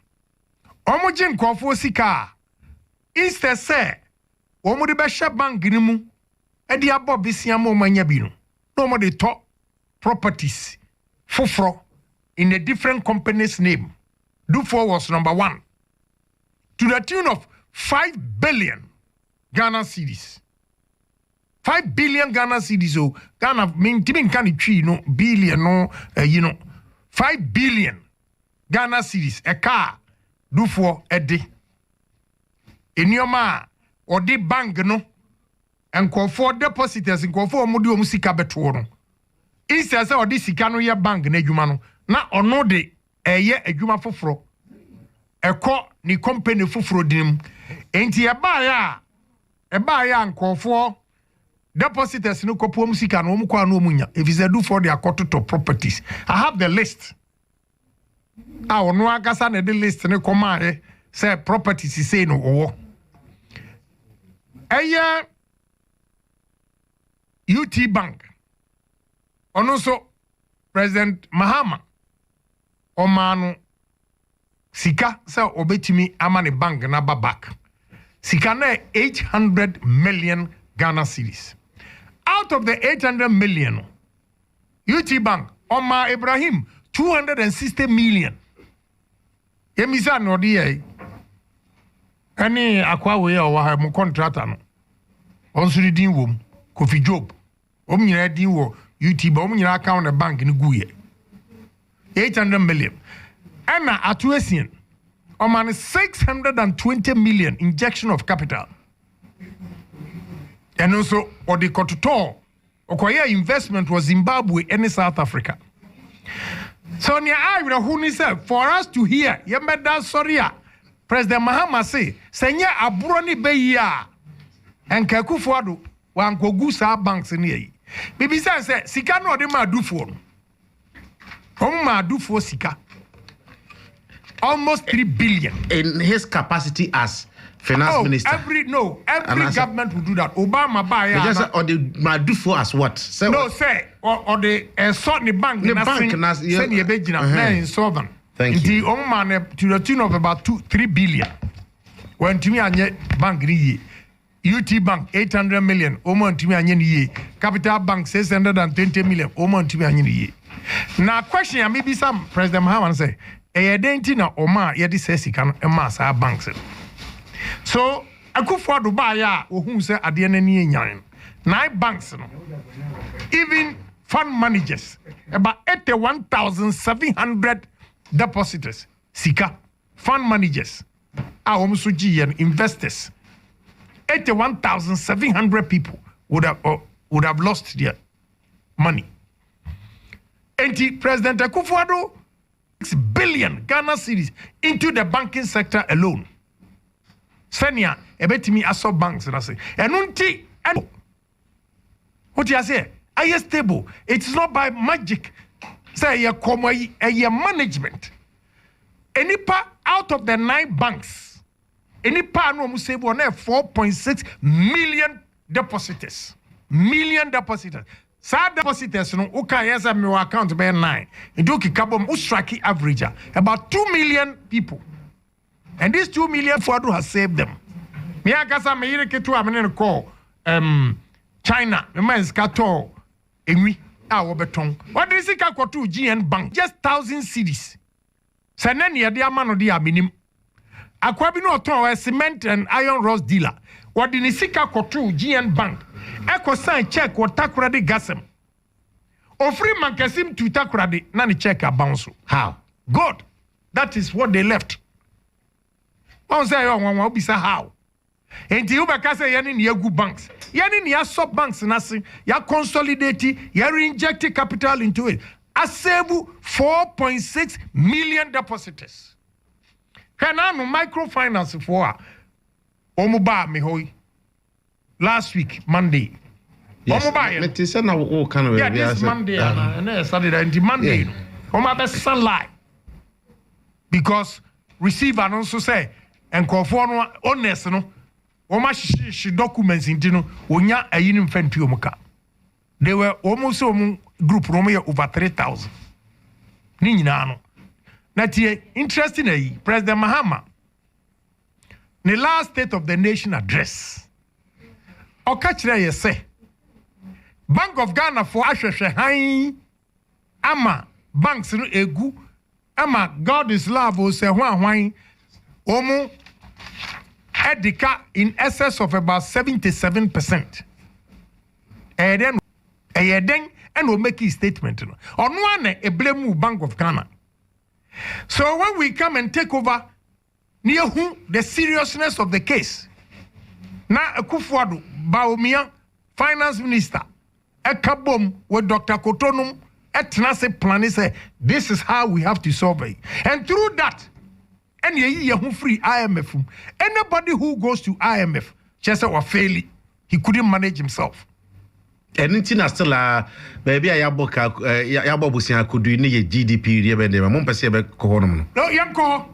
omo gin kofo sika instead say omo de be hye bank ni mu e de abo besia mo manya bi no. No mo de top properties foforo in a different company's name. Dufo was number 1 to the tune of 5 billion Ghana cedis. 5 billion Ghana cedis. So Ghana mean can tree no billion no 5 billion Ghana cedis. A car do for a day. In your ma or the bank no and call for depositors and call for modu musika betuono. Instead of this ikano ya bank ne jumano na ono de eye adwuma foforo. Eko ni company foforo dim. Enti eba ya nkofo depositors no kopo musika no mu kwa no munya. If it's a do for their quarter properties. I have the list. Ono akasa na the list ne koma say properties say no owo. Eye UT Bank. Ono so President Mahama Omano sika say obetimi amane bank na back. Sika na 800 million Ghana cedis. Out of the 800 million, UT Bank, Omar Ibrahim, 260 million. Yemisa no die. Any akwa we or ha mo contractor no. Onsuri din wom, Kofi Job. Nyina din wo UT Bank, nyina account the bank ni guye. 800 million. Anna atuesien. Oman 620 million injection of capital. And also, or the Kototo, Okoye investment was Zimbabwe and South Africa. So, for us to hear, Yemeda Soria, President Mahama say, Senya Abroni Beya, and Akufo-Addo, wan kogusa banks in here. Bibi say, Sika no de ma do for. Ma do for Sika. Almost 3 billion. In his capacity as finance minister. Every government will do that. Obama buy or the Madufo as what? Say no, what? Say or the sort the bank send you insolvent. Thank you. The man to the tune of about 2-3 billion. When to me anye bank ni UT Bank 800 million. Omo to me anye ni Capital Bank 620 million. Omo to me anye ni. Now question maybe some President Mahama say na Oma yedi sesi kan emasa banks. So Akufo-Addo ba ya ohun say ade na ni enyan. 9 banks no. Even fund managers about 81,700 depositors sika fund managers investors 81,700 people would have lost their money. And President Akufo-Addo 6 billion Ghana cedis into the banking sector alone. Senya ebetimi aso banks na say. Enunti what you say? Are stable? It's not by magic. Say you come a management. Any part out of the 9 banks, any part no mu say 4.6 million depositors. Sa depositors no uka yesa me account be 9. Ndu kikabom ustraki average about 2 million people. And these 2 million Akufo-Addo has saved them. Me akasa me yire ketu amene call China, me man skato enwi a wo beton. What is it to GN Bank? Just 1,000 cedis. Sanani ya dia mano dia minim. Akwabi no ton a cement and iron rods dealer. What the Nisika Kotu GN Bank. Eko sign check what takradi gasem. Ofri mankasim to takradi nani check a bounce. How? God. That is what they left. One say one bisa how. Enti you bakase yani ni egu banks. Yani ni sub banks nasi ya consolidate ya reinject capital into it. A save 4.6 million depositors. Kananu microfinance for Omuba Mihoi last week, Monday. Yes, Omuba. It is all kind of this Monday and Saturday and Monday. Omuba sunlight. Because receiver also say and conform honest no. Oma she documents into no wonya a yin infantry. They were almost group Romeo over 3,000. Ninano. Natie interesting President Mahama. The last State of the Nation address. Okachira ye say Bank of Ghana for Asheshe Hai Ama banks no egu Ama God is love o se hwan omu edika in excess of about 77%. And then and will make a statement. On one a blame Bank of Ghana. So when we come and take over near who the seriousness of the case. Now Akufo-Addo Bawumia, Finance Minister, Ekabom with Dr. Kotonum, Etnase plan say this is how we have to solve it. And through that, and who free IMF. Anybody who goes to IMF, just or failing, he couldn't manage himself. Anything as still baby Yaboka Yabobusia could do any GDP rebende. Mom pese be kohonom. No, yanko.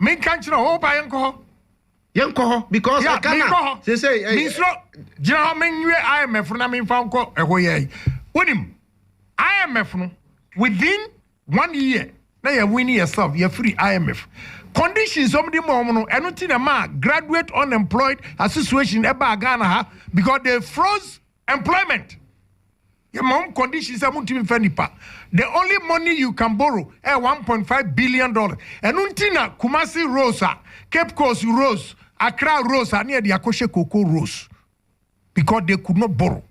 Me can't know by yanko because I can't. They say Ministro German IMF na me found ko ehoye. Winim IMF no within 1 year now you're winning yourself, you're free IMF. Conditions somebody more no anything a man graduate unemployed association eba Ghana because they froze employment. Your mom conditions are the only money you can borrow is $1.5 billion. And untina Kumasi Rosa, Cape Coast Rose, Accra Rose, near the Akoshe Cocoa Rose. Because they could not borrow.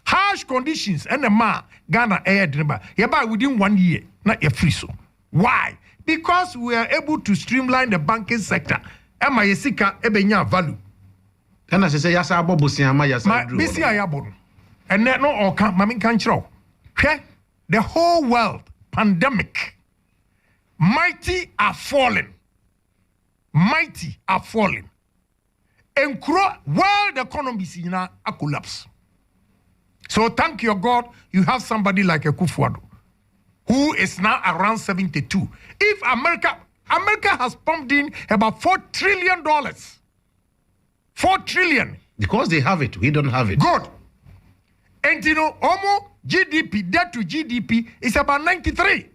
Harsh conditions and the man Ghana air driver. Hereby within 1 year, not a free so. Why? Because we are able to streamline the banking sector. And my Yesika ebenya value. And as I say, Yasa Bobo Siama Yasa. Missy Ayabon. And then no or can't Mammy can't show. The whole world pandemic. Mighty are falling. Mighty are falling. And world economy is in a collapse. So thank your God, you have somebody like Akufo-Addo, who is now around 72. If America has pumped in about $4 trillion. 4 trillion. Because they have it, we don't have it. Good. And you know, almost GDP, debt to GDP is about 93.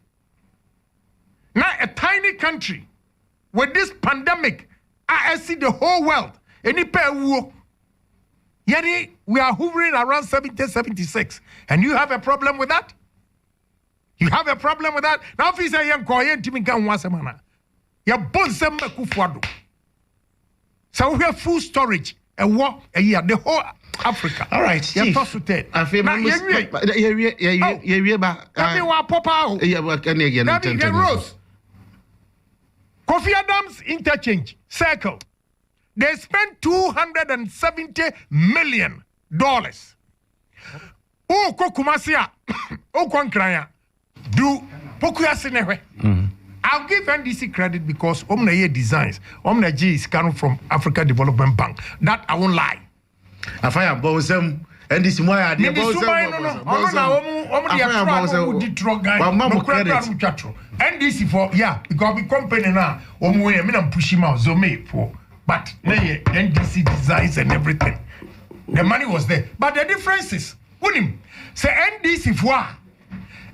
Now a tiny country with this pandemic, I see the whole world. Any pair we are hovering around 70, 76. And you have a problem with that? You have a problem with that? Now if you say young Korean Timmy can once a man. You're born some Akufo-Addo. So we have full storage a year, the whole Africa. All right, Chief. I feel my Rose. Kofi Adams interchange circle. They spent $270 million. Oh, Kokumasia, oh, Kwankraya, do Pokuya Senewe. I'll give NDC credit because Omna designs. Omna G is coming from Africa Development Bank. That I won't lie. I find Bosem and this more idea. NDC for because we company now. I'm pushing out Zome for but NDC designs and everything. The money was there. But the difference is say NDC for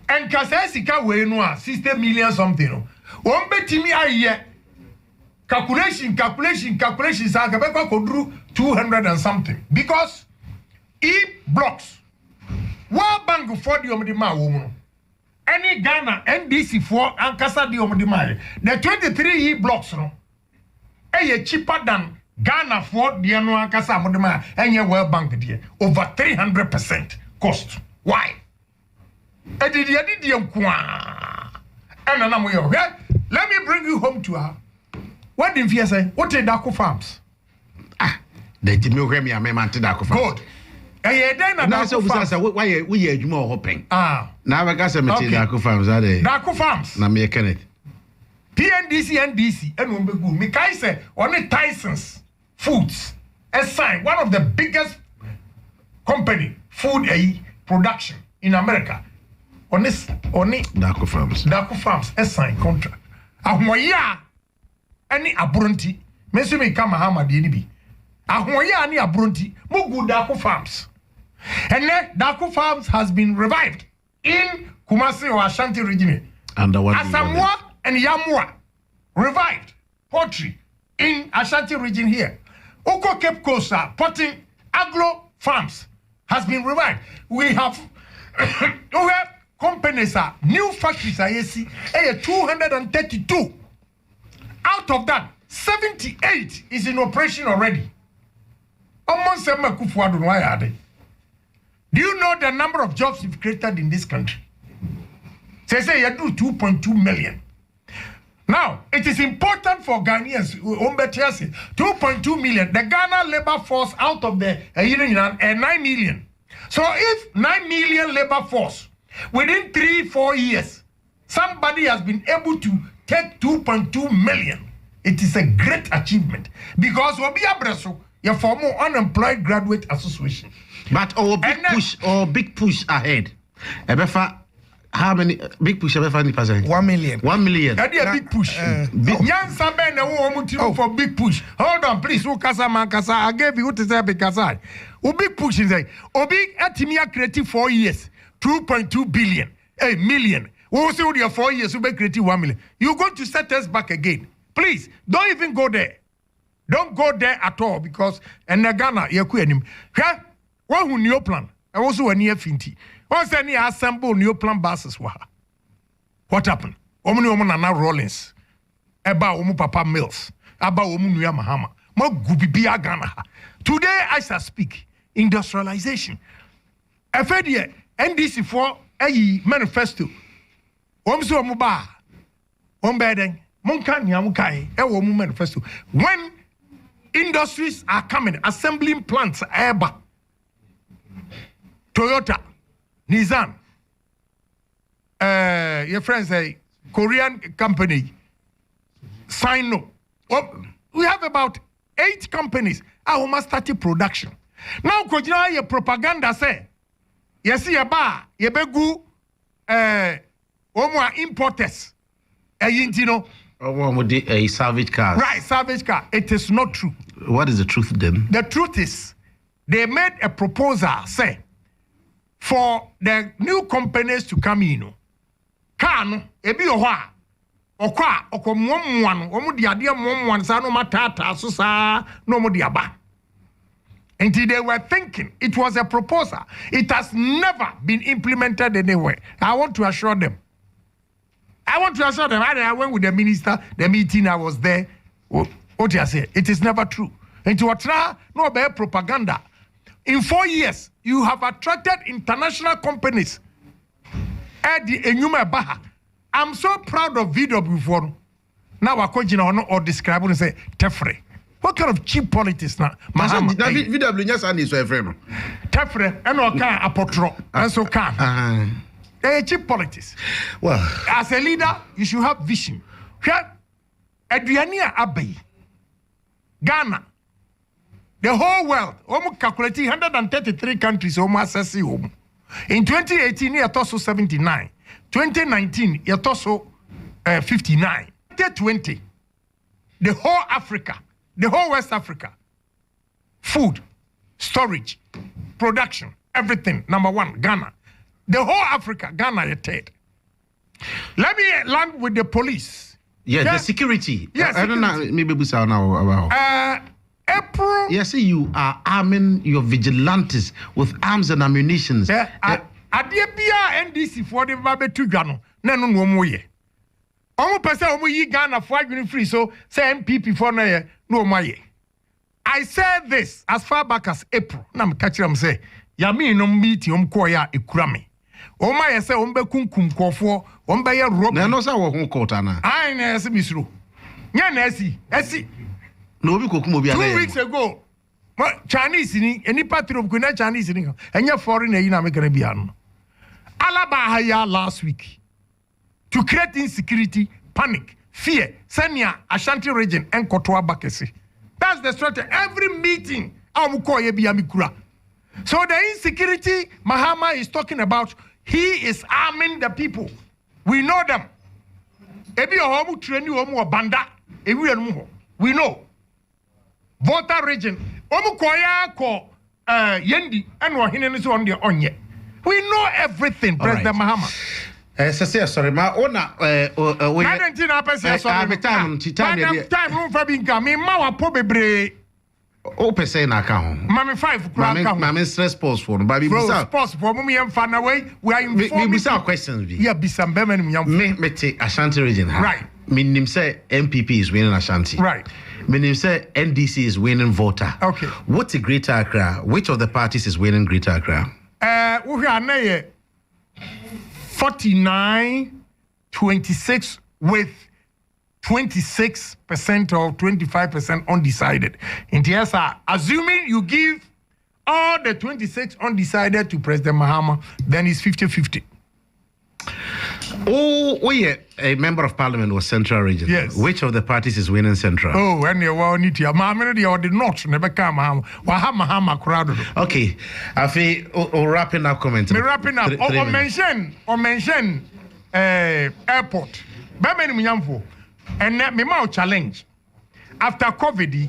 and Kasesika we no 60 million something. One betimi aye calculation sakabeka kodru 200 and something because blocks World Bank for the omdima woman any Ghana NDC for and Kasa the omdima the 23 blocks no cheaper than Ghana for the annual Casa Modema and your World Bank dear. Over 300% cost. Why? Let me bring you home to her. What did you say? What did Dako Farms? They did me a man to Dako Farms. Good. Why we are more hoping? Now I got some Dako Farms, are they? Dako Farms. Now me Kenneth. PNDC and DC and Umbegu. Mikai say only Tyson's Foods. A sign one of the biggest company food production in America. Only Dako Farms. Dako Farms. A sign contract. Ahoya any abronti. Mesu me kama hama DNB. Ahoya any abronti. Mugu Dako Farms. And then Dako Farms has been revived in Kumasi or Ashanti region. Under what? Asamoah and Yamua revived poultry in Ashanti region here. Oko Cape Coast potting agro farms has been revived. We have companies new factories are 232. Out of that, 78 is in operation already. Do you know the number of jobs you've created in this country? Say you do 2.2 million. Now, it is important for Ghanaians, 2.2 million. The Ghana labor force out of the 9 million. So if 9 million labor force, within 3-4 years, somebody has been able to take 2.2 million, it is a great achievement. Because we'll be abreso, your former unemployed graduate association. But big push ahead. How many big push ever find percent? 1 million. 1 million. That is a big push. For big push. Hold on, please. I gave you what to say because big push is like big Atimia creative 4 years, 2.2 billion, a million. We say your 4 years, we be creative 1 million. You're going to set us back again. Please don't even go there. Don't go there at all because in Ghana, you're quitting him. What who new plan? I also a near finty. Once any assemble new plan buses were. What happened? Omu Nana Rollins. Eba Omu Papa Mills. Aba Omu Nuya Mahama. Mo Gubibia Ghana. Today I shall speak. Industrialization. FDA NDC for a manifesto. Omso Omuba. Ombedeng. Monkan Yamukai. Omu manifesto. When industries are coming, assembling plants, Eba. Toyota, Nissan, your friends say Korean company, Sino. Well, we have about 8 companies. I must start production. Now, could you know your propaganda say? You see a bar, you begu, importers, a salvage car. Right, salvage car. It is not true. What is the truth then? The truth is, they made a proposal, say, for the new companies to come in. Can ebi ohwa okwa okomwomwan omu de ade mwomwan sa no matata so sa no mu de aba. Until they were thinking it was a proposal. It has never been implemented anywhere. I want to assure them. I went with the minister, the meeting, I was there. What do you say? It is never true. Into what no be propaganda. In 4 years, you have attracted international companies. I'm so proud of VW. Now I continue or describe and say Tefre. What kind of cheap politics now? VW just and so everyone. Tefre and no can apotro and so can. They cheap politics. Well, as a leader, you should have vision. Adriania Abbey, Ghana. The whole world, almost calculating 133 countries, almost assess home. In 2018, it was 79. 2019, it was 59. 2020, the whole Africa, the whole West Africa, food, storage, production, everything. Number 1, Ghana. The whole Africa, Ghana, is third. Let me land with the police. Yeah, the security. Yes, I don't know. Maybe we saw now about. April. Yes, you are arming your vigilantes with arms and ammunition. Adebia NDC for the Babe Tugano. No. Omo person omo yi Ghana for adwene free so say MPP for na no maye. I said this as far back as April. Na me catch am say ya me no meet yom ko ya ekura me. O ma ye say ombe kunkum kofo, ombe ye rob. Na no say wo ho court ana. Ai na ese misro. Nya na esi. No obi kokum obi ana. 2 weeks ago. Chinese ni any party of kuna Chinese ni. Enya foreign e na me gonna be an. Alaba haya last week to create insecurity, panic, fear, Senya, Ashanti region, and Kotoa Bakesi. That's the strategy. Every meeting, so the insecurity Mahama is talking about, he is arming the people. We know them. We know. Volta region. We know everything, President Mahama. Sorry, ma ona time room for being coming. Ma po bebre. O pese na ka ho. Mami 5 Mami stress pause for no baby bisa. Pause for me am fan away. We are informing. We bisa questions bi. Yeah, bisa be me me te Ashanti region. Right. Minim say MPP is winning Ashanti. Right. Minim say NDC is winning Volta. Okay. What's Greater Accra? Which of the parties is winning Greater Accra? We are now 49-26 with 26% or 25% undecided. In the SR, assuming you give all the 26 undecided to President Mahama, then it's 50-50. Oh, yeah, a member of parliament was Central Region. Yes. Which of the parties is winning Central? Oh, and you want it here. Mahama, or the North never come. Mahama crowded. Okay, I feel wrapping up comment. Me wrapping up. Or mention airport. And me mau challenge. After COVID,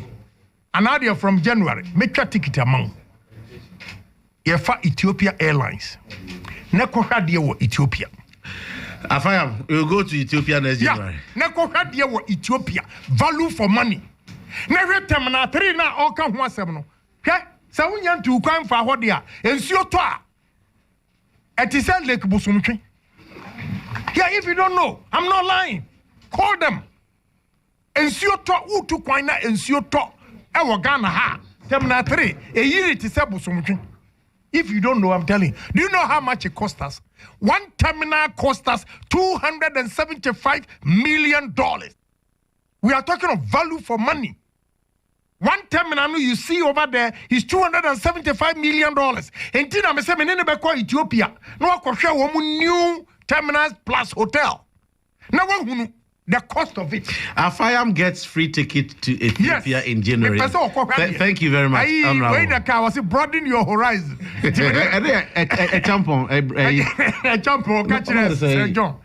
an idea from January, make a ticket among. Yefa Ethiopia Airlines. Nekoha dear Ethiopia. Afayam, you go to Ethiopia next January. Nekoha dear Ethiopia. Value for money. Never terminal 3 na all come 17. Okay? So we want to come for what they are. And so to it is a lake Busumchi. Yeah, if you don't know, I'm not lying. Call them. And so to Utu Quina and so to our Ghana ha. Terminal 3. A year it is a Busumchi. If you don't know, I'm telling you. Do you know how much it cost us? One terminal cost us $275 million. We are talking of value for money. One terminal you see over there is $275 million. And then I'm saying, Ethiopia. No, I can share new terminals plus hotel. Now, the cost of it. Afayam gets free ticket to Ethiopia in January. Thank you very much. When the car was broadening your horizon. A champon. A champon. Catch it, John.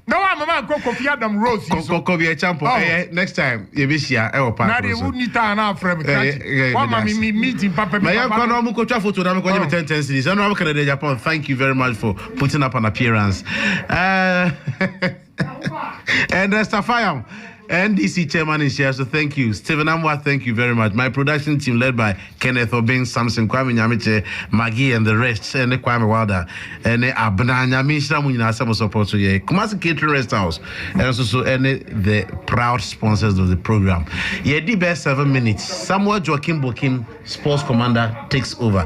No, I'm a man. Coffee Adam Rose. Coffee a champon. Next time, you be here. I will pass. Now they wouldn't need to have from me meeting Papa. My young man, go to photo. I'm going to 10 cities. I know I'm going to Japan. Thank you very much for putting up an appearance. And Stafayam, NDC chairman is here, so thank you. Stephen Amwa, thank you very much. My production team led by Kenneth Obing, Samson Kwame Nyamiche, Maggie and the rest, and Kwame Wilder, and Abna Nyamisha Munina Samo support to ye. Kumasi Catering Rest House, and also the proud sponsors of the program. Yeah, the best 7 minutes. Samuel Joaquin Bokim, sports commander, takes over.